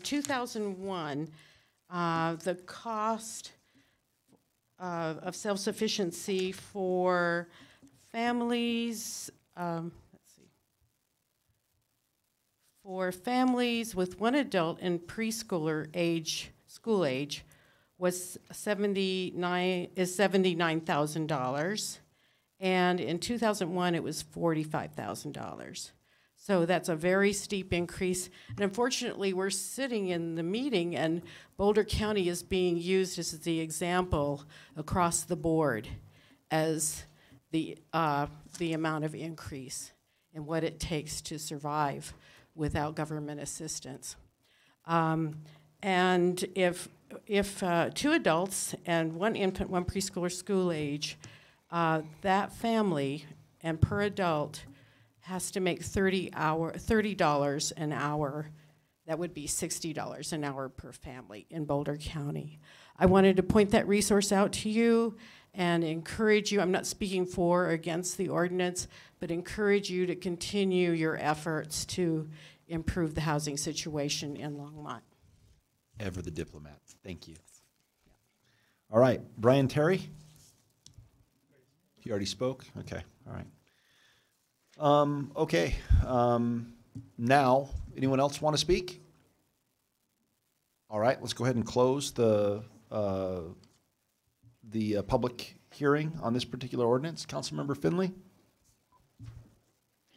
2001, the cost of self-sufficiency for families, for families with one adult and preschooler age, school age, was $79,000, and in 2001 it was $45,000. So that's a very steep increase, and unfortunately we're sitting in the meeting and Boulder County is being used as the example across the board as the amount of increase and what it takes to survive without government assistance. And if 2 adults and 1 infant, 1 preschooler school age, that family and per adult has to make $30 an hour. That would be $60 an hour per family in Boulder County. I wanted to point that resource out to you and encourage you, I'm not speaking for or against the ordinance, but encourage you to continue your efforts to improve the housing situation in Longmont. Ever the diplomat. Thank you. All right, Brian Terry? You already spoke? Okay, all right. Okay, now, anyone else want to speak? All right, let's go ahead and close the public hearing on this particular ordinance. Councilmember Finley?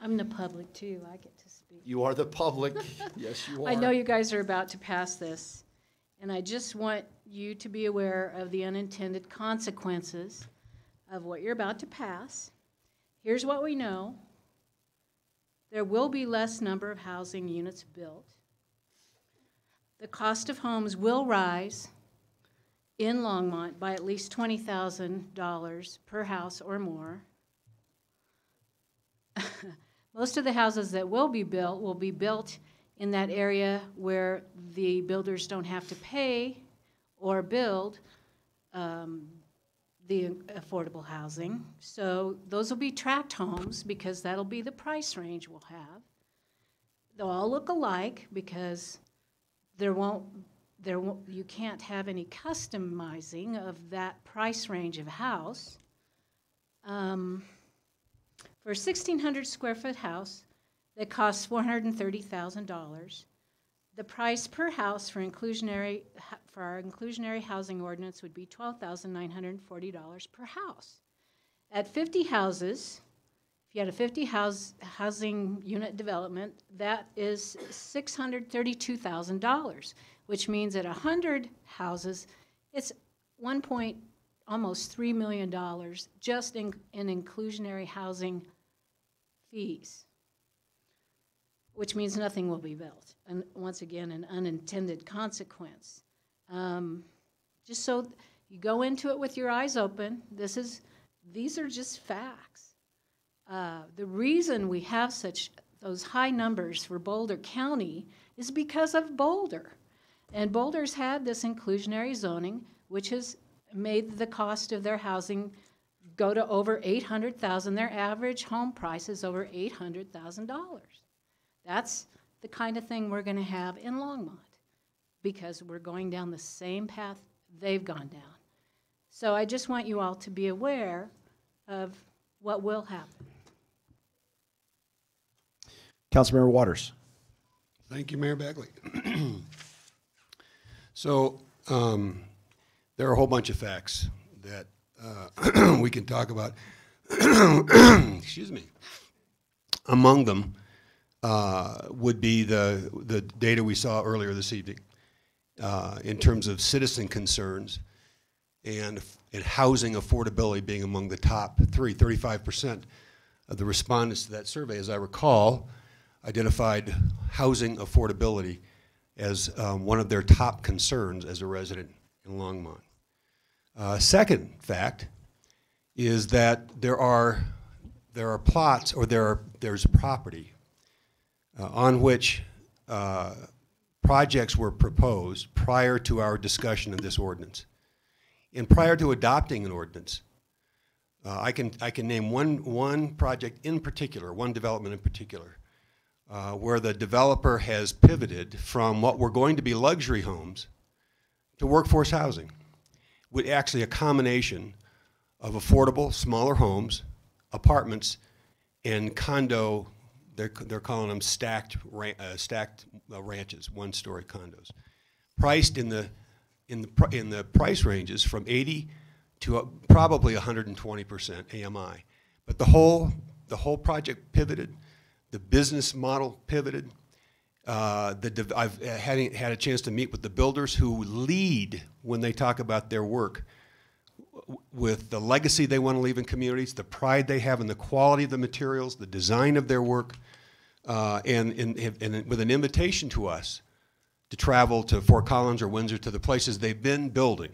I'm the public too, I get to speak. You are the public. Yes, you are. I know you guys are about to pass this, and I just want you to be aware of the unintended consequences of what you're about to pass. Here's what we know. There will be less number of housing units built. The cost of homes will rise in Longmont by at least $20,000 per house or more. Most of the houses that will be built in that area where the builders don't have to pay or build the affordable housing. So those will be tract homes because that'll be the price range we'll have. They'll all look alike because you can't have any customizing of that price range of house. For a 1,600 square foot house that costs $430,000, The price per house for our inclusionary housing ordinance would be $12,940 per house. At 50 houses, if you had a 50 housing unit development, that is $632,000, which means at 100 houses, it's almost $3 million just in inclusionary housing fees, which means nothing will be built. And once again, an unintended consequence. Just so you go into it with your eyes open, these are just facts. The reason we have those high numbers for Boulder County is because of Boulder. And Boulder's had this inclusionary zoning, which has made the cost of their housing go to over $800,000. Their average home price is over $800,000. That's the kind of thing we're going to have in Longmont because we're going down the same path they've gone down. So I just want you all to be aware of what will happen. Councilmember Waters. Thank you, Mayor Bagley. So there are a whole bunch of facts that we can talk about. Excuse me. Among them would be the data we saw earlier this evening in terms of citizen concerns and housing affordability being among the top three. 35% of the respondents to that survey, as I recall, identified housing affordability as one of their top concerns as a resident in Longmont. Second fact is that there are plots or there's property on which projects were proposed prior to our discussion of this ordinance. And prior to adopting an ordinance, I can name one project in particular, one development in particular, where the developer has pivoted from what were going to be luxury homes to workforce housing, with actually a combination of affordable, smaller homes, apartments, and condo. They're calling them stacked ranches, one-story condos, priced in the price ranges from 80 to probably 120% AMI. But the whole project pivoted. The business model pivoted. I've had a chance to meet with the builders who lead when they talk about their work with the legacy they want to leave in communities, the pride they have in the quality of the materials, the design of their work, and with an invitation to us to travel to Fort Collins or Windsor, to the places they've been building,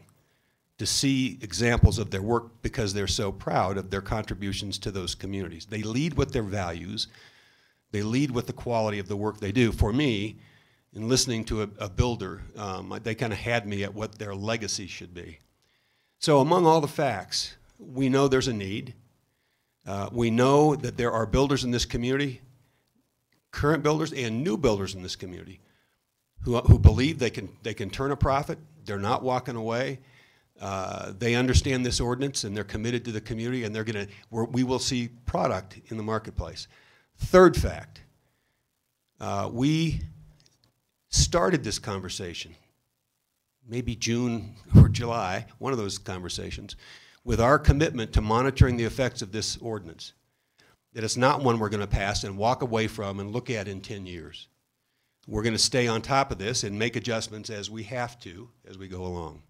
to see examples of their work because they're so proud of their contributions to those communities. They lead with their values. They lead with the quality of the work they do. For me, in listening to a builder, they kind of had me at what their legacy should be. So among all the facts, we know there's a need. We know that there are builders in this community, current builders and new builders in this community, who believe they can turn a profit. They're not walking away. They understand this ordinance and they're committed to the community, and we will see product in the marketplace. Third fact, we started this conversation, maybe June or July, one of those conversations, with our commitment to monitoring the effects of this ordinance. That it's not one we're going to pass and walk away from and look at in 10 years. We're going to stay on top of this and make adjustments as we have to as we go along.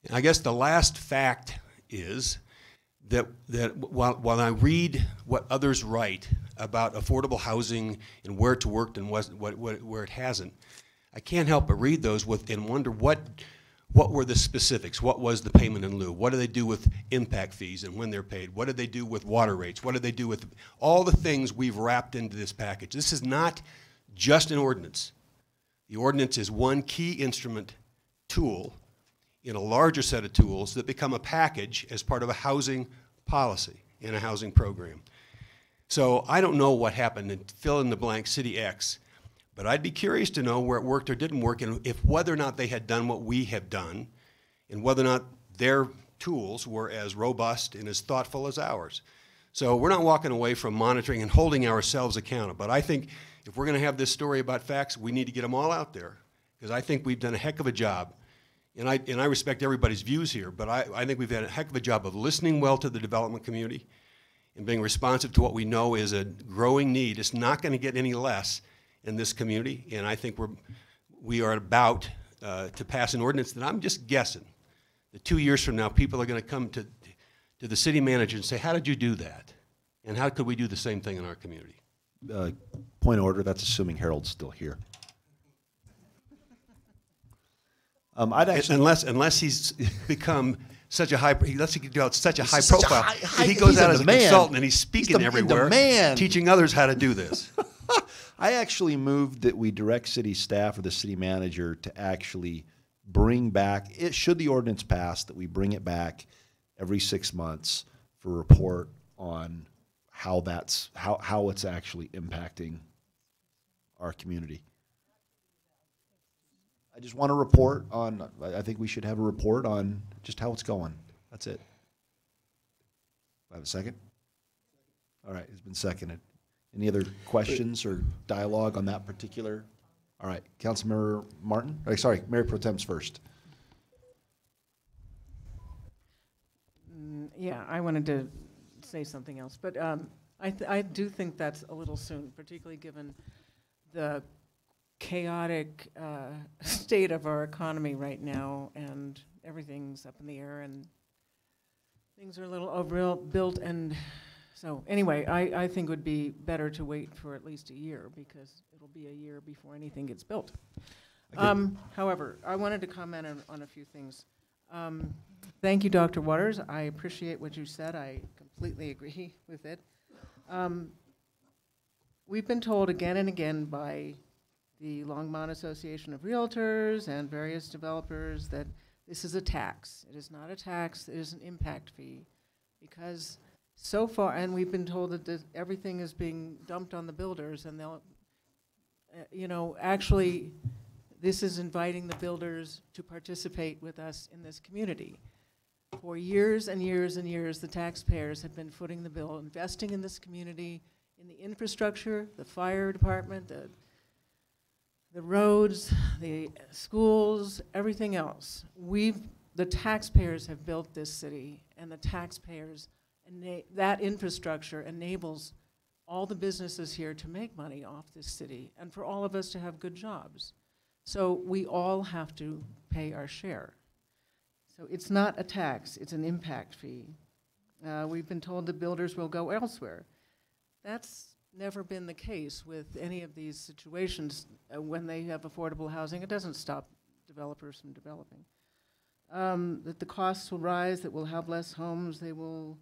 And I guess the last fact is that while I read what others write about affordable housing and where it's worked and where it hasn't, I can't help but read those and wonder what were the specifics? What was the payment in lieu? What do they do with impact fees and when they're paid? What do they do with water rates? What do they do with all the things we've wrapped into this package? This is not just an ordinance. The ordinance is one key instrument tool in a larger set of tools that become a package as part of a housing policy and a housing program. So I don't know what happened in fill in the blank city X, but I'd be curious to know where it worked or didn't work, and if whether or not they had done what we have done, and whether or not their tools were as robust and as thoughtful as ours. So we're not walking away from monitoring and holding ourselves accountable. But I think if we're going to have this story about facts, we need to get them all out there, because I think we've done a heck of a job. And I respect everybody's views here, but I think we've done a heck of a job of listening well to the development community and being responsive to what we know is a growing need. It's not going to get any less in this community, and I think we are about to pass an ordinance that I'm just guessing that 2 years from now people are going to come to the city manager and say, how did you do that? And how could we do the same thing in our community? Point of order, that's assuming Harold's still here. I'd actually, unless he's become such a high, unless he could do such a high profile, he goes out as a man. consultant and he's speaking everywhere, man. teaching others how to do this. I actually moved that we direct city staff or the city manager to actually bring back, should the ordinance pass, that we bring it back every 6 months for a report on how it's actually impacting our community. I just want a report on, I think we should have a report on just how it's going. That's it. I have a second? All right, it's been seconded. Any other questions or dialogue on that particular? All right, Councilmember Martin? Sorry, Mayor Pro Tem's first. Yeah, I wanted to say something else, but I do think that's a little soon, particularly given the chaotic state of our economy right now, and everything's up in the air, and things are a little overbuilt, and so anyway, I think it would be better to wait for at least a year, because it'll be a year before anything gets built. However, I wanted to comment on a few things. Thank you, Dr. Waters. I appreciate what you said. I completely agree with it. We've been told again and again by the Longmont Association of Realtors and various developers that this is a tax. It is not a tax, it is an impact fee. Because so far, and we've been told that everything is being dumped on the builders, and they'll, actually, this is inviting the builders to participate with us in this community. For years and years and years, the taxpayers have been footing the bill, investing in this community, in the infrastructure, the fire department, the roads, the schools, everything else. The taxpayers have built this city, and the taxpayers, that infrastructure enables all the businesses here to make money off this city, and for all of us to have good jobs. So we all have to pay our share. So it's not a tax, it's an impact fee. We've been told the builders will go elsewhere. That's never been the case with any of these situations. When they have affordable housing, it doesn't stop developers from developing. That the costs will rise, that we'll have less homes, they will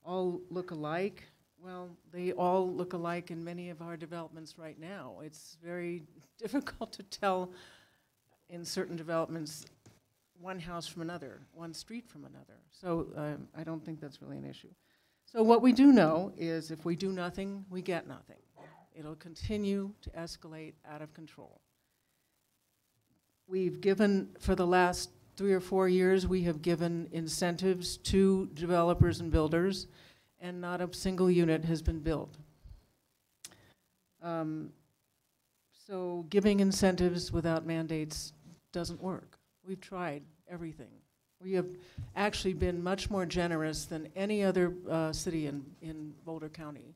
all look alike. Well, they all look alike in many of our developments right now. It's very difficult to tell in certain developments one house from another, one street from another. So I don't think that's really an issue. So what we do know is if we do nothing, we get nothing. It'll continue to escalate out of control. We've given, for the last 3 or 4 years, we have given incentives to developers and builders, and not a single unit has been built. So giving incentives without mandates doesn't work. We've tried everything. We have actually been much more generous than any other city in Boulder County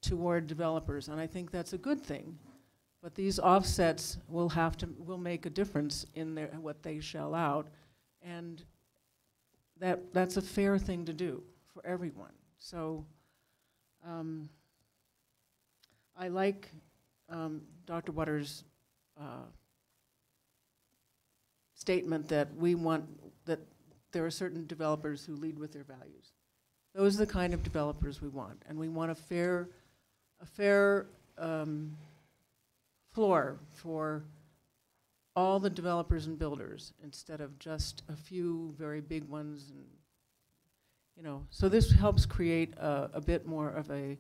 toward developers, and I think that's a good thing. But these offsets will make a difference in what they shell out, and that's a fair thing to do for everyone. So I like Dr. Waters' statement that that there are certain developers who lead with their values. Those are the kind of developers we want, and we want a fair floor for all the developers and builders instead of just a few very big ones. And so this helps create a bit more of a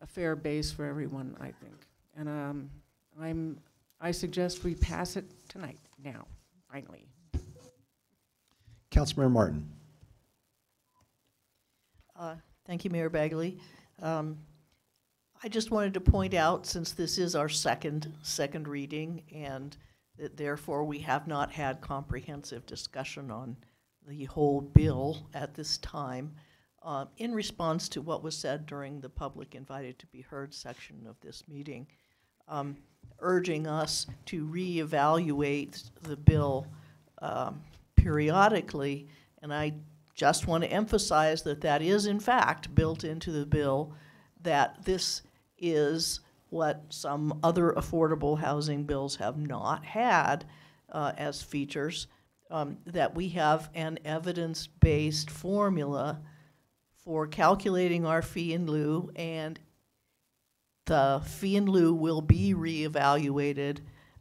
fair base for everyone, I think. And I suggest we pass it tonight, now, finally. Councilmember Martin. Thank you, Mayor Bagley. I just wanted to point out, since this is our second reading, and that therefore we have not had comprehensive discussion on the whole bill at this time, in response to what was said during the public invited to be heard section of this meeting, urging us to reevaluate the bill periodically, and I just want to emphasize that that is in fact built into the bill, that this is what some other affordable housing bills have not had as features, that we have an evidence-based formula for calculating our fee in lieu, and the fee in lieu will be reevaluated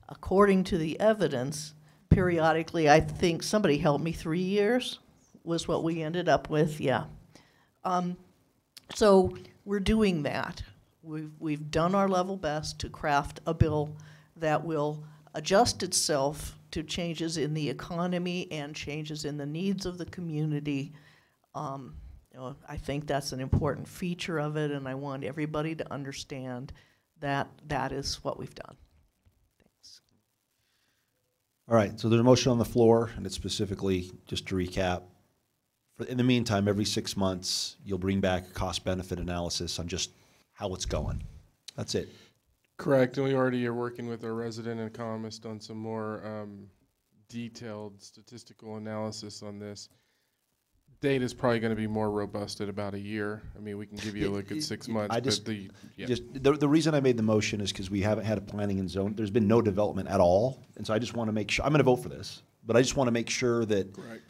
according to the evidence periodically. I think somebody helped me, 3 years was what we ended up with, yeah. So we're doing that. We've done our level best to craft a bill that will adjust itself to changes in the economy and changes in the needs of the community. You know, I think that's an important feature of it, and I want everybody to understand that that is what we've done. Thanks. All right, so there's a motion on the floor, and it's specifically, just to recap, in the meantime, every 6 months, you'll bring back a cost-benefit analysis on just how it's going. That's it. Correct, and we already are working with our resident economist on some more detailed statistical analysis on this. Data is probably going to be more robust at about a year. I mean, we can give you a look at 6 months. I just, but the reason I made the motion is because we haven't had a planning and zone. There's been no development at all, and so I just want to make sure. I'm going to vote for this, but I just want to make sure that. Correct.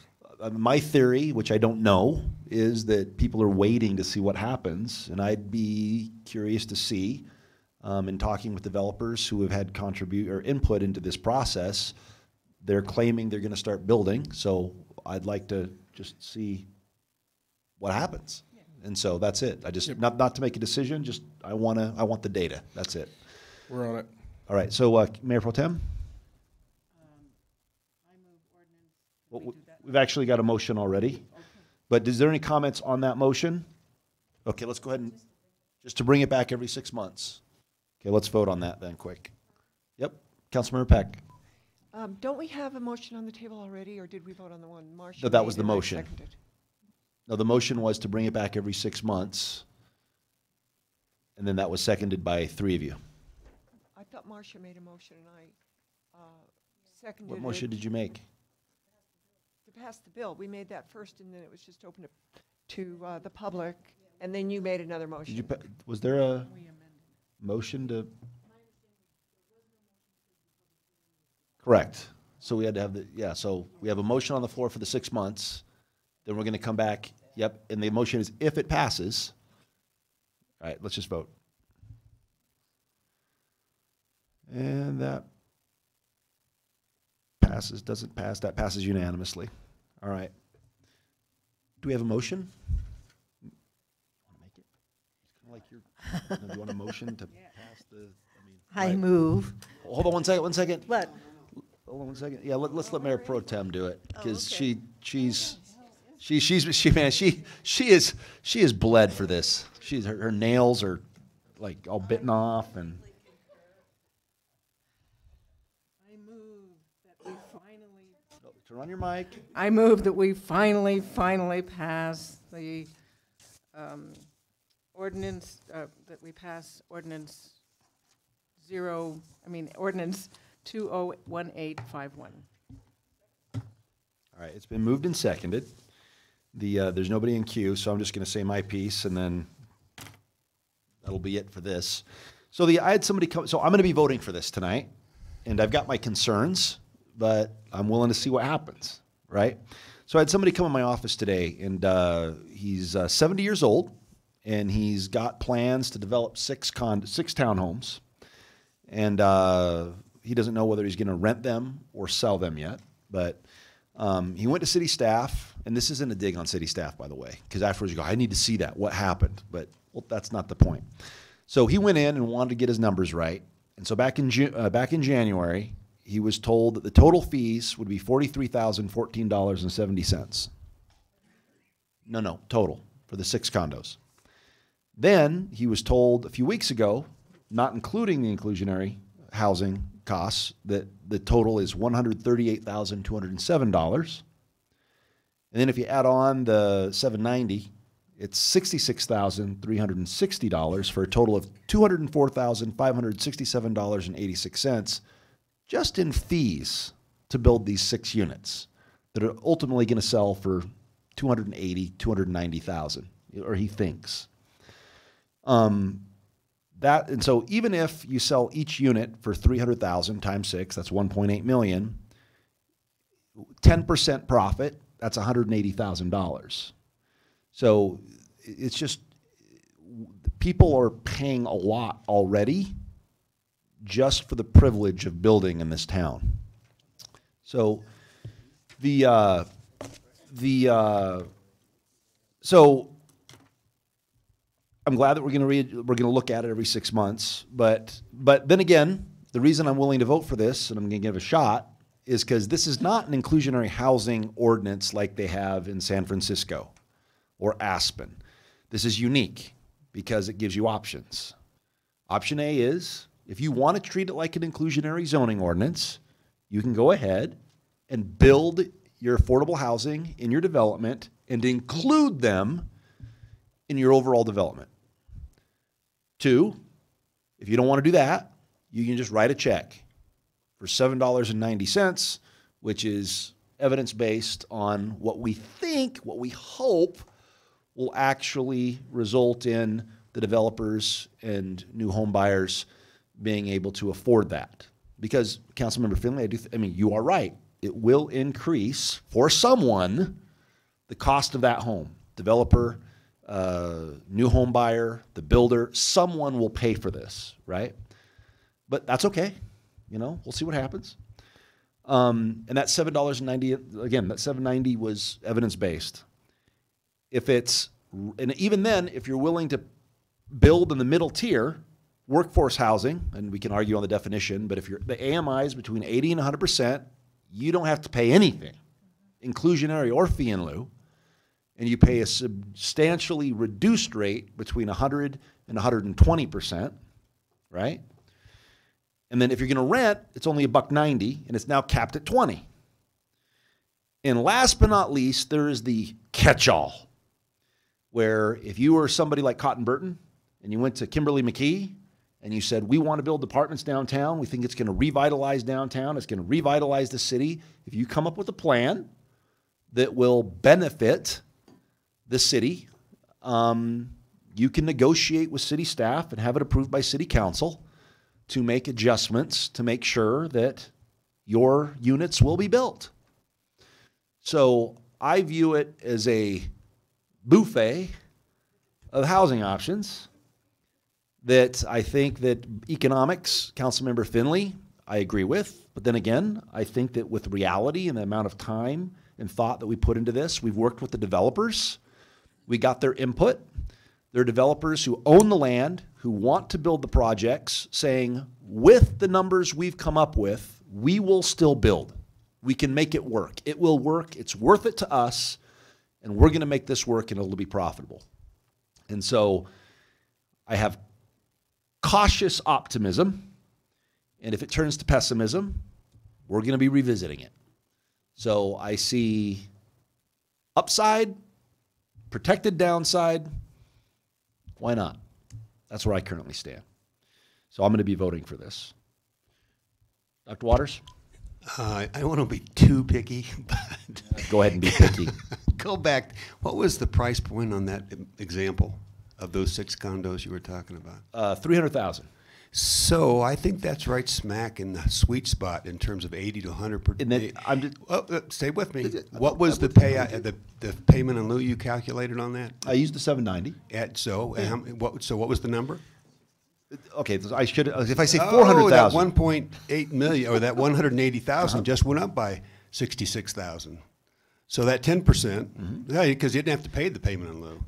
My theory, which I don't know, is that people are waiting to see what happens, and I'd be curious to see, in talking with developers who have had contribute or input into this process, they're claiming they're going to start building. So I'd like to just see what happens, and so that's it. I just not to make a decision. Just I want the data. That's it. We're on it. All right. So Mayor Pro Tem. We've actually got a motion already, but is there any comments on that motion? Okay, let's go ahead and just to bring it back every 6 months. Okay, let's vote on that then quick. Yep, Councilmember Peck. Don't we have a motion on the table already, or did we vote on the one Marcia No, that made was the and I motion. seconded? No, the motion was to bring it back every 6 months, and then that was seconded by 3 of you. I thought Marcia made a motion and I seconded What motion did you make? To pass the bill. We made that first, and then it was just open to the public, and then you made another motion. Did you? Was there a motion to? Correct. So we had to have so we have a motion on the floor for the 6 months. Then we're going to come back. Yep. And the motion is if it passes. All right. Let's just vote. And that passes. Doesn't pass. That passes unanimously. All right. Do we have a motion? Want to make it? It's kind of like do you want a motion to pass the? I move. Hold on 1 second. 1 second. What? Hold on 1 second. Yeah, let's let Mayor Pro Tem do it because okay. she is bled for this. Her nails are like all bitten off and. I move that we finally. Turn on your mic. I move that we finally pass the ordinance, that we pass ordinance ordinance 201851. All right, it's been moved and seconded. There's nobody in queue, so I'm just going to say my piece, and then that'll be it for this. So I had somebody come. So I'm going to be voting for this tonight, and I've got my concerns, but I'm willing to see what happens, right? So I had somebody come in my office today, and he's 70 years old, and he's got plans to develop 6 townhomes, and he doesn't know whether he's going to rent them or sell them yet, but he went to city staff, and this isn't a dig on city staff, by the way, because afterwards you go, I need to see that. What happened? But that's not the point. So he went in and wanted to get his numbers right, and so back in January, he was told that the total fees would be $43,014.70. No, total for the 6 condos. Then he was told a few weeks ago, not including the inclusionary housing costs, that the total is $138,207. And then if you add on the $790, it's $66,360 for a total of $204,567.86 just in fees to build these 6 units that are ultimately going to sell for $290,000, or he thinks. And so even if you sell each unit for $300,000 times 6, that's $1.8 million. 10% profit, that's $180,000. So it's just, people are paying a lot already just for the privilege of building in this town. So so I'm glad that we're going to look at it every 6 months. But then again, the reason I'm willing to vote for this, and I'm going to give it a shot, is because this is not an inclusionary housing ordinance like they have in San Francisco or Aspen. This is unique because it gives you options. Option A is, if you want to treat it like an inclusionary zoning ordinance, you can go ahead and build your affordable housing in your development and include them in your overall development. 2, if you don't want to do that, you can just write a check for $7.90, which is evidence-based on what we think, what we hope will actually result in the developers and new home buyers being able to afford that. Because, Councilmember Finley, you are right. It will increase, for someone, the cost of that home. Developer, new home buyer, the builder, someone will pay for this, right? But that's okay. We'll see what happens. And that $7.90, again, that $7.90 was evidence-based. And even then, if you're willing to build in the middle tier, workforce housing, and we can argue on the definition, but if the AMI is between 80 and 100%, you don't have to pay anything, inclusionary or fee in lieu, and you pay a substantially reduced rate between 100 and 120%, right? And then if you're going to rent, it's only $1.90, and it's now capped at 20. And last but not least, there is the catch-all, where if you were somebody like Cotton Burton and you went to Kimberly McKee and you said, we want to build apartments downtown, we think it's going to revitalize downtown, it's going to revitalize the city. If you come up with a plan that will benefit the city, you can negotiate with city staff and have it approved by city council to make adjustments to make sure that your units will be built. So I view it as a buffet of housing options that I think that economics, Councilmember Finley, I agree with. But then again, I think that with reality and the amount of time and thought that we put into this, we've worked with the developers. We got their input. They're developers who own the land, who want to build the projects, saying, with the numbers we've come up with, we will still build. We can make it work. It will work. It's worth it to us, and we're going to make this work, and it'll be profitable. And so I have cautious optimism, and if it turns to pessimism, we're going to be revisiting it. So I see upside, protected downside. Why not? That's where I currently stand. So I'm going to be voting for this. Dr. Waters? I don't want to be too picky, but go ahead and be picky. Go back. What was the price point on that example of those 6 condos you were talking about? $300,000. So I think that's right smack in the sweet spot in terms of 80 to 100 per day. Stay with me. What was the payment in lieu you calculated on that? I used the $790. What was the number? Okay, I should. If I say 400,000, that 1.8 million or that 180,000 just went up by 66,000. So that 10%, because you didn't have to pay the payment in lieu.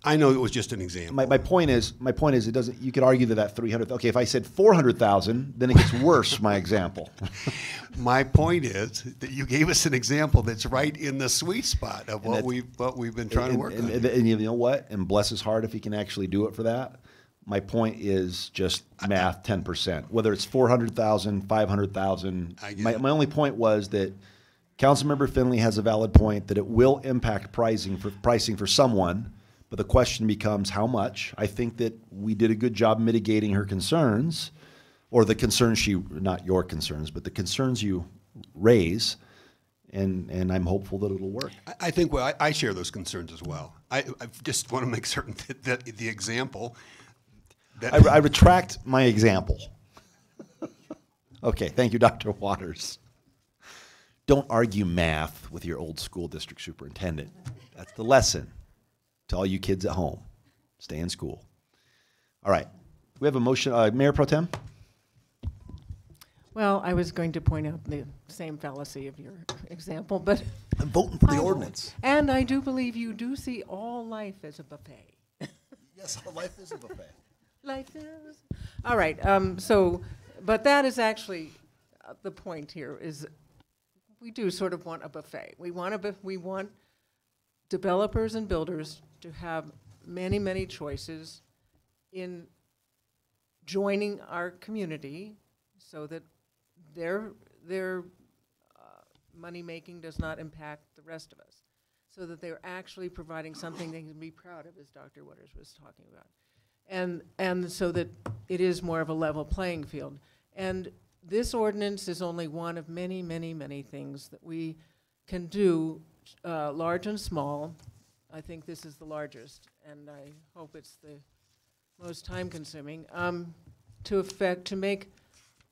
I know it was just an example. My point is, it doesn't, you could argue that 300, okay, if I said 400,000, then it gets worse, my example. My point is that you gave us an example that's right in the sweet spot of what we've been trying to work on. And you know what? And bless his heart if he can actually do it for that. My point is just math, 10%. Whether it's 400,000, 500,000. My only point was that Councilmember Finley has a valid point that it will impact pricing for someone, but the question becomes how much. I think that we did a good job mitigating her concerns, or the concerns not your concerns, but the concerns you raise, and I'm hopeful that it'll work. I think I share those concerns as well. I just want to make certain that the example. I retract my example. Okay, thank you, Dr. Waters. Don't argue math with your old school district superintendent. That's the lesson to all you kids at home. Stay in school. All right, we have a motion. Mayor Pro Tem? Well, I was going to point out the same fallacy of your example, but I'm voting for the ordinance. And I do believe you do see all life as a buffet. Yes, all life is a buffet. Life is. All right. But that is actually the point here. Is we do sort of want a buffet. We want developers and builders to have many, many choices in joining our community, so that their money making does not impact the rest of us, so that they're actually providing something they can be proud of, as Dr. Waters was talking about. And so that it is more of a level playing field. And this ordinance is only one of many, many, many things that we can do, large and small. I think this is the largest, and I hope it's the most time-consuming, to make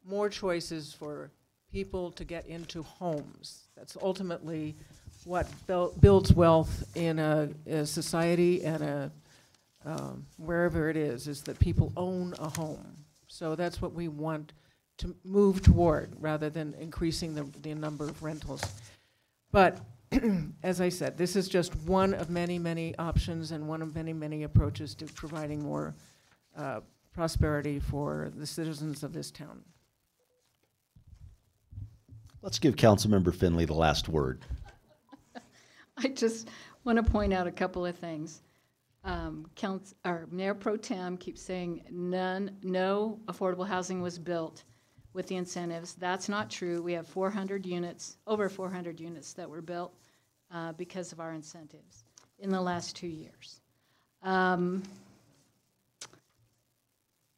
more choices for people to get into homes. That's ultimately what builds wealth in a society and wherever it is that people own a home. So that's what we want to move toward, rather than increasing the number of rentals. But as I said, this is just one of many, many options and one of many, many approaches to providing more prosperity for the citizens of this town. Let's give Councilmember Finley the last word. I just want to point out a couple of things. Mayor Pro Tem keeps saying no affordable housing was built with the incentives. That's not true. We have 400 units, over 400 units that were built because of our incentives in the last 2 years.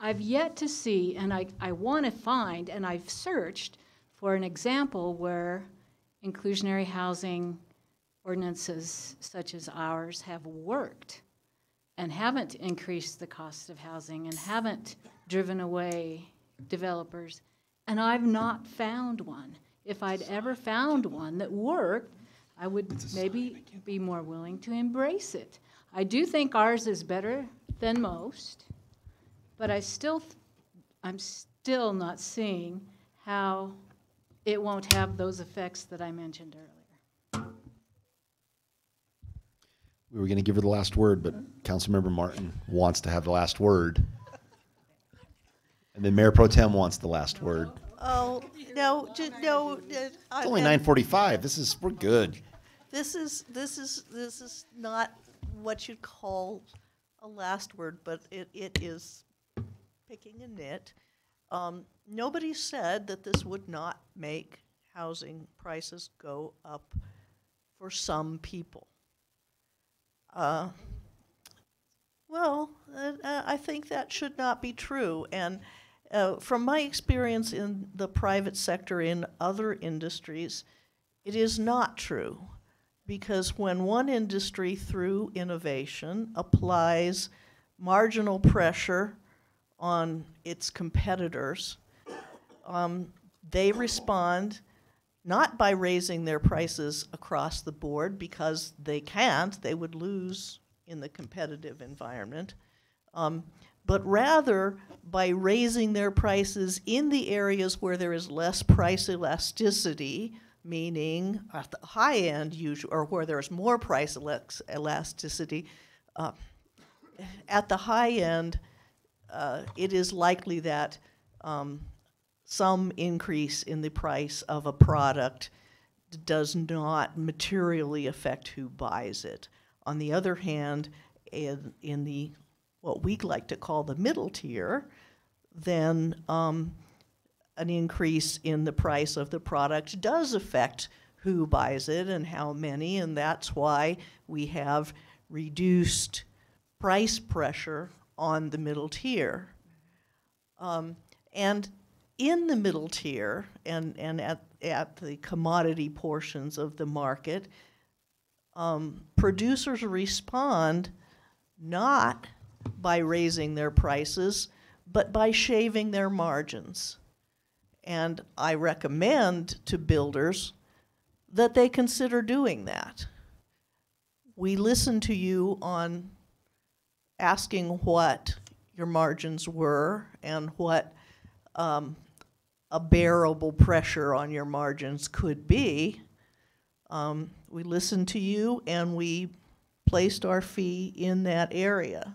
I've yet to see, and I want to find, and I've searched for an example where inclusionary housing ordinances such as ours have worked and haven't increased the cost of housing and haven't driven away developers. And I've not found one. If I'd ever found one that worked, I would maybe be more willing to embrace it. I do think ours is better than most, but I'm still not seeing how it won't have those effects that I mentioned earlier. We were going to give her the last word, but Councilmember Martin wants to have the last word. And then Mayor Pro Tem wants the last word. Oh, no. It's only 9:45. We're good. This is not what you'd call a last word, but it is picking a nit. Nobody said that this would not make housing prices go up for some people. I think that should not be true. And from my experience in the private sector in other industries, it is not true. Because when one industry, through innovation, applies marginal pressure on its competitors, they respond not by raising their prices across the board, because they can't, they would lose in the competitive environment, but rather by raising their prices in the areas where there is less price elasticity, meaning at the high end, or where there's more price elasticity, at the high end, it is likely that some increase in the price of a product does not materially affect who buys it. On the other hand, in the what we like to call the middle tier, then an increase in the price of the product does affect who buys it and how many, and that's why we have reduced price pressure on the middle tier. And in the middle tier and at the commodity portions of the market, producers respond not by raising their prices, but by shaving their margins. And I recommend to builders that they consider doing that. We listen to you on asking what your margins were and what a bearable pressure on your margins could be. We listened to you and we placed our fee in that area.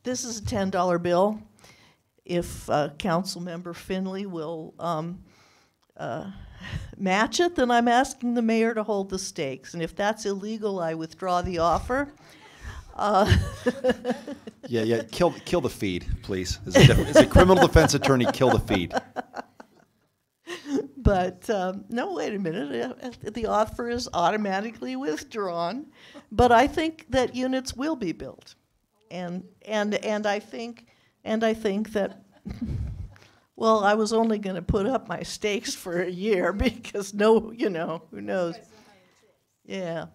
This is a $10 bill. If Councilmember Finley will match it, then I'm asking the mayor to hold the stakes. And if that's illegal, I withdraw the offer. Yeah, kill the feed, please. As a criminal defense attorney, kill the feed. But no, wait a minute. The offer is automatically withdrawn. But I think that units will be built, and I think that. Well, I was only going to put up my stakes for a year because who knows? Yeah,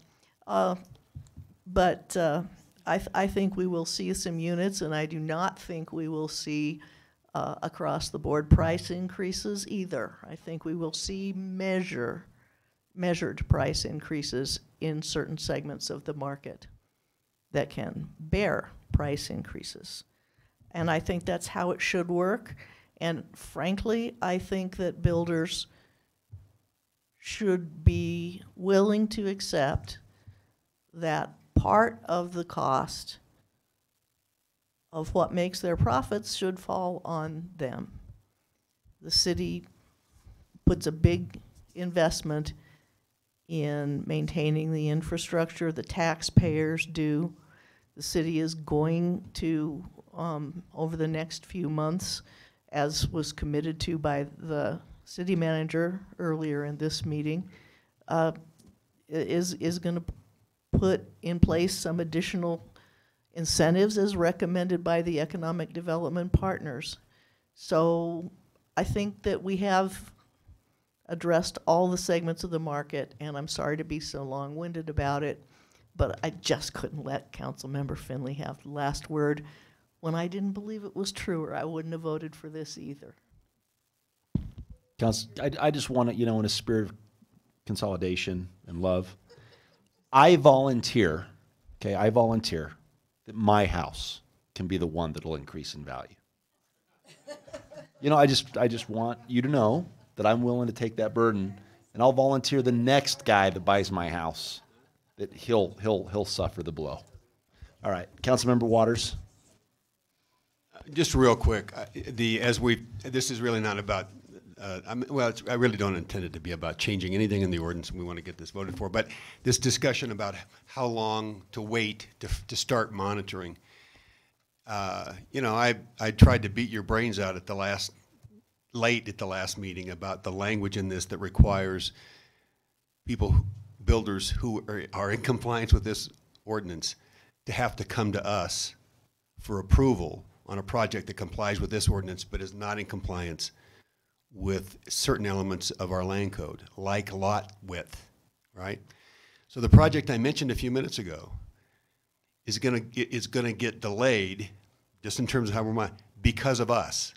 but I think we will see some units, and I do not think we will see across the board price increases either. I think we will see measured price increases in certain segments of the market that can bear price increases. And I think that's how it should work. And frankly, I think that builders should be willing to accept that part of the cost of what makes their profits should fall on them. The city puts a big investment in maintaining the infrastructure. The taxpayers do. The city is going to, over the next few months, as was committed to by the city manager earlier in this meeting, is going to put in place some additional incentives as recommended by the economic development partners. So I think that we have addressed all the segments of the market, and I'm sorry to be so long-winded about it, but I just couldn't let Councilmember Finley have the last word when I didn't believe it was true, or I wouldn't have voted for this either. Council, I just want to, in a spirit of consolidation and love, I volunteer that my house can be the one that'll increase in value. I just want you to know that I'm willing to take that burden, and I'll volunteer the next guy that buys my house that he'll suffer the blow. All right, Councilmember Waters. Just real quick, this is really not about. I really don't intend it to be about changing anything in the ordinance, and we want to get this voted for. But this discussion about how long to wait to start monitoring. I tried to beat your brains out late at the last meeting about the language in this that requires builders who are in compliance with this ordinance to have to come to us for approval on a project that complies with this ordinance but is not in compliance with certain elements of our land code, like lot width, right? So the project I mentioned a few minutes ago is gonna get delayed, just in terms of how we're because of us,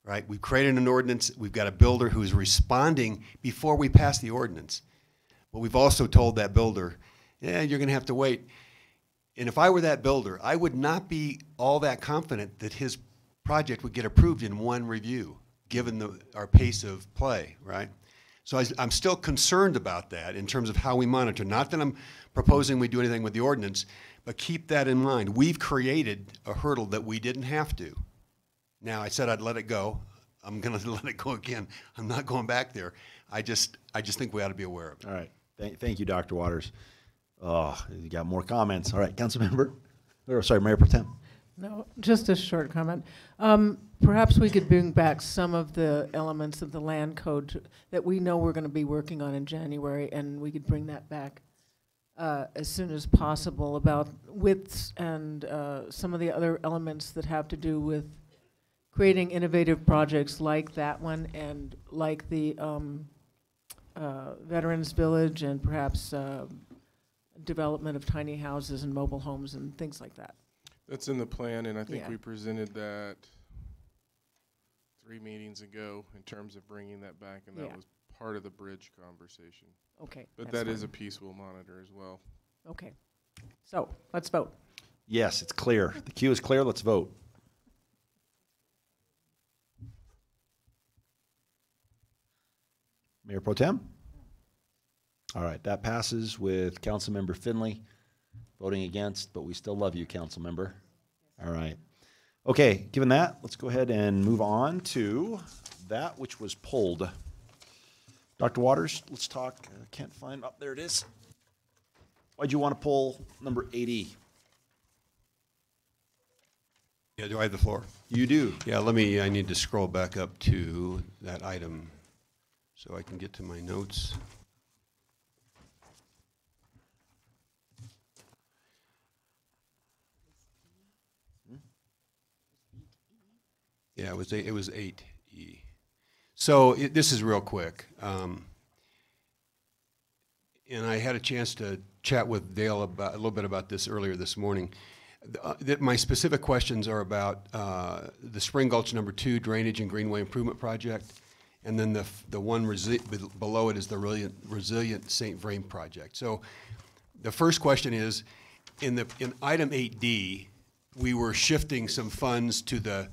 right? We've created an ordinance. We've got a builder who's responding before we pass the ordinance, but we've also told that builder, yeah, you're gonna have to wait. And if I were that builder, I would not be all that confident that his project would get approved in one review, given our pace of play, right? So I'm still concerned about that in terms of how we monitor. Not that I'm proposing we do anything with the ordinance, but keep that in mind. We've created a hurdle that we didn't have to. Now, I said I'd let it go. I'm going to let it go again. I'm not going back there. I just think we ought to be aware of it. All right. Thank you, Dr. Waters. Oh, you got more comments. All right, Councilmember. Or, sorry, Mayor Pro Tem. No, just a short comment. Perhaps we could bring back some of the elements of the land code that we know we're going to be working on in January, and we could bring that back as soon as possible about widths and some of the other elements that have to do with creating innovative projects like that one and like the Veterans Village and perhaps development of tiny houses and mobile homes and things like that. That's in the plan, and I think Yeah. we presented that 3 meetings ago in terms of bringing that back, and that Yeah. was part of the bridge conversation. Okay, But that's that is fine. a piece we'll monitor as well. Okay. So let's vote. Yes, it's clear. The queue is clear. Let's vote. Mayor Pro Tem? All right, that passes with Councilmember Finley voting against, but we still love you, Councilmember. All right. Okay, given that, let's go ahead and move on to that which was pulled. Dr. Waters, let's talk. Can't find, oh, there it is. Why'd you want to pull number 80? Yeah, do I have the floor? You do. Yeah, I need to scroll back up to that item so I can get to my notes. Yeah, it was 8E. So this is real quick. And I had a chance to chat with Dale about a little bit about this earlier this morning. My specific questions are about the Spring Gulch number 2 drainage and greenway improvement project, and then the one below it is the resilient St. Vrain project. So the first question is, in item 8D, we were shifting some funds to the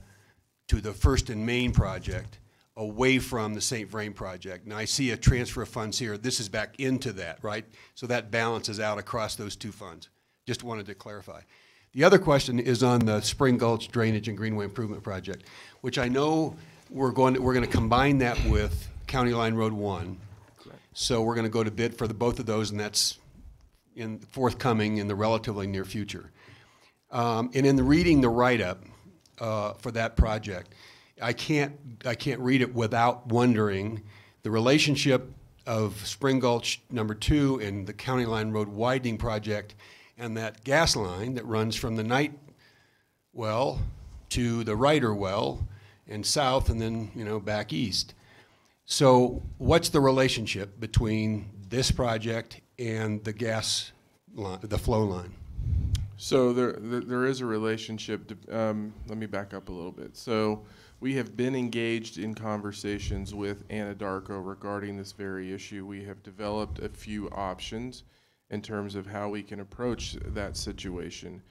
First and Main project away from the St. Vrain project. Now I see a transfer of funds here. This is back into that, right? So that balances out across those two funds. Just wanted to clarify. The other question is on the Spring Gulch Drainage and Greenway Improvement Project, which I know we're going to combine that with County Line Road 1. Correct. So we're going to go to bid for both of those, and that's forthcoming in the relatively near future. And in reading the write-up for that project, I can't read it without wondering the relationship of Spring Gulch number 2 and the County Line Road widening project and that gas line that runs from the Knight well to the Ryder well and south and then, back east. So what's the relationship between this project and the gas line, the flow line? So there is a relationship. Let me back up a little bit. So we have been engaged in conversations with Anadarko regarding this very issue. We have developed a few options in terms of how we can approach that situation.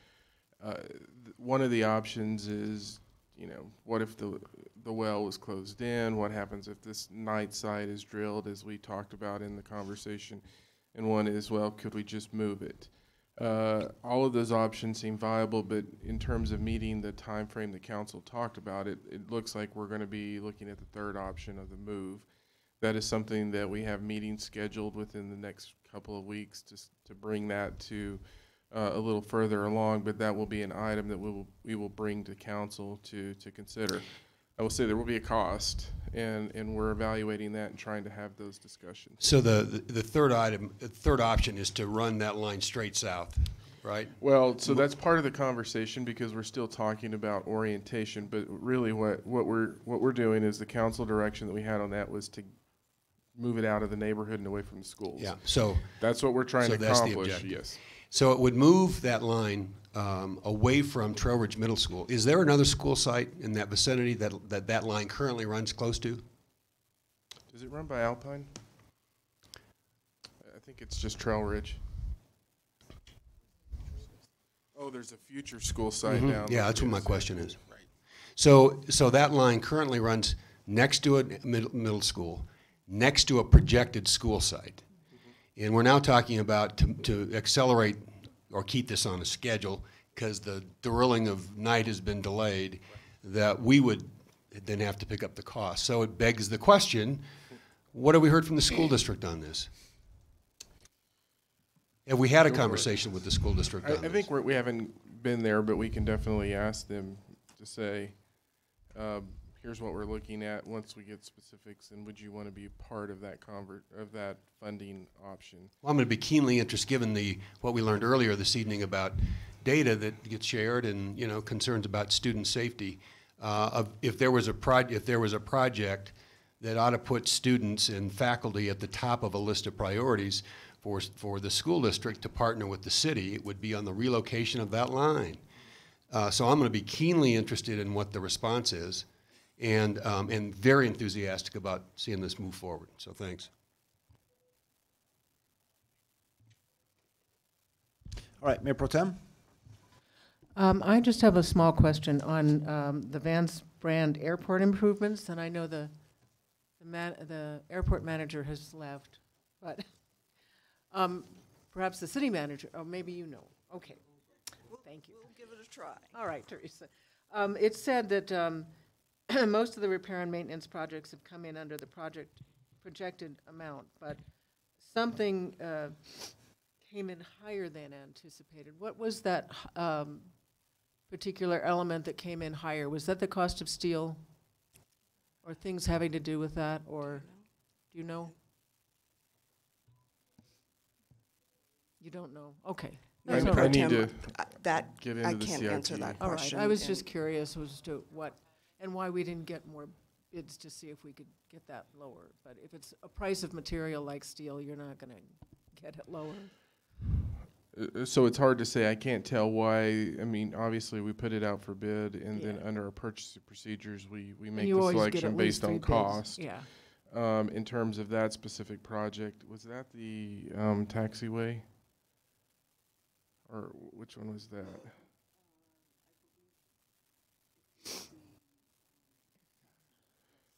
One of the options is, what if the well was closed in? What happens if this night site is drilled, as we talked about in the conversation? And one is, well, could we just move it? All of those options seem viable, but in terms of meeting the time frame the council talked about, it looks like we're going to be looking at the third option of the move. That is something that we have meetings scheduled within the next couple of weeks to bring that to a little further along, but that will be an item that we will bring to council to consider. I will say there will be a cost, and we're evaluating that and trying to have those discussions. So the third option is to run that line straight south, right? Well, so that's part of the conversation because we're still talking about orientation, but really what we're doing is the council direction that we had on that was to move it out of the neighborhood and away from the schools. Yeah, so that's what we're trying to that's the accomplish. objective. Yes. So it would move that line away from Trail Ridge Middle School. Is there another school site in that vicinity that line currently runs close to? Does it run by Alpine? I think it's just Trail Ridge. Oh, there's a future school site down. Yeah, that's what my question is. Right. So that line currently runs next to a middle school, next to a projected school site. And we're now talking about to accelerate or keep this on a schedule because the drilling of night has been delayed, that we would then have to pick up the cost. So it begs the question, what have we heard from the school district on this? Have we had a conversation with the school district on this? I think we haven't been there, but we can definitely ask them to say, here's what we're looking at once we get specifics, and would you want to be part of that funding option? Well, I'm going to be keenly interested, given what we learned earlier this evening about data that gets shared and concerns about student safety. If there was a project that ought to put students and faculty at the top of a list of priorities for the school district to partner with the city, it would be on the relocation of that line. So I'm going to be keenly interested in what the response is, and very enthusiastic about seeing this move forward. So thanks. All right, Mayor Pro Tem. I just have a small question on the Vans Brand airport improvements, and I know the airport manager has left, but perhaps the city manager, or maybe you know. Okay, thank you. We'll give it a try. All right, Teresa. It said that most of the repair and maintenance projects have come in under the projected amount, but something came in higher than anticipated. What was that particular element that came in higher? Was that the cost of steel or things having to do with that, or do you know? You don't know? Okay. I need to that get into I the can't CIP. answer that All right, question. I was just curious as to what, and why we didn't get more bids to see if we could get that lower. But if it's a price of material like steel, you're not gonna get it lower. So it's hard to say. I can't tell why. I mean, obviously we put it out for bid, and then under our purchasing procedures, we make the selection based on cost. Yeah. In terms of that specific project, was that the taxiway? Or which one was that?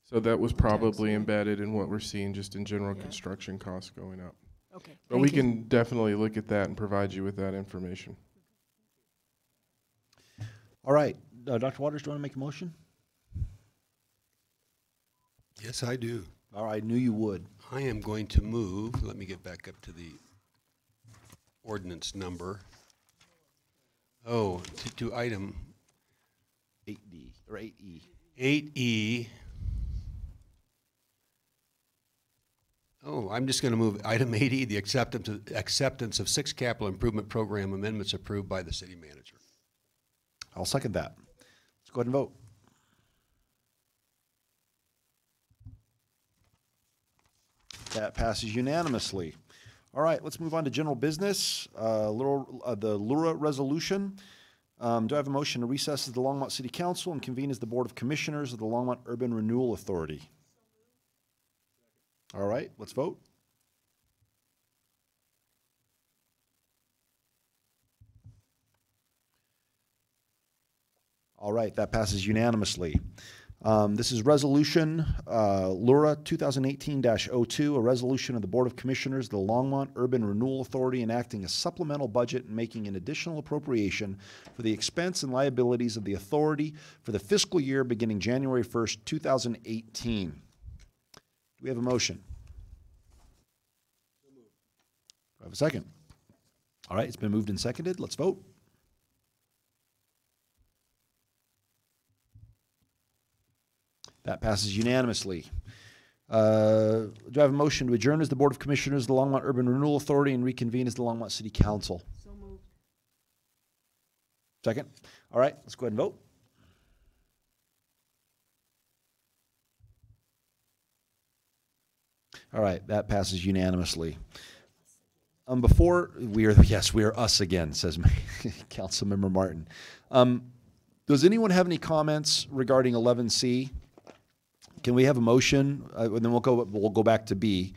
So that was probably embedded in what we're seeing just in general construction costs going up. Okay. But we can definitely look at that and provide you with that information. All right, Dr. Waters, do you want to make a motion? Yes, I do. All right, I knew you would. I am going to move, let me get back up to the ordinance number. Oh, to item 8D, or 8E. 8E. Oh, I'm just going to move item 8E, the acceptance of 6 capital improvement program amendments approved by the city manager. I'll second that. Let's go ahead and vote. That passes unanimously. All right, let's move on to general business. The LURA resolution. Do I have a motion to recess as the Longmont City Council and convene as the Board of Commissioners of the Longmont Urban Renewal Authority? All right, let's vote. All right, that passes unanimously. This is Resolution LURA 2018-02, a resolution of the Board of Commissioners of the Longmont Urban Renewal Authority enacting a supplemental budget and making an additional appropriation for the expense and liabilities of the authority for the fiscal year beginning January 1st, 2018. Do we have a motion? Do I have a second? All right, it's been moved and seconded. Let's vote. That passes unanimously. Do I have a motion to adjourn as the Board of Commissioners of the Longmont Urban Renewal Authority and reconvene as the Longmont City Council? So moved. Second? All right, let's go ahead and vote. All right, that passes unanimously. Before we are, yes, we are us again, says Councilmember Martin. Does anyone have any comments regarding 11C? Can we have a motion? And then we'll go back to B.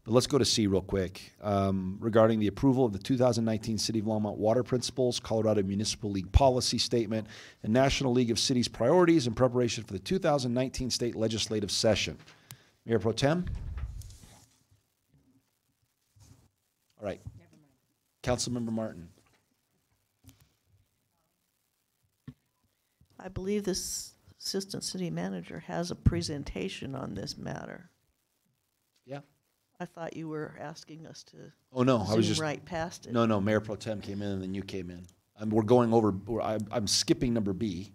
But let's go to C real quick. Regarding the approval of the 2019 City of Longmont Water Principles, Colorado Municipal League Policy Statement, and National League of Cities Priorities in preparation for the 2019 state legislative session. Mayor Pro Tem? right. Councilmember Martin. I believe this assistant city manager has a presentation on this matter. Yeah. I thought you were asking us to Oh, no, I was zoom just. right past it. No, Mayor Pro Tem came in and then you came in. We're going over, I'm skipping number B,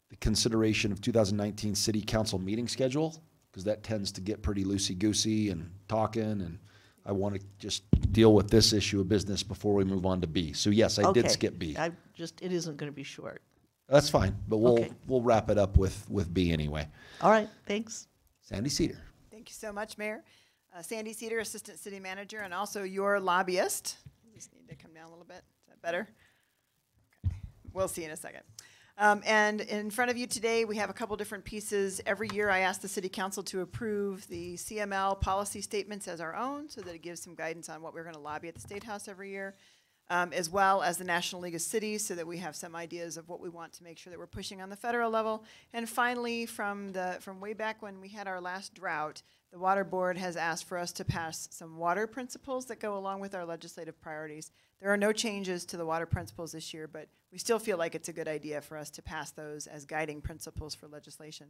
the consideration of 2019 city council meeting schedule, because that tends to get pretty loosey-goosey and talking, and I want to just deal with this issue of business before we move on to B. So yes, I did skip B. It isn't going to be short. That's fine, but we'll wrap it up with B anyway. All right, thanks. Sandy Cedar. Thank you so much, Mayor. Sandy Cedar, Assistant City Manager, and also your lobbyist. You just need to come down a little bit. Is that better? Okay. We'll see in a second. And in front of you today, we have a couple different pieces. Every year, I ask the City Council to approve the CML policy statements as our own, so that it gives some guidance on what we're going to lobby at the State House every year, as well as the National League of Cities, so that we have some ideas of what we want to make sure that we're pushing on the federal level. And finally, from way back when we had our last drought, the Water Board has asked for us to pass some water principles that go along with our legislative priorities. There are no changes to the water principles this year, but we still feel like it's a good idea for us to pass those as guiding principles for legislation.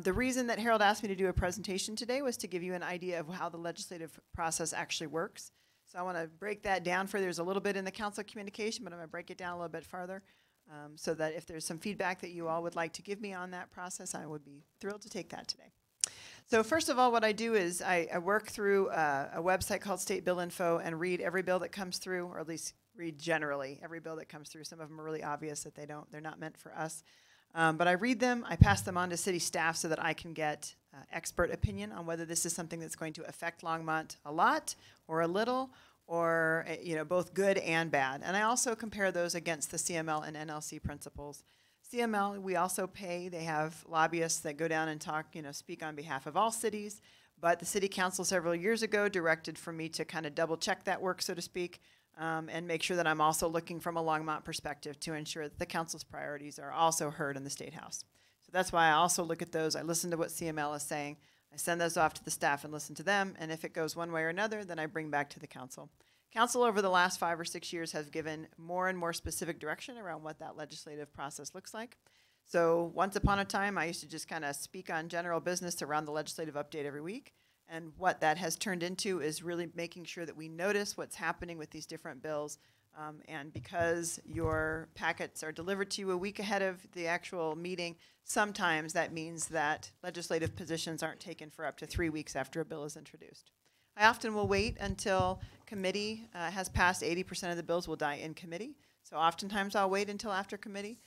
The reason that Harold asked me to do a presentation today was to give you an idea of how the legislative process actually works. So I want to break that down further. There's a little bit in the council communication, but I'm going to break it down a little bit farther, so that if there's some feedback that you all would like to give me on that process, I would be thrilled to take that today. So first of all, what I do is I work through a website called State Bill Info and read every bill that comes through, or at least read generally every bill that comes through. Some of them are really obvious that they're not meant for us. But I read them, I pass them on to city staff so that I can get expert opinion on whether this is something that's going to affect Longmont a lot or a little, or both good and bad. And I also compare those against the CML and NLC principles. CML, we also pay. They have lobbyists that go down and talk, speak on behalf of all cities. But the City Council several years ago directed for me to kind of double check that work, so to speak, and make sure that I'm also looking from a Longmont perspective to ensure that the council's priorities are also heard in the State House. So that's why I also look at those. I listen to what CML is saying. I send those off to the staff and listen to them. And if it goes one way or another, then I bring back to the council. Council over the last 5 or 6 years has given more and more specific direction around what that legislative process looks like. So once upon a time, I used to just kind of speak on general business around the legislative update every week. And what that has turned into is really making sure that we notice what's happening with these different bills. And because your packets are delivered to you a week ahead of the actual meeting, sometimes that means that legislative positions aren't taken for up to 3 weeks after a bill is introduced. I often will wait until committee has passed. 80% of the bills will die in committee. So oftentimes I'll wait until after committee.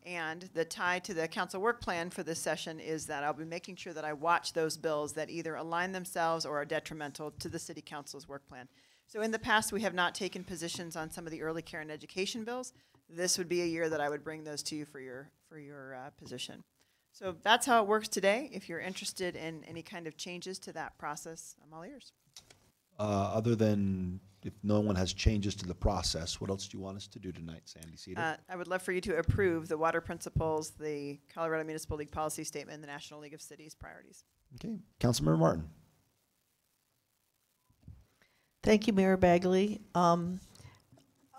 And the tie to the council work plan for this session is that I'll be making sure that I watch those bills that either align themselves or are detrimental to the city council's work plan. So in the past, we have not taken positions on some of the early care and education bills. This would be a year that I would bring those to you for your position. So that's how it works today. If you're interested in any kind of changes to that process, I'm all ears. Other than if no one has changes to the process, what else do you want us to do tonight, Sandy Cedar? I would love for you to approve the water principles, the Colorado Municipal League policy statement, and the National League of Cities priorities. Okay, Councilmember Martin. Thank you, Mayor Bagley.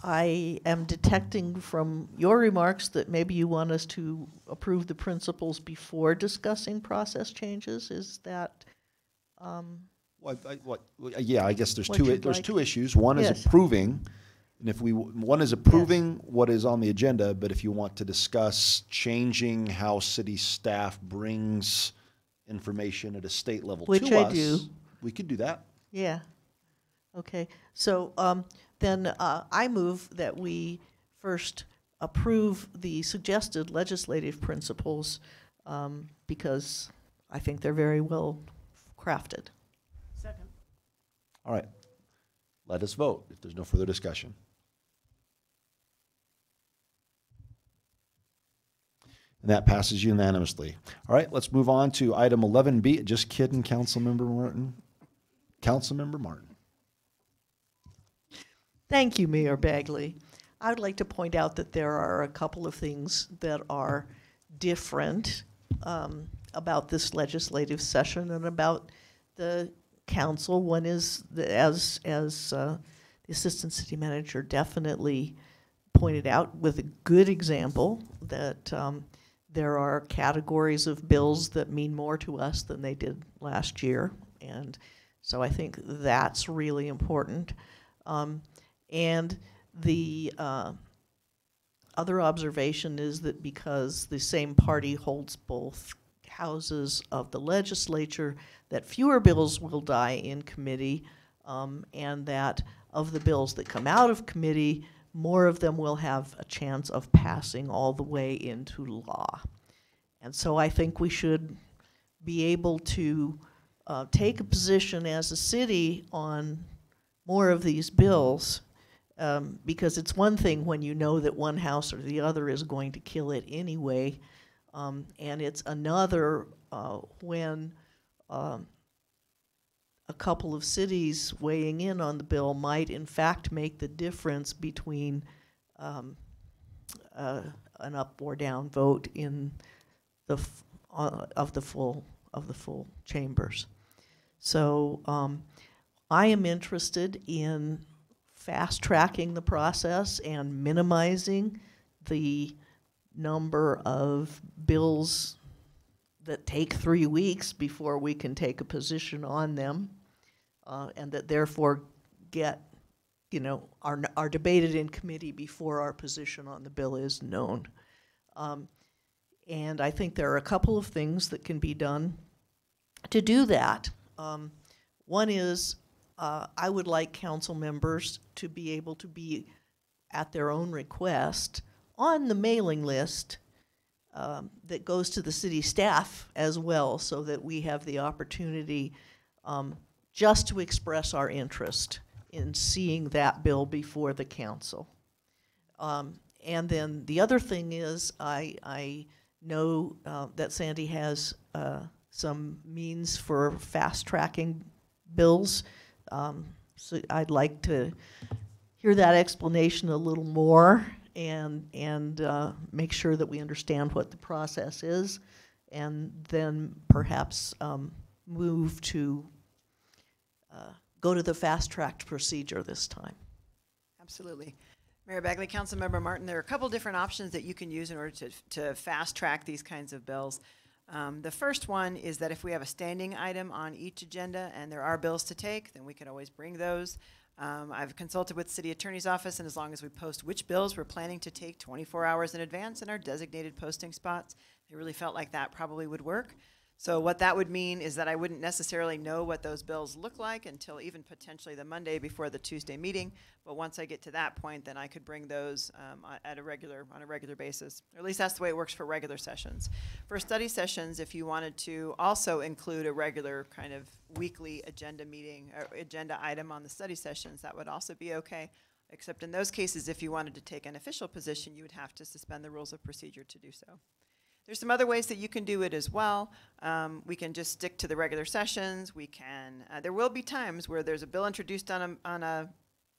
I am detecting from your remarks that maybe you want us to approve the principles before discussing process changes. Is that? Yeah, I guess there's two issues. One Yes. is approving, and one is approving what is on the agenda. But if you want to discuss changing how city staff brings information at a state level Which to I us, do. we could do that. Yeah. Okay. So then I move that we first approve the suggested legislative principles because I think they're very well crafted. Second. All right. Let us vote if there's no further discussion. And that passes unanimously. All right, let's move on to item 11B. Just kidding, Councilmember Martin. Councilmember Martin. Thank you, Mayor Bagley. I would like to point out that there are a couple of things that are different about this legislative session and about the council. One is, as the assistant city manager definitely pointed out with a good example, that there are categories of bills that mean more to us than they did last year. And so I think that's really important. And the other observation is that because the same party holds both houses of the legislature, that fewer bills will die in committee, and that of the bills that come out of committee, more of them will have a chance of passing all the way into law. And so I think we should be able to take a position as a city on more of these bills, because it's one thing when you know that one house or the other is going to kill it anyway, and it's another when a couple of cities weighing in on the bill might in fact make the difference between an up or down vote in the of the full chambers. So I am interested in fast tracking the process and minimizing the number of bills that take 3 weeks before we can take a position on them, and that therefore get, are debated in committee before our position on the bill is known. And I think there are a couple of things that can be done to do that. One is I would like council members to be able to be at their own request on the mailing list that goes to the city staff as well, so that we have the opportunity just to express our interest in seeing that bill before the council. And then the other thing is I know that Sandy has some means for fast tracking bills. So I'd like to hear that explanation a little more, and make sure that we understand what the process is, and then perhaps move to go to the fast-tracked procedure this time. Absolutely. Mayor Bagley, Councilmember Martin, there are a couple different options that you can use in order to fast-track these kinds of bills. The first one is that if we have a standing item on each agenda and there are bills to take, then we can always bring those. I've consulted with the city attorney's office, and as long as we post which bills we're planning to take 24 hours in advance in our designated posting spots, they really felt like that probably would work. So what that would mean is that I wouldn't necessarily know what those bills look like until even potentially the Monday before the Tuesday meeting. But once I get to that point, then I could bring those on a regular basis. Or at least that's the way it works for regular sessions. For study sessions, if you wanted to also include a regular kind of weekly agenda meeting or agenda item on the study sessions, that would also be okay. Except in those cases, if you wanted to take an official position, you would have to suspend the rules of procedure to do so. There's some other ways that you can do it as well. We can just stick to the regular sessions. We can, there will be times where there's a bill introduced on a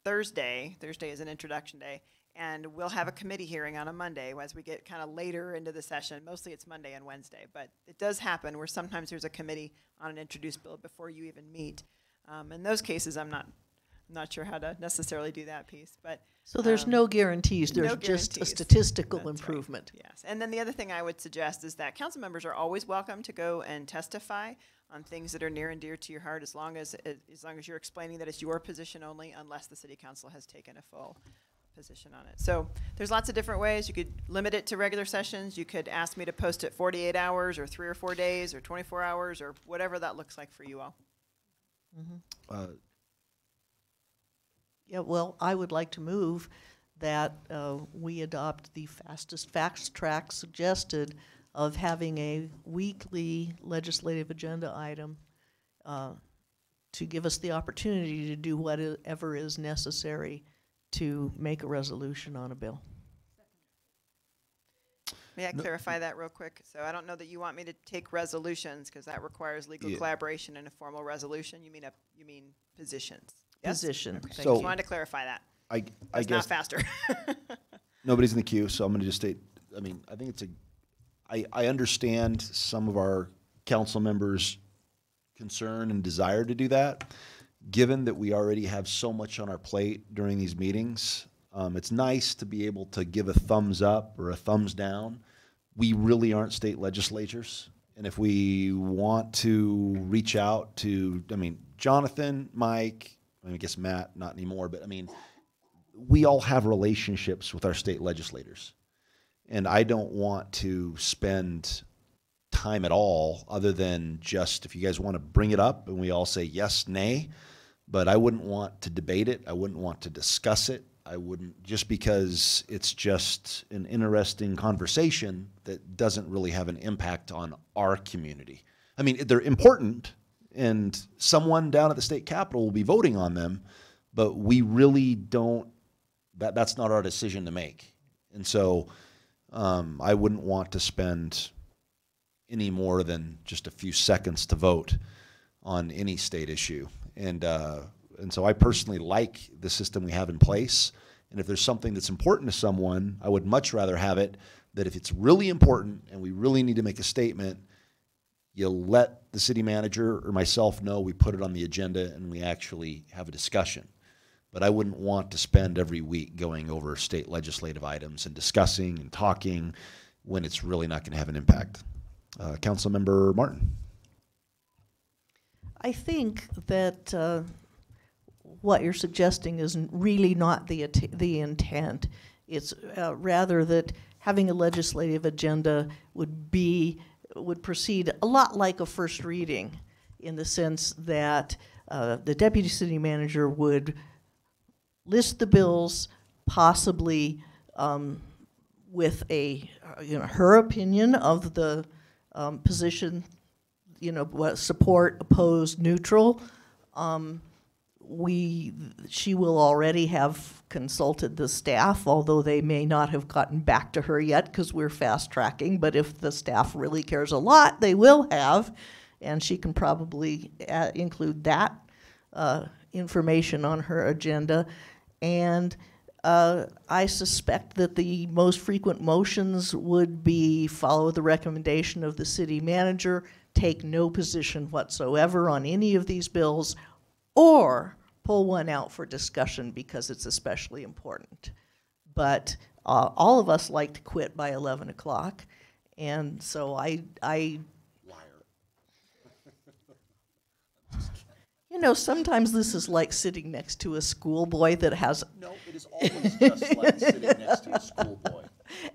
Thursday. Thursday is an introduction day. And we'll have a committee hearing on a Monday as we get kind of later into the session. Mostly it's Monday and Wednesday. But it does happen where sometimes there's a committee on an introduced bill before you even meet. In those cases, I'm not sure how to necessarily do that piece. But so there's no guarantees. There's just a statistical improvement. Right. Yes. And then the other thing I would suggest is that council members are always welcome to go and testify on things that are near and dear to your heart, as long as you're explaining that it's your position only, unless the city council has taken a full position on it. So there's lots of different ways. You could limit it to regular sessions. You could ask me to post it 48 hours or 3 or 4 days or 24 hours or whatever that looks like for you all. Mm-hmm. Yeah, well, I would like to move that we adopt the fast track suggested of having a weekly legislative agenda item to give us the opportunity to do whatever is necessary to make a resolution on a bill. May I clarify that real quick? So I don't know that you want me to take resolutions, because that requires legal collaboration and a formal resolution. You mean positions? Yes? Position. Okay. So Just wanted to clarify that. I That's guess not faster. nobody's in the queue, so I'm going to just state. I mean, I think I understand some of our council members' concern and desire to do that. Given that we already have so much on our plate during these meetings, it's nice to be able to give a thumbs up or a thumbs down. We really aren't state legislatures. And if we want to reach out to, I mean, Jonathan, Mike, I guess Matt, not anymore, but I mean, we all have relationships with our state legislators. And I don't want to spend time at all other than just if you guys want to bring it up and we all say yes, nay, but I wouldn't want to debate it. I wouldn't want to discuss it. I wouldn't, just because it's just an interesting conversation that doesn't really have an impact on our community. I mean, they're important, and someone down at the state capitol will be voting on them, but we really don't, that's not our decision to make. And so I wouldn't want to spend any more than just a few seconds to vote on any state issue. And so I personally like the system we have in place. And if there's something that's important to someone, I would much rather have it that if it's really important and we really need to make a statement, you let the city manager or myself know, we put it on the agenda and we actually have a discussion. But I wouldn't want to spend every week going over state legislative items and discussing and talking when it's really not going to have an impact. Councilmember Martin. I think that what you're suggesting is really not the intent. It's rather that having a legislative agenda would proceed a lot like a first reading, in the sense that the deputy city manager would list the bills, possibly with a her opinion of the position, what support, opposed, neutral. She will already have consulted the staff, although they may not have gotten back to her yet because we're fast tracking. But if the staff really cares a lot, they will have, and she can probably include that information on her agenda. And I suspect that the most frequent motions would be follow the recommendation of the city manager, take no position whatsoever on any of these bills, or pull one out for discussion because it's especially important. But all of us like to quit by 11 o'clock, and so I sometimes this is like sitting next to a schoolboy that has... No, it is always just like sitting next to a schoolboy.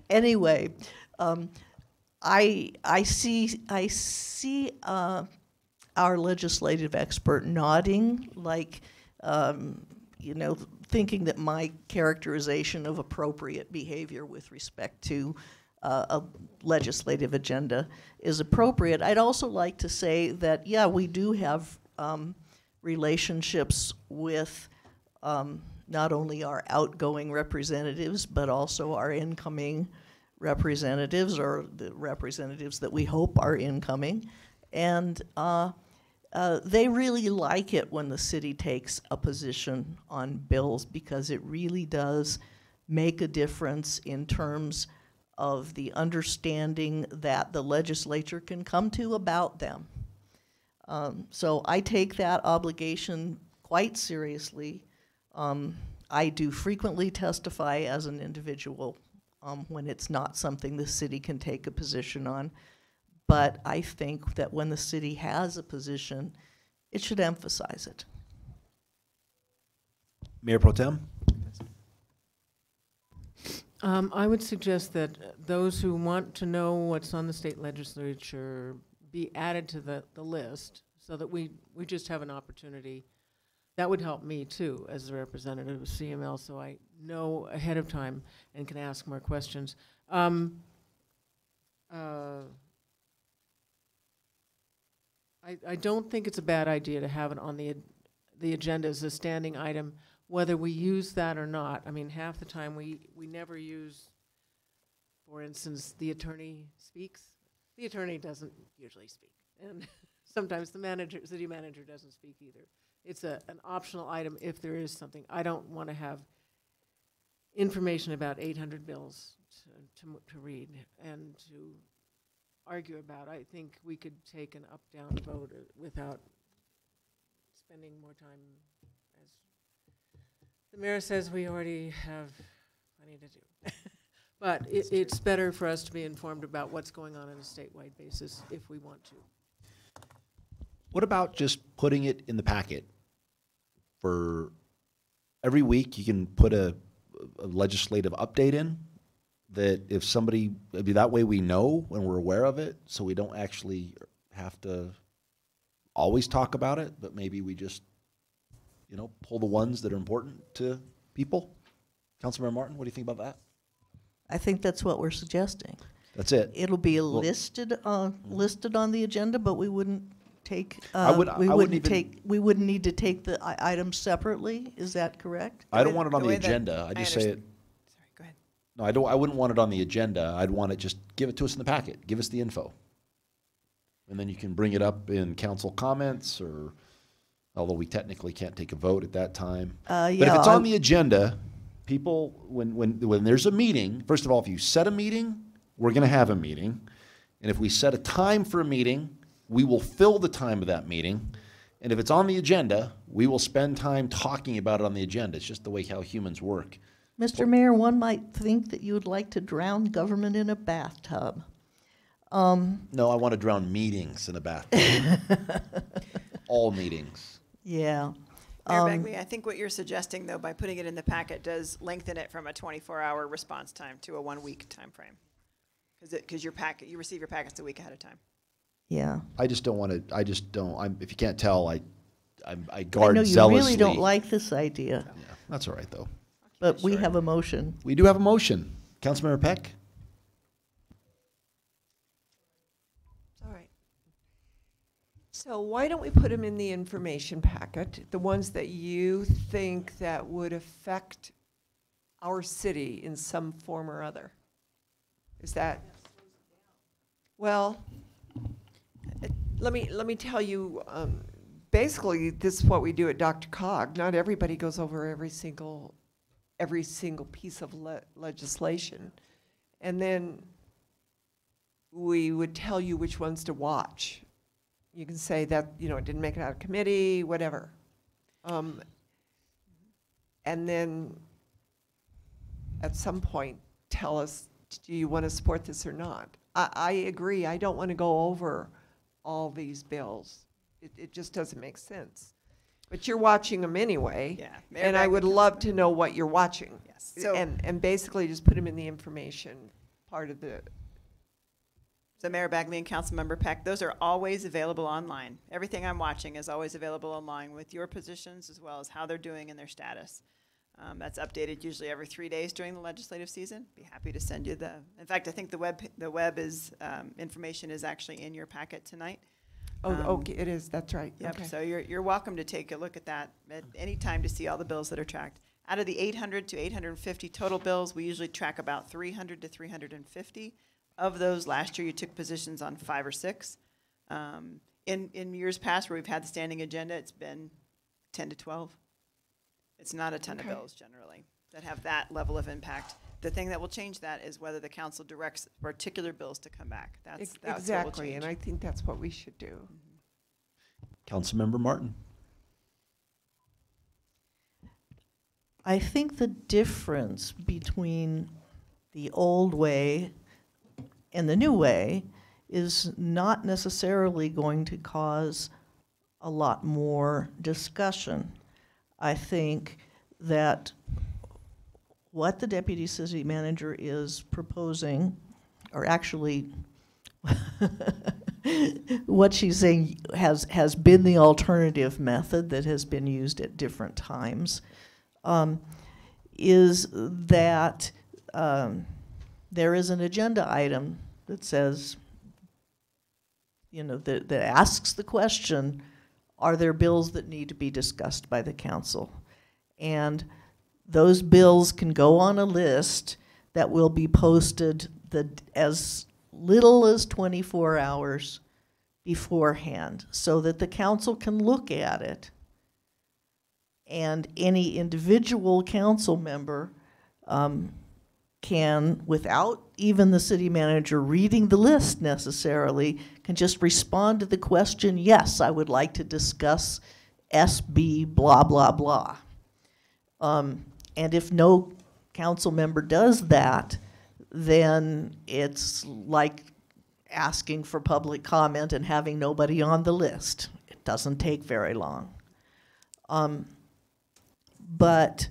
Anyway, I see our legislative expert nodding, like, thinking that my characterization of appropriate behavior with respect to a legislative agenda is appropriate. I'd also like to say that, yeah, we do have relationships with not only our outgoing representatives, but also our incoming representatives, or the representatives that we hope are incoming. And they really like it when the city takes a position on bills, because it really does make a difference in terms of the understanding that the legislature can come to about them. So I take that obligation quite seriously. I do frequently testify as an individual when it's not something the city can take a position on. But I think that when the city has a position, it should emphasize it. Mayor Pro Tem? I would suggest that those who want to know what's on the state legislature be added to the list, so that we just have an opportunity. That would help me too as a representative of CML, so I know ahead of time and can ask more questions. I don't think it's a bad idea to have it on the agenda as a standing item, whether we use that or not. I mean, half the time we never use, for instance, the attorney speaks. The attorney doesn't usually speak, and sometimes the city manager doesn't speak either. It's an optional item if there is something. I don't want to have information about 800 bills to read and to argue about. I think we could take an up-down vote without spending more time, as the mayor says, we already have plenty to do. But it's better for us to be informed about what's going on a statewide basis if we want to. What about just putting it in the packet for every week? You can put a legislative update in that if somebody, maybe that way we know when we're aware of it, so we don't actually have to always talk about it, but maybe we just, pull the ones that are important to people. Councilmember Martin, what do you think about that? I think that's what we're suggesting. That's it. It'll be listed on the agenda, but we wouldn't take. We wouldn't need to take the items separately. Is that correct? I don't want it on the agenda. I just say it. Sorry, go ahead. No, I wouldn't want it on the agenda. I'd want it just give it to us in the packet. Give us the info, and then you can bring it up in council comments, or although we technically can't take a vote at that time. But if it's on the agenda, people, when there's a meeting, first of all, if you set a meeting, we're going to have a meeting. And if we set a time for a meeting, we will fill the time of that meeting. And if it's on the agenda, we will spend time talking about it on the agenda. It's just the way how humans work. Mr. Mayor, one might think that you would like to drown government in a bathtub. No, I want to drown meetings in a bathtub. All meetings. Yeah. Mayor Begley, I think what you're suggesting, though, by putting it in the packet does lengthen it from a 24-hour response time to a 1-week time frame. Because you receive your packets a week ahead of time. Yeah. I just don't want to, if you can't tell, I guard I know zealously. you really don't like this idea. Yeah, that's all right, though. But we have a motion. We do have a motion. Councilmember Peck? All right. So why don't we put them in the information packet, the ones that you think that would affect our city in some form or other? Is that, well, let me tell you, basically this is what we do at Dr. Cog. Not everybody goes over every single piece of legislation. And then we would tell you which ones to watch. You can say that, it didn't make it out of committee, whatever. And then at some point, tell us, do you want to support this or not? I agree. I don't want to go over all these bills. It just doesn't make sense. But you're watching them anyway. Yeah. And I would love to know what you're watching. Yes. So, and basically just put them in the information part of the. So Mayor Bagley and Councilmember Peck, those are always available online. Everything I'm watching is always available online with your positions as well as how they're doing and their status. That's updated usually every 3 days during the legislative season. Be happy to send you in fact, I think the web is, information is actually in your packet tonight. Oh, okay, it is, that's right. Yep, Okay. so you're welcome to take a look at that at any time to see all the bills that are tracked. Out of the 800 to 850 total bills, we usually track about 300 to 350. Of those, last year you took positions on 5 or 6. In years past where we've had the standing agenda, it's been 10 to 12. It's not a ton of bills generally that have that level of impact. The thing that will change that is whether the council directs particular bills to come back. That's what will Exactly, change. and I think that's what we should do. Councilmember Martin? I think the difference between the old way and the new way is not necessarily going to cause a lot more discussion. I think that what the deputy city manager is proposing, or actually what she's saying has been the alternative method that has been used at different times, is that there is an agenda item that says, that asks the question, are there bills that need to be discussed by the council? And those bills can go on a list that will be posted as little as 24 hours beforehand so that the council can look at it. And any individual council member can, without even the city manager reading the list necessarily, can just respond to the question, yes, I would like to discuss SB blah, blah, blah. And if no council member does that, then it's like asking for public comment and having nobody on the list. It doesn't take very long. But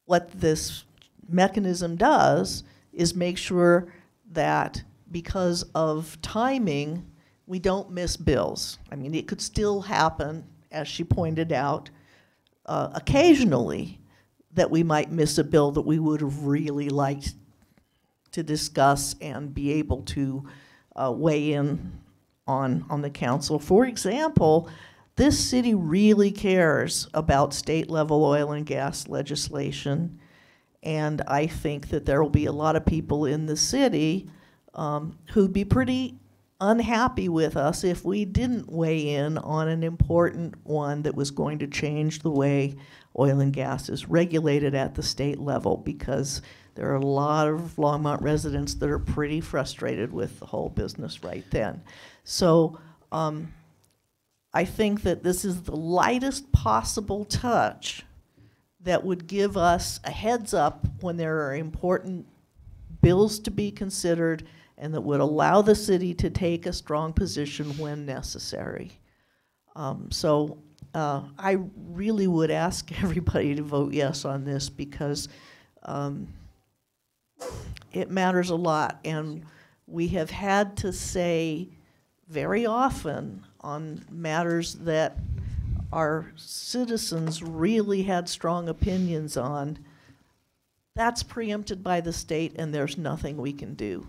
what this mechanism does is make sure that because of timing, we don't miss bills. I mean, it could still happen, as she pointed out, occasionally that we might miss a bill that we would have really liked to discuss and be able to weigh in on the council. For example, this city really cares about state-level oil and gas legislation, and I think that there will be a lot of people in the city who'd be pretty unhappy with us if we didn't weigh in on an important one that was going to change the way oil and gas is regulated at the state level, because there are a lot of Longmont residents that are pretty frustrated with the whole business right then. So I think that this is the lightest possible touch that would give us a heads up when there are important bills to be considered, and that would allow the city to take a strong position when necessary. I really would ask everybody to vote yes on this, because it matters a lot, and we have had to say very often on matters that our citizens really had strong opinions on, that's preempted by the state and there's nothing we can do.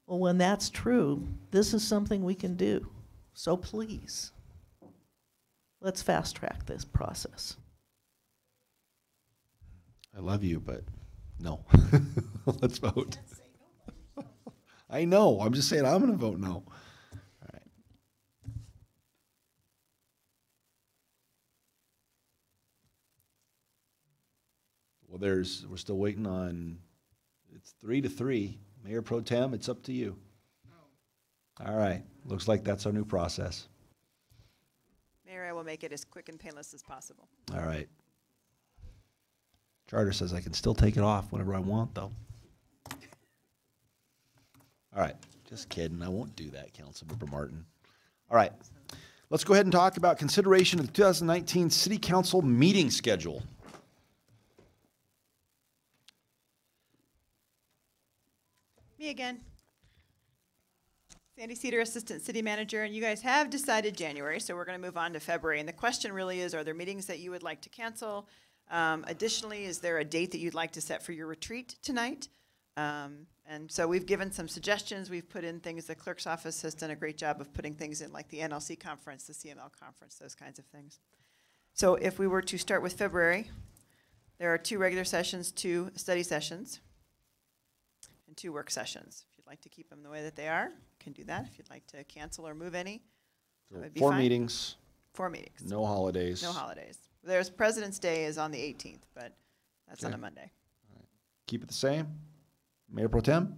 Well, when that's true, this is something we can do. So please, let's fast track this process. I love you, but no. Let's vote. I know. I'm just saying I'm going to vote no. All right. Well, we're still waiting on, it's 3-3. Mayor Pro Tem, it's up to you. All right. Looks like that's our new process. Mayor, I will make it as quick and painless as possible. All right. Charter says I can still take it off whenever I want, though. All right. Just kidding. I won't do that, Councilmember Martin. All right. Let's go ahead and talk about consideration of the 2019 City Council meeting schedule. Me again. Sandy Cedar, Assistant City Manager, and you guys have decided January, so we're going to move on to February. And the question really is, are there meetings that you would like to cancel? Additionally, is there a date that you'd like to set for your retreat tonight? And so we've given some suggestions. We've put in things. The clerk's office has done a great job of putting things in, like the NLC conference, the CML conference, those kinds of things. So if we were to start with February, there are 2 regular sessions, 2 study sessions, and 2 work sessions. If you'd like to keep them the way that they are, you can do that. If you'd like to cancel or move any, that would be 4 fine. meetings. 4 meetings. No holidays. No holidays. There's President's Day is on the 18th, but that's on a Monday. Keep it the same. Mayor Pro Tem?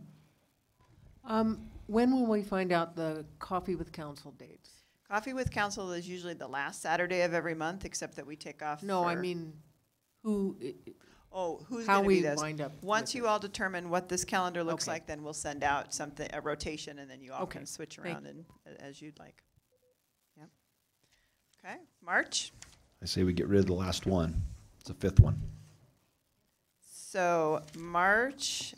When will we find out the Coffee with Council dates? Coffee with Council is usually the last Saturday of every month, except that we take off. No, I mean, who's how going to we be this? Wind up Once you all determine what this calendar looks Okay. like, then we'll send out something, a rotation, and then you all Okay. can switch Thank around as you'd like. Yep. Okay, March. I say we get rid of the last one. It's the 5th one. So March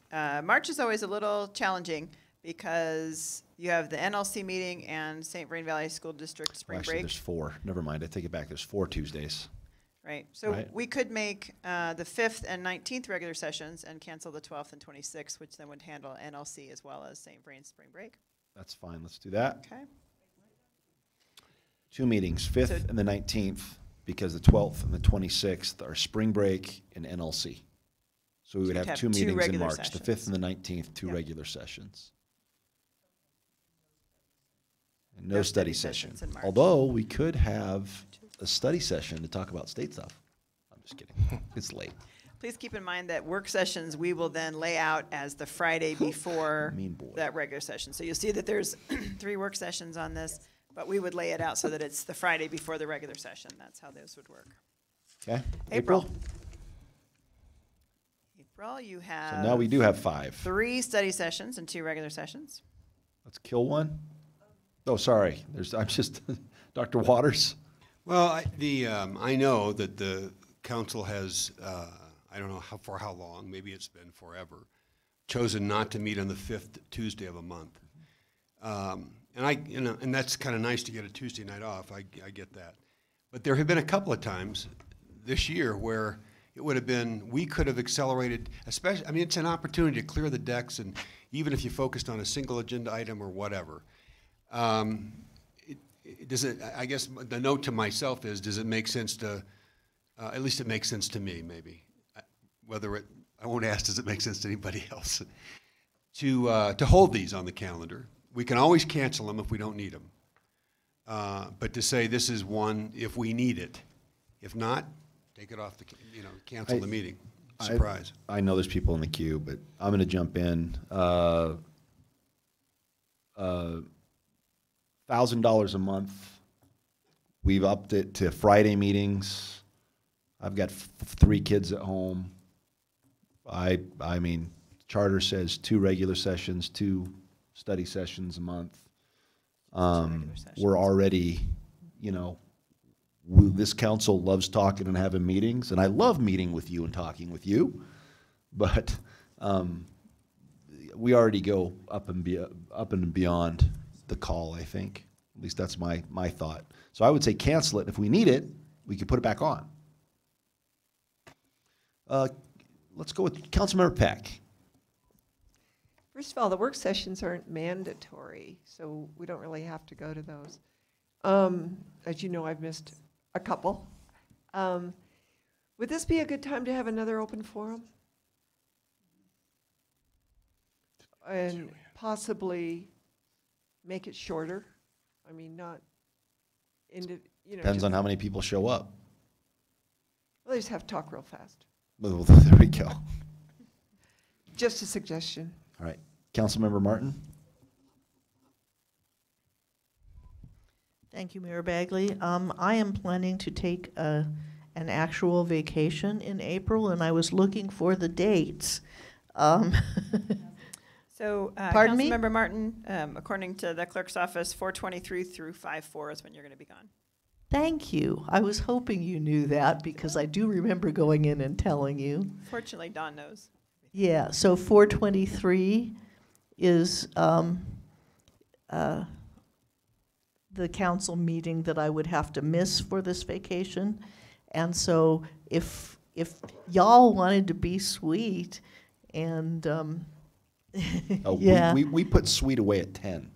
is always a little challenging because you have the NLC meeting and St. Vrain Valley School District spring Well, actually, break. there's 4. Never mind. I take it back. There's 4 Tuesdays. Right. So Right. we could make the 5th and 19th regular sessions and cancel the 12th and 26th, which then would handle NLC as well as St. Vrain spring break. That's fine. Let's do that. Okay. 2 meetings, 5th So- and the 19th, because the 12th and the 26th are spring break and NLC. So we would you'd have have 2 two meetings in regular March, the sessions. 5th and the 19th, 2 regular sessions. And no study session. in March. Although we could have a study session to talk about state stuff. I'm just kidding. It's late. Please keep in mind that work sessions we will then lay out as the Friday before Mean boy. that regular session. So you'll see that there's 3 work sessions on this. But we would lay it out so that it's the Friday before the regular session. That's how those would work. Okay. April, you have. So now we do have 5. 3 study sessions and 2 regular sessions. Let's kill one. Oh, sorry. I'm just Dr. Waters. Well, I know that the council has, I don't know for how long, maybe it's been forever, chosen not to meet on the 5th Tuesday of a month. And that's kind of nice to get a Tuesday night off. I get that. But there have been a couple of times this year where it would have been, we could have accelerated, especially, I mean, it's an opportunity to clear the decks, and even if you focused on a single agenda item or whatever. I guess the note to myself is, does it make sense to, at least it makes sense to me, maybe. I won't ask, does it make sense to anybody else? To hold these on the calendar. We can always cancel them if we don't need them. But to say this is one if we need it. If not, take it off the, cancel the meeting. Surprise. I know there's people in the queue, but I'm going to jump in. $1,000 a month. We've upped it to Friday meetings. I've got 3 kids at home. I mean, charter says 2 regular sessions, 2 study sessions a month. We're already, this council loves talking and having meetings, and I love meeting with you and talking with you, but we already go up and beyond the call, I think. At least that's my thought. So I would say cancel it. If we need it, we can put it back on. Let's go with Councilmember Peck. First of all, the work sessions aren't mandatory, so we don't really have to go to those. As you know, I've missed a couple. Would this be a good time to have another open forum? And possibly make it shorter? I mean, not into, Depends on how many people show up. Well, they just have to talk real fast. Well, there we go. Just a suggestion. All right. Councilmember Martin? Thank you, Mayor Bagley. I am planning to take an actual vacation in April, and I was looking for the dates. So, Pardon me? Councilmember Martin, according to the clerk's office, 4/23 through 5/4 is when you're going to be gone. Thank you. I was hoping you knew that because I do remember going in and telling you. Fortunately, Dawn knows. Yeah, so 4/23 is the council meeting that I would have to miss for this vacation. And so if y'all wanted to be sweet and yeah. We put sweet away at 10.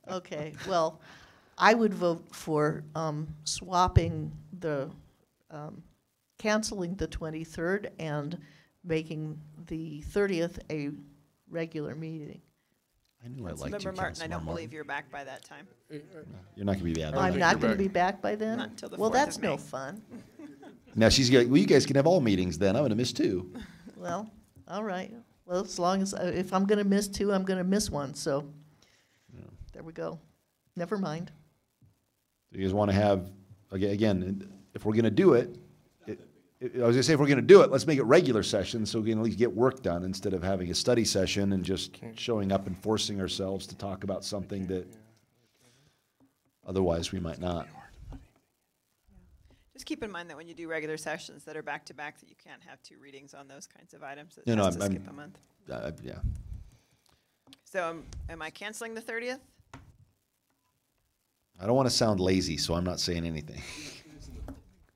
Okay, well, I would vote for swapping the, canceling the 23rd and making the 30th a regular meeting. I knew I liked you, Councilmember Martin, I don't Councilmember believe you're back by that time. You're not going to be back. I'm not going to be back by then? Not until the Well, 4th that's of May. no fun. Now she's going, well, you guys can have all meetings then. I'm going to miss 2. Well, all right. Well, as long as, if I'm going to miss 2, I'm going to miss 1, so there we go. Never mind. You guys want to have, again, if we're going to do it, I was going to say, if we're going to do it, let's make it regular session so we can at least get work done instead of having a study session and just showing up and forcing ourselves to talk about something that otherwise we might not. Just keep in mind that when you do regular sessions that are back-to-back, that you can't have 2 readings on those kinds of items. It has to skip a month. Yeah. So am I canceling the 30th? I don't want to sound lazy, so I'm not saying anything.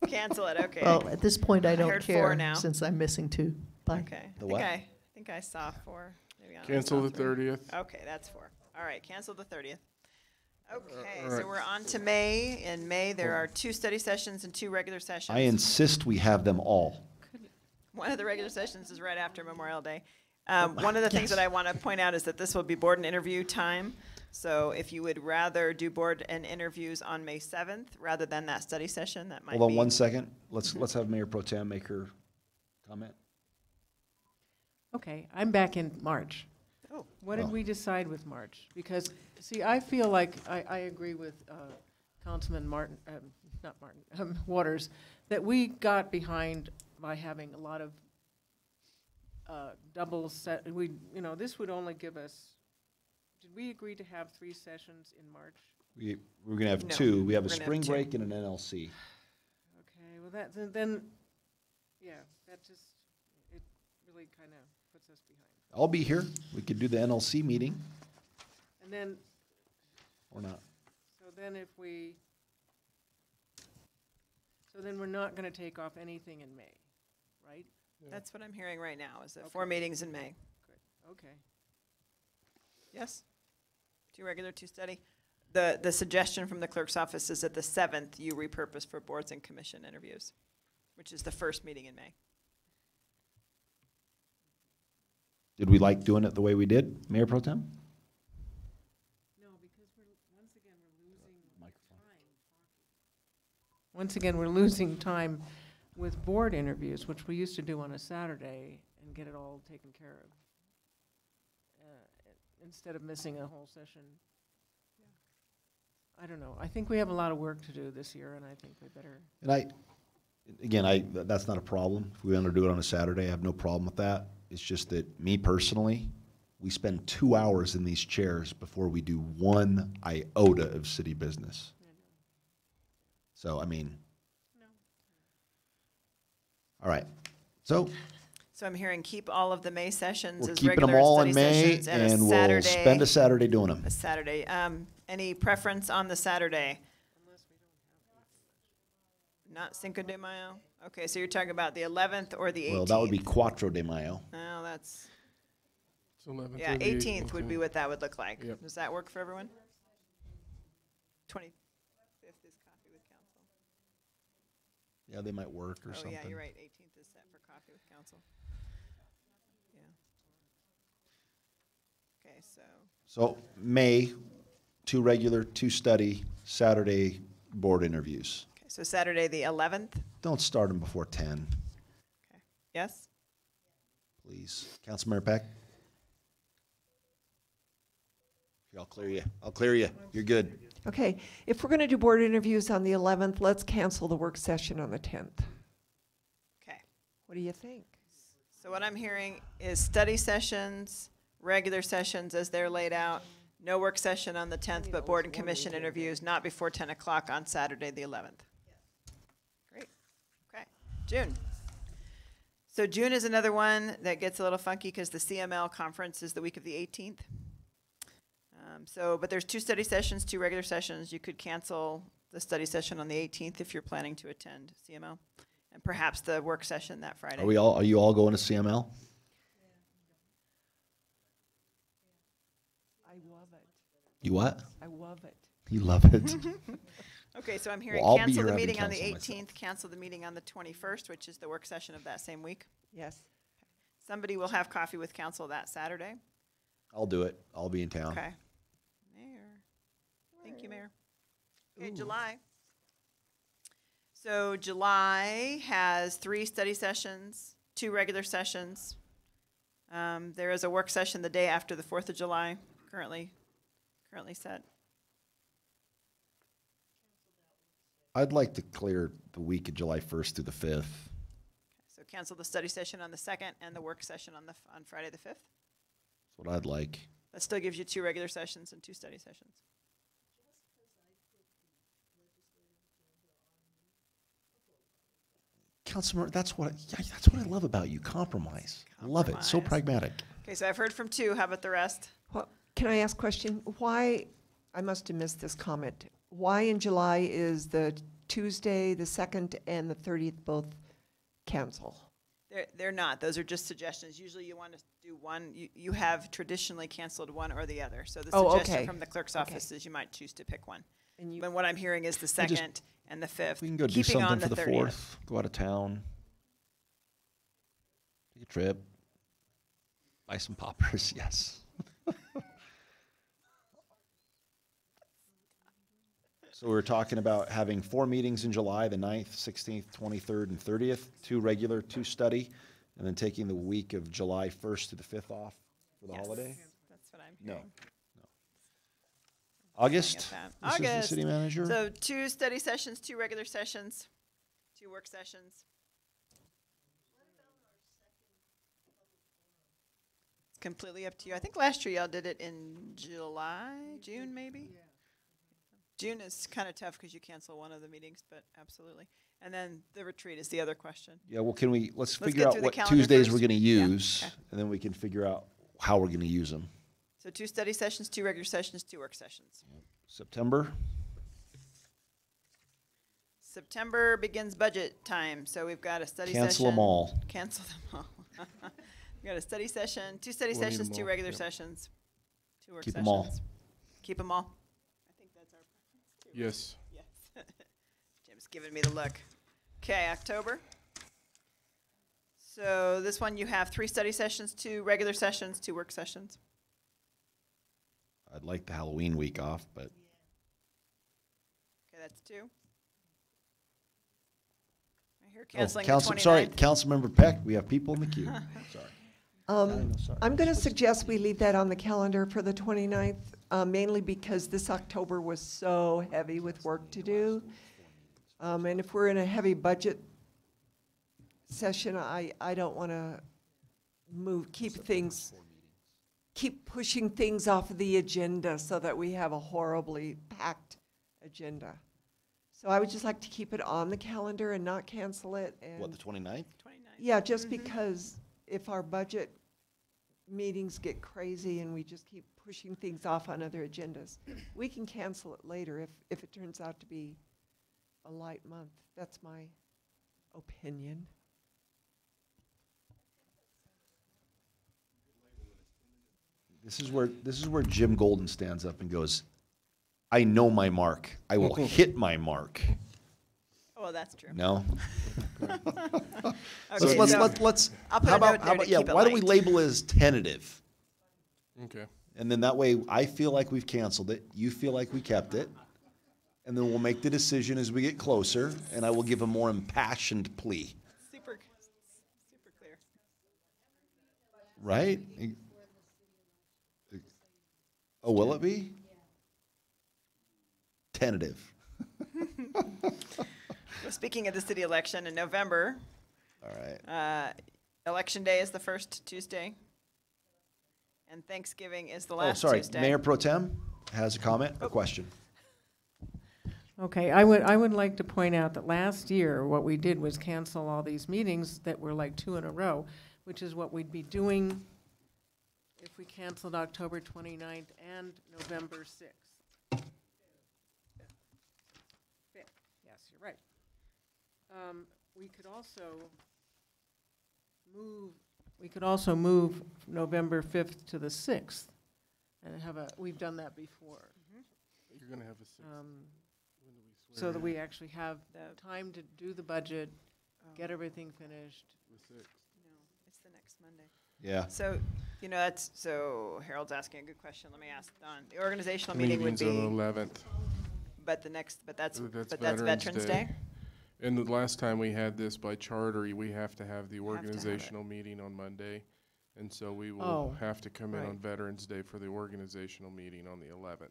Cancel it, okay. Well, at this point, I don't heard 4 care now. since I'm missing 2. Bye. Okay. The what? I think I saw 4. Maybe I Cancel saw the 3. 30th. Okay, that's 4. All right, cancel the 30th. Okay, all so right. we're on to May. In May, there are 2 study sessions and 2 regular sessions. I insist we have them all. One of the regular sessions is right after Memorial Day. One of the things that I want to point out is that this will be board and interview time. So if you would rather do board and interviews on May 7th rather than that study session, that might be. Hold on 1 second. Let's have Mayor Pro Tem make her comment. Okay, I'm back in March. Oh. What did we decide with March? Because, see, I feel like I agree with Councilman Martin, not Martin, Waters, that we got behind by having a lot of double set, this would only give us, did we agree to have 3 sessions in March? We're gonna have No, 2. We have a we're gonna have spring 2. break and an NLC. Okay, well, then, yeah, that just, it really kind of puts us behind. I'll be here. We could do the NLC meeting And then, or not. so then we're not going to take off anything in May, right? That's what I'm hearing right now, is that 4 meetings in May. Good, okay. Yes? 2 regular, 2 study. The suggestion from the clerk's office is that the 7th you repurpose for boards and commission interviews, which is the first meeting in May. Did we like doing it the way we did, Mayor Pro Tem? No, because once again, we're losing time with board interviews, which we used to do on a Saturday and get it all taken care of. Instead of missing a whole session. I don't know. I think we have a lot of work to do this year, and I think we better. And that's not a problem. If we want to do it on a Saturday, I have no problem with that. It's just that me personally, we spend 2 hours in these chairs before we do 1 iota of city business. So, I mean. All right. So I'm hearing keep all of the May sessions we're as keeping them regular all study in May, sessions and and a we'll Saturday. spend a Saturday doing them. A Saturday. Any preference on the Saturday? Not Cinco de Mayo? Okay, so you're talking about the 11th or the 18th? Well, that would be Cuatro de Mayo. No, that's, It's 11th yeah, or the 18th would be what that would look like. Yep. Does that work for everyone? 25th is coffee with council. Yeah, they might work or something. Oh, yeah, you're right. 18th is set for coffee with council. Yeah. Okay, so. So May, 2 regular, 2 study, Saturday board interviews. Okay, so Saturday the 11th. Don't start them before 10, Yes. please. Councilmember Peck? Here, I'll clear you. I'll clear you. You're good. Okay, if we're going to do board interviews on the 11th, let's cancel the work session on the 10th. Okay. What do you think? So what I'm hearing is study sessions, regular sessions as they're laid out, no work session on the 10th, but board and commission interviews not before 10 o'clock on Saturday, the 11th. Great. Okay. June. So June is another one that gets a little funky because the CML conference is the week of the 18th. But there's 2 study sessions, 2 regular sessions. You could cancel the study session on the 18th if you're planning to attend CML, and perhaps the work session that Friday. Are you all going to CML? I love it. You what? I love it. You love it. Okay, so I'm hearing Well, I'll be cancel here the having meeting on the counsel 18th, cancel the meeting on the 21st, which is the work session of that same week. Yes. Somebody will have coffee with council that Saturday. I'll do it. I'll be in town. Okay. Mayor. Thank you, Mayor. Okay, July. So July has 3 study sessions, 2 regular sessions. There is a work session the day after the 4th of July, currently set. I'd like to clear the week of July 1st through the 5th. So cancel the study session on the 2nd and the work session on Friday the 5th. That's what I'd like. That still gives you 2 regular sessions and 2 study sessions. Councilmember, that's what I love about you. Compromise. I love it. So pragmatic. Okay, so I've heard from 2. How about the rest? Well, can I ask a question? Why, I must have missed this comment. Why in July is the Tuesday, the 2nd, and the 30th both cancel? They're not. Those are just suggestions. Usually you want to do one. You have traditionally canceled one or the other. So the suggestion from the clerk's office is you might choose to pick one. But what I'm hearing is the 2nd and the 5th. We can go do something for the 4th. Go out of town. Take a trip. Buy some poppers. Yes. So we're talking about having 4 meetings in July, the 9th, 16th, 23rd, and 30th, 2 regular, 2 study, and then taking the week of July 1st to the 5th off for the holiday? No. hearing. August, Looking at that. this is the August. city manager. So 2 study sessions, 2 regular sessions, 2 work sessions. It's completely up to you. I think last year y'all did it in June maybe? June is kind of tough because you cancel one of the meetings, but absolutely. And then the retreat is the other question. Yeah, well, let's Let's figure get out through the what calendar Tuesdays first. we're going to Yeah, use, okay. and then we can figure out how we're going to use them. So 2 study sessions, 2 regular sessions, 2 work sessions. September, September begins budget time, so we've got a study session. Cancel 'em all. Cancel them all. We've got a study session, 2 study We'll need sessions, 'em 2 all, regular yep. sessions, 2 work Keep 'em sessions. all. Keep them all. I think that's our preference too. Yes. Yes. Jim's giving me the look. Okay, October. So this one you have 3 study sessions, 2 regular sessions, 2 work sessions. I'd like the Halloween week off, but Okay, that's 2. I hear canceling the Council, 29th. sorry, Councilmember Peck, we have people in the queue. Sorry. Sorry. I'm going to suggest we leave that on the calendar for the 29th, mainly because this October was so heavy with work to do. And if we're in a heavy budget session, I don't want to keep pushing things off of the agenda so that we have a horribly packed agenda. So I would just like to keep it on the calendar and not cancel it. And What, the 29th? yeah, just because if our budget meetings get crazy and we just keep pushing things off on other agendas, we can cancel it later if it turns out to be a light month. That's my opinion. This is where Jim Golden stands up and goes, I know my mark. I will hit my mark. Oh, that's true. No? Okay, let's I'll put how a about, note there how to about yeah, keep it why don't we light. label it as tentative? Okay. And then that way I feel like we've canceled it, you feel like we kept it, and then we'll make the decision as we get closer, and I will give a more impassioned plea. Super clear. Right? Oh, will it be? Tentative. Well, speaking of the city election in November, all right. Election Day is the first Tuesday, and Thanksgiving is the Oh, last sorry. Tuesday. Mayor Pro Tem has a comment or question. Okay, I would like to point out that last year, what we did was cancel all these meetings that were like 2 in a row, which is what we'd be doing if we canceled October 29th and November 6th. Fifth. Yes, you're right. We could also move November 5th to the 6th and we've done that before. You're going to have a 6th. So that we actually have time to do the budget, get everything finished. The 6th. No, it's the next Monday. Yeah. So, so Harold's asking a good question. Let me ask Don. The organizational meeting would Meeting's be. on the 11th. But that's Veterans Veterans Day? And the last time we had this by charter, we have to have the have organizational meeting on Monday. And so we will Oh, have to come in right. on Veterans Day for the organizational meeting on the 11th.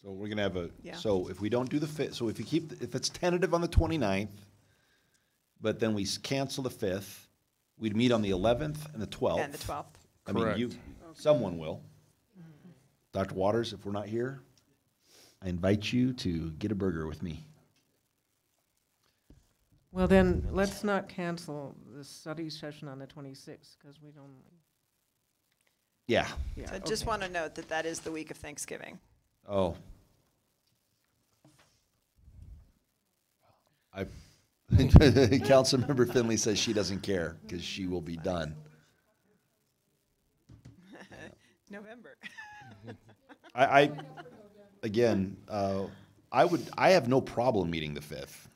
So we're going to have Yeah. so if we don't do the 5th, so if if it's tentative on the 29th, but then we cancel the 5th, we'd meet on the 11th and the 12th. And the 12th. I mean, Correct. someone will. Dr. Waters, if we're not here, I invite you to get a burger with me. Well, then, let's not cancel the study session on the 26th, because we don't. Yeah. Yeah, So I just okay. want to note that is the week of Thanksgiving. Oh. Councilmember Finley says she doesn't care because she will be done. November. Again, I have no problem meeting the 5th.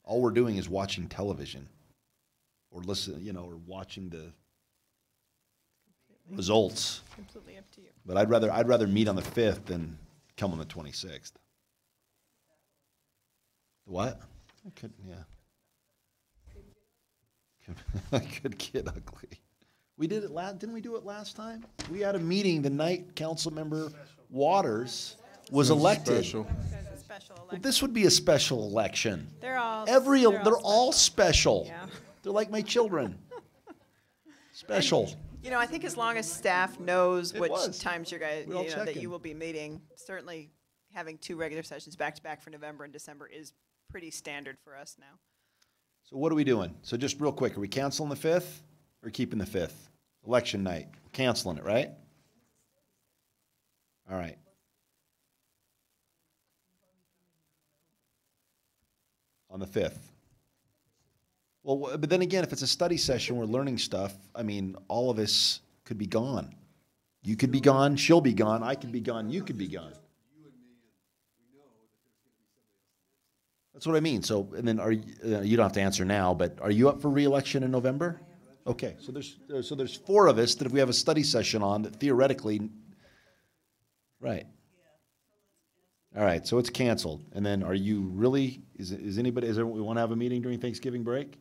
All we're doing is watching television or or watching the results. Completely up to you. But I'd rather meet on the 5th than come on the 26th. What? I could, yeah. Could get ugly. We did it didn't we do it last time? We had a meeting the night Councilmember Waters was elected. Special. Well, this would be a special election. They're all They're all special. Yeah. They're like my children. Special. You know, I think as long as staff knows It which was. times you're guys, We all that checking. you will be meeting, certainly having 2 regular sessions back to back for November and December is pretty standard for us now. So what are we doing? So just real quick, are we canceling the 5th or keeping the 5th? Election night. Canceling it, right? All right. On the 5th. Well, but then again, if it's a study session, we're learning stuff. I mean, all of us could be gone. You could be gone, she'll be gone, I could be gone, you could be gone. That's what I mean. So, and then you don't have to answer now, but are you up for re-election in November? Okay, so there's 4 of us that if we have a study session on that theoretically, right. All right, so it's canceled. And then are you really, is there, we want to have a meeting during Thanksgiving break?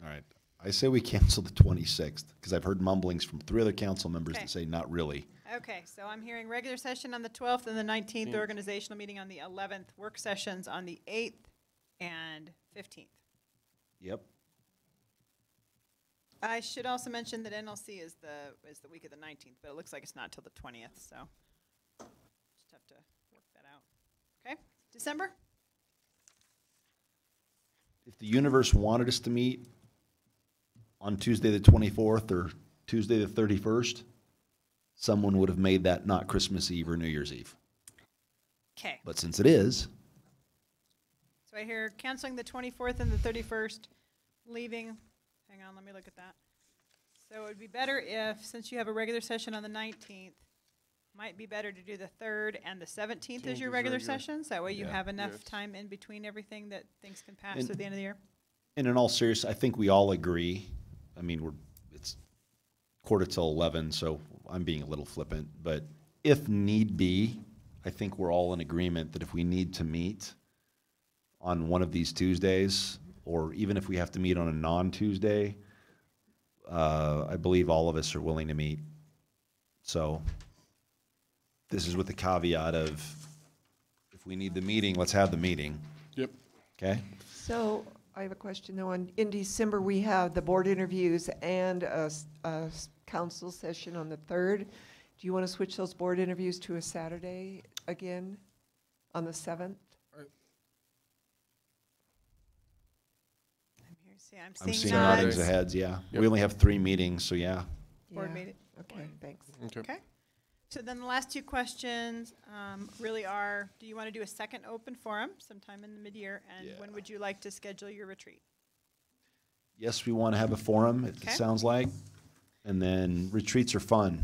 All right, I say we cancel the 26th because I've heard mumblings from 3 other council members Okay. that say not really. Okay, so I'm hearing regular session on the 12th and the 19th, organizational meeting on the 11th, work sessions on the 8th and 15th. Yep. I should also mention that NLC is the week of the 19th, but it looks like it's not till the 20th, so just have to work that out. Okay, December? If the universe wanted us to meet on Tuesday the 24th or Tuesday the 31st, someone would have made that not Christmas Eve or New Year's Eve. Okay. But since it is, So I hear canceling the 24th and the 31st, leaving, hang on, let me look at that. So it would be better if, since you have a regular session on the 19th, might be better to do the 3rd and the 17th as your regular sessions. That way you have enough time in between everything that things can pass through the end of the year. and in all seriousness, I think we all agree. I mean, it's 11:45, so I'm being a little flippant. But if need be, I think we're all in agreement that if we need to meet on one of these Tuesdays, or even if we have to meet on a non-Tuesday, I believe all of us are willing to meet. So this is with the caveat of if we need the meeting, let's have the meeting. Yep. Okay? So I have a question though. In December, we have the board interviews and a council session on the 3rd. Do you want to switch those board interviews to a Saturday again on the 7th? I'm seeing noddings of heads, yeah. Yep. We only have 3 meetings, so yeah. Board Yeah. meeting. Okay, thanks. Okay. So then the last 2 questions really are, do you want to do a second open forum sometime in the mid-year? And when would you like to schedule your retreat? Yes, we want to have a forum, it Okay. sounds like. And then retreats are fun.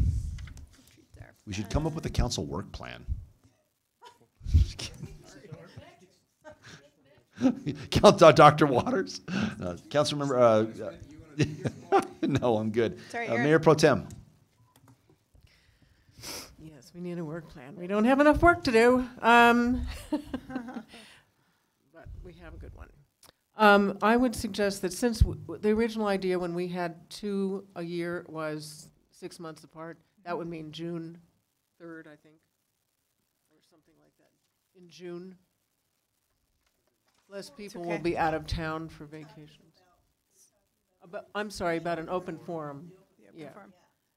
We should come up with a council work plan. Dr. Waters? Council member, no, I'm good. Sorry, Mayor Pro Tem. Yes, we need a work plan. We don't have enough work to do. But we have a good one. I would suggest that since the original idea when we had 2 a year was 6 months apart, that would mean June 3rd, I think, or something like that. In June. Less people will okay. be out of town for vacations. I'm sorry, about an open forum. The open forum.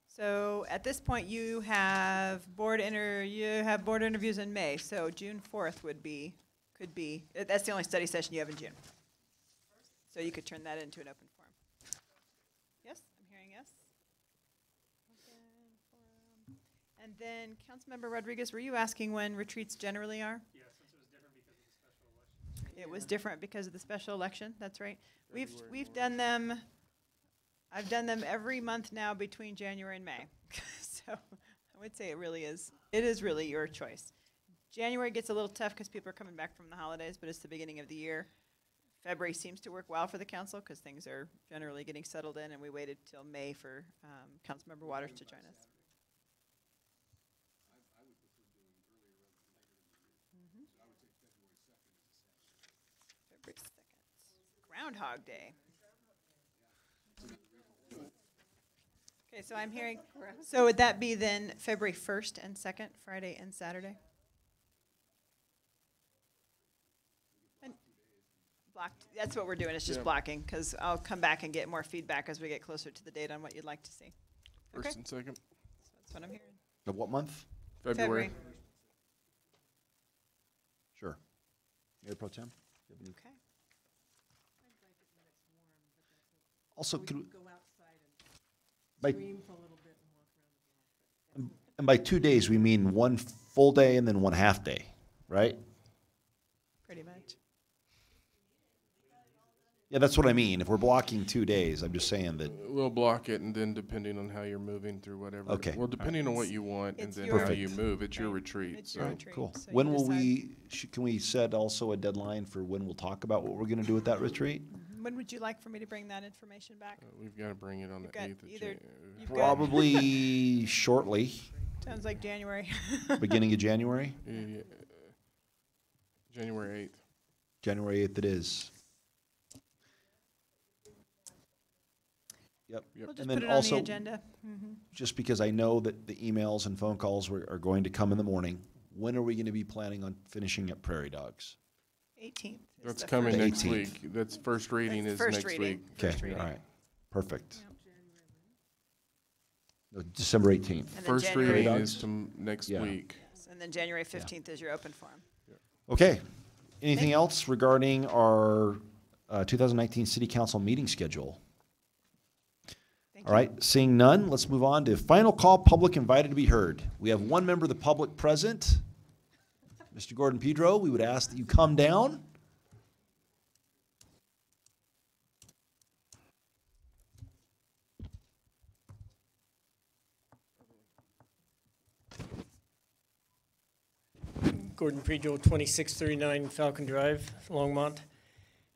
So at this point, you have board interviews in May. So June 4th could be. That's the only study session you have in June. So you could turn that into an open forum. Yes, I'm hearing yes. Open forum. And then Councilmember Rodriguez, were you asking when retreats generally are? Yeah, since it was different because of the special election. It was different because of the special election. That's right. We've done them. I've done them every month now between January and May. So I would say it is really your choice. January gets a little tough because people are coming back from the holidays, but it's the beginning of the year. February seems to work well for the council because things are generally getting settled in, and we waited till May for Councilmember Waters to join us. February 2nd. Groundhog Day. Okay, so I'm hearing, so would that be then February 1st and 2nd, Friday and Saturday? And blocked, that's what we're doing, it's just Yeah. blocking, because I'll come back and get more feedback as we get closer to the date on what you'd like to see. Okay, First and second. so that's what I'm hearing. Of what month? February. Sure. Mayor Pro Tem? Okay. Also, could we, Go outside and by, scream for a little bit and walk around. and by 2 days, we mean one full day and then one half day, right? Pretty much. Yeah, that's what I mean. If we're blocking 2 days, I'm just saying that. We'll block it, and then depending on how you're moving through whatever. Okay. Well, depending on what you want, and It's then your- how you Perfect. move, it's your Right. retreat, It's your so. retreat. Cool. So When you will decide- we, can we set also a deadline for when we'll talk about what we're going to do with that retreat? When would you like for me to bring that information back? We've got to bring it on the You've got 8th of either- January. you've got- Probably shortly, Sounds like January. beginning of January. Yeah, January 8th. January 8th it is. Yep. We'll just And then put it on also, the agenda. Mhm. just because I know that the emails and phone calls are going to come in the morning, when are we going to be planning on finishing up Prairie Dogs? 18th. is That's the coming The next 18th. week. That's first reading That's is first next reading. week. Okay, First reading. all right, perfect. No, December 18th. And then First January- reading Dogs? is next Yeah. week. And then January 15th is your open forum. Okay. Anything else regarding our 2019 City Council meeting schedule? All right, seeing none, let's move on to final call, public invited to be heard. We have one member of the public present. Mr. Gordon Pedro, we would ask that you come down. Gordon Pedro, 2639 Falcon Drive, Longmont.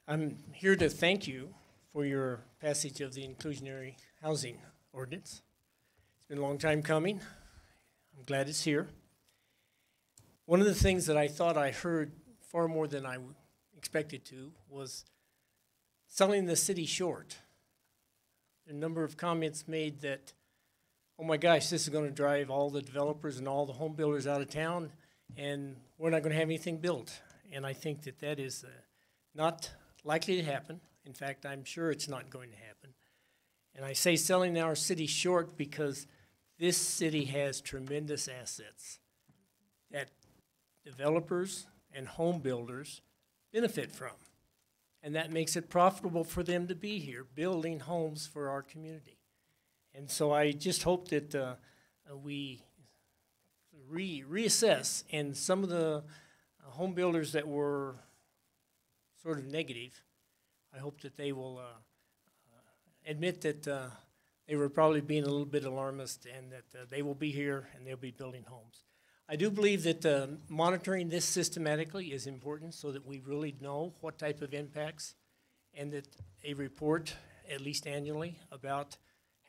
I'm here to thank you for your passage of the inclusionary housing ordinance. It's been a long time coming. I'm glad it's here. One of the things that I thought I heard far more than I expected to was selling the city short. A number of comments made that, oh my gosh, this is going to drive all the developers and all the home builders out of town, and we're not going to have anything built. And I think that that is not likely to happen. In fact, I'm sure it's not going to happen. And I say selling our city short because this city has tremendous assets that developers and home builders benefit from. And that makes it profitable for them to be here, building homes for our community. And so I just hope that we reassess, and some of the home builders that were sort of negative, I hope that they will admit that they were probably being a little bit alarmist, and that they will be here and they'll be building homes. I do believe that monitoring this systematically is important so that we really know what type of impacts, and that a report, at least annually, about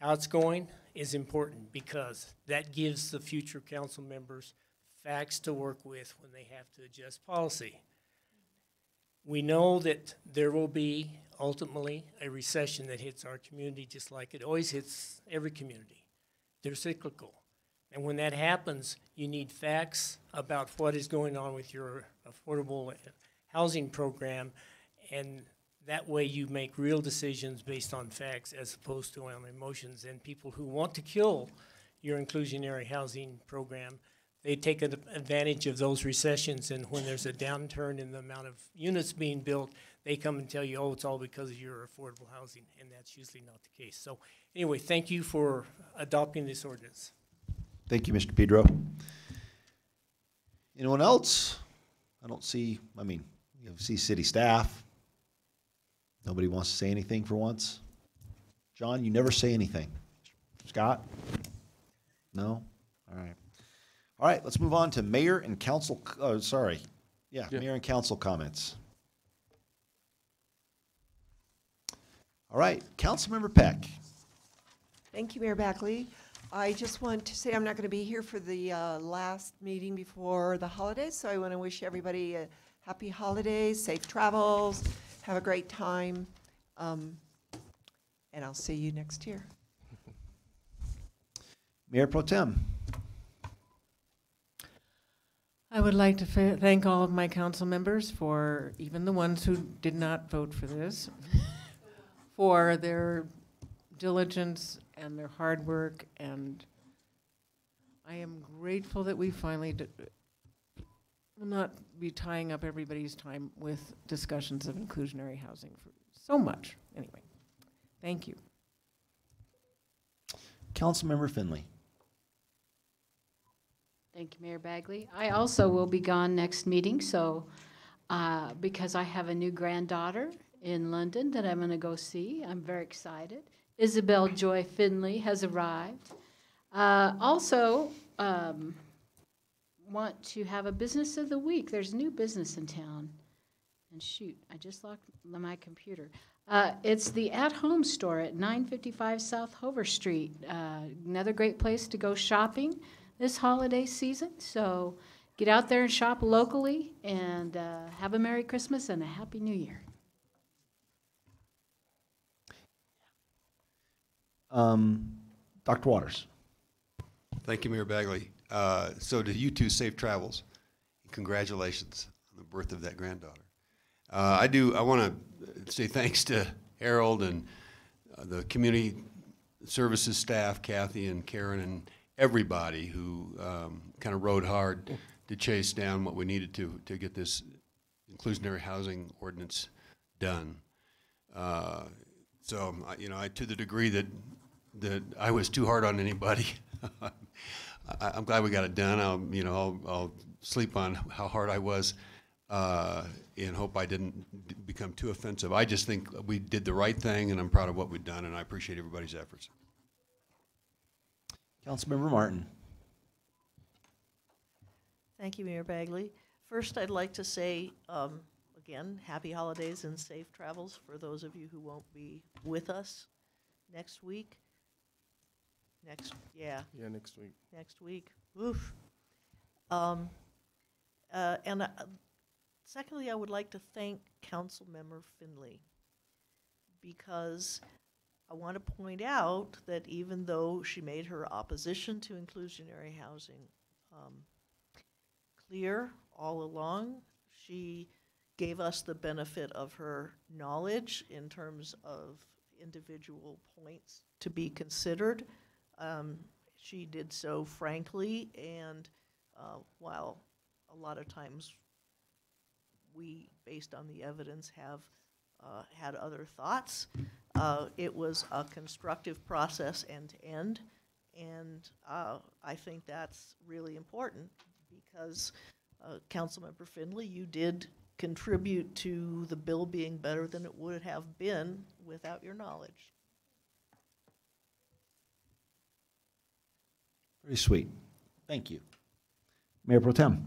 how it's going is important, because that gives the future council members facts to work with when they have to adjust policy. We know that there will be ultimately a recession that hits our community just like it always hits every community. They're cyclical. And when that happens, you need facts about what is going on with your affordable housing program, and that way you make real decisions based on facts as opposed to on emotions. And people who want to kill your inclusionary housing program, they take advantage of those recessions, and when there's a downturn in the amount of units being built, they come and tell you, oh, it's all because of your affordable housing, and that's usually not the case. So anyway, thank you for adopting this ordinance. Thank you, Mr. Pedro. Anyone else? I don't see, I mean, you see city staff. Nobody wants to say anything for once? John, you never say anything. Scott? No? All right. All right, let's move on to mayor and council, mayor and council comments. All right, Councilmember Peck. Thank you, Mayor Backley. I just want to say I'm not going to be here for the last meeting before the holidays, so I want to wish everybody a happy holidays, safe travels, have a great time, and I'll see you next year. Mayor Pro Tem. I would like to thank all of my council members, for even the ones who did not vote for this, for their diligence and their hard work, and I am grateful that we finally will not be tying up everybody's time with discussions of inclusionary housing for so much. Anyway, thank you. Councilmember Finley. Thank you, Mayor Bagley. I also will be gone next meeting, so because I have a new granddaughter in London that I'm going to go see. I'm very excited. Isabel Joy Finley has arrived. Also, want to have a business of the week. There's a new business in town. And shoot, I just locked my computer. It's the At Home store at 955 South Hover Street. Another great place to go shopping this holiday season. So get out there and shop locally, and have a Merry Christmas and a Happy New Year. Dr. Waters. Thank you, Mayor Bagley. So to you two, safe travels. Congratulations on the birth of that granddaughter. I want to say thanks to Harold and the community services staff, Kathy and Karen and everybody who kind of rode hard to chase down what we needed to get this inclusionary housing ordinance done. So, to the degree that I was too hard on anybody, I'm glad we got it done. I'll sleep on how hard I was and hope I didn't become too offensive. I just think we did the right thing, and I'm proud of what we've done, and I appreciate everybody's efforts. Councilmember Martin. Thank you, Mayor Bagley. First, I'd like to say, again, happy holidays and safe travels for those of you who won't be with us next week. Next week. Next week. Oof. Secondly, I would like to thank Councilmember Finley, because I want to point out that even though she made her opposition to inclusionary housing clear all along, she gave us the benefit of her knowledge in terms of individual points to be considered. She did so frankly, and while a lot of times we, based on the evidence, have had other thoughts, it was a constructive process end to end, and I think that's really important because, Councilmember Finley, you did contribute to the bill being better than it would have been without your knowledge. Very sweet. Thank you. Mayor Pro Tem.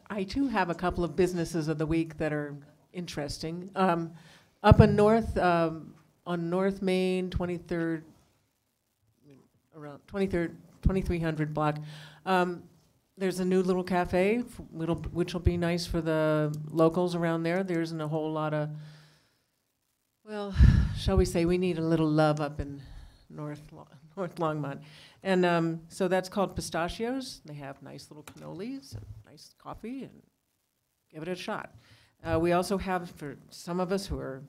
I too have a couple of businesses of the week that are interesting. Up in North, on North Main, 23rd, around 2300 block, there's a new little cafe, which will be nice for the locals around there. There isn't a whole lot of, well, shall we say, we need a little love up in North Longmont. And so that's called Pistachios. They have nice little cannolis and nice coffee, and give it a shot. We also have, for some of us who are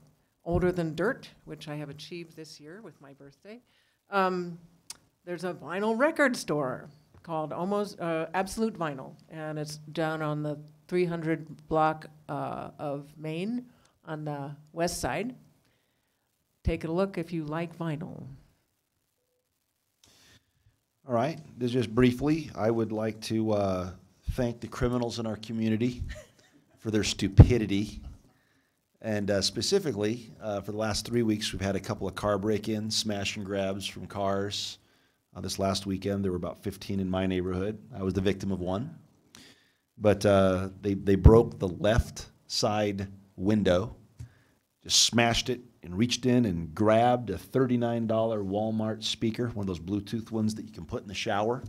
older than dirt, which I have achieved this year with my birthday, there's a vinyl record store called Absolute Vinyl, and it's down on the 300 block of Main on the west side. Take a look if you like vinyl. All right. Just briefly, I would like to thank the criminals in our community for their stupidity. And specifically, for the last 3 weeks, we've had a couple of car break-ins, smash and grabs from cars. This last weekend, there were about 15 in my neighborhood. I was the victim of one. But they broke the left side window, just smashed it, and reached in and grabbed a $39 Walmart speaker, one of those Bluetooth ones that you can put in the shower.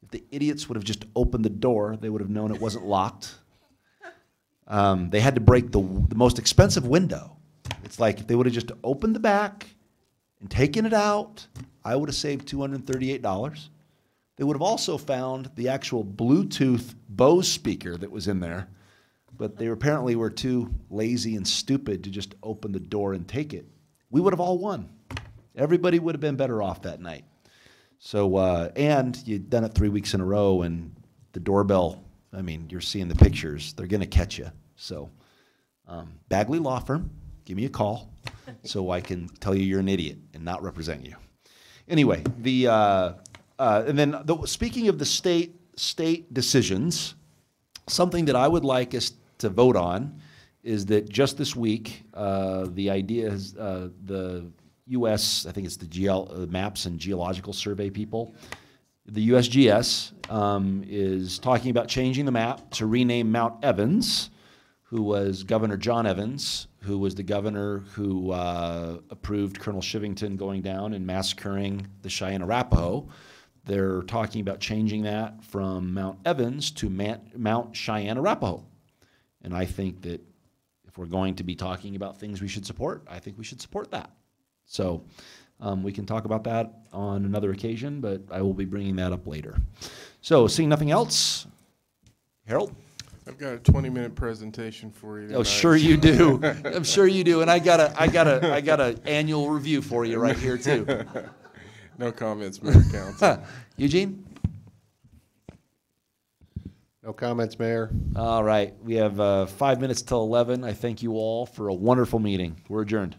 If the idiots would have just opened the door, they would have known it wasn't locked. They had to break the most expensive window. It's like if they would have just opened the back and taken it out, I would have saved $238. They would have also found the actual Bluetooth Bose speaker that was in there, but they apparently were too lazy and stupid to just open the door and take it. We would have all won. Everybody would have been better off that night. So, and you'd done it 3 weeks in a row, and the doorbell, I mean, you're seeing the pictures. They're going to catch you. So, Bagley Law Firm, give me a call so I can tell you you're an idiot and not represent you. Anyway, and then speaking of the state decisions, something that I would like us to vote on is that just this week, the idea is the U.S., I think it's the Maps and Geological Survey people, the USGS is talking about changing the map to rename Mount Evans, who was Governor John Evans, who was the governor who approved Colonel Shivington going down and massacring the Cheyenne Arapaho. They're talking about changing that from Mount Evans to Mount Cheyenne Arapaho. And I think that if we're going to be talking about things we should support, I think we should support that. So we can talk about that on another occasion, but I will be bringing that up later. So seeing nothing else, Harold? I've got a 20-minute presentation for you tonight. Oh, sure you do. I'm sure you do. And I got a annual review for you right here too. No comments, Mayor Council. Eugene? No comments, Mayor. All right. We have 5 minutes till 11. I thank you all for a wonderful meeting. We're adjourned.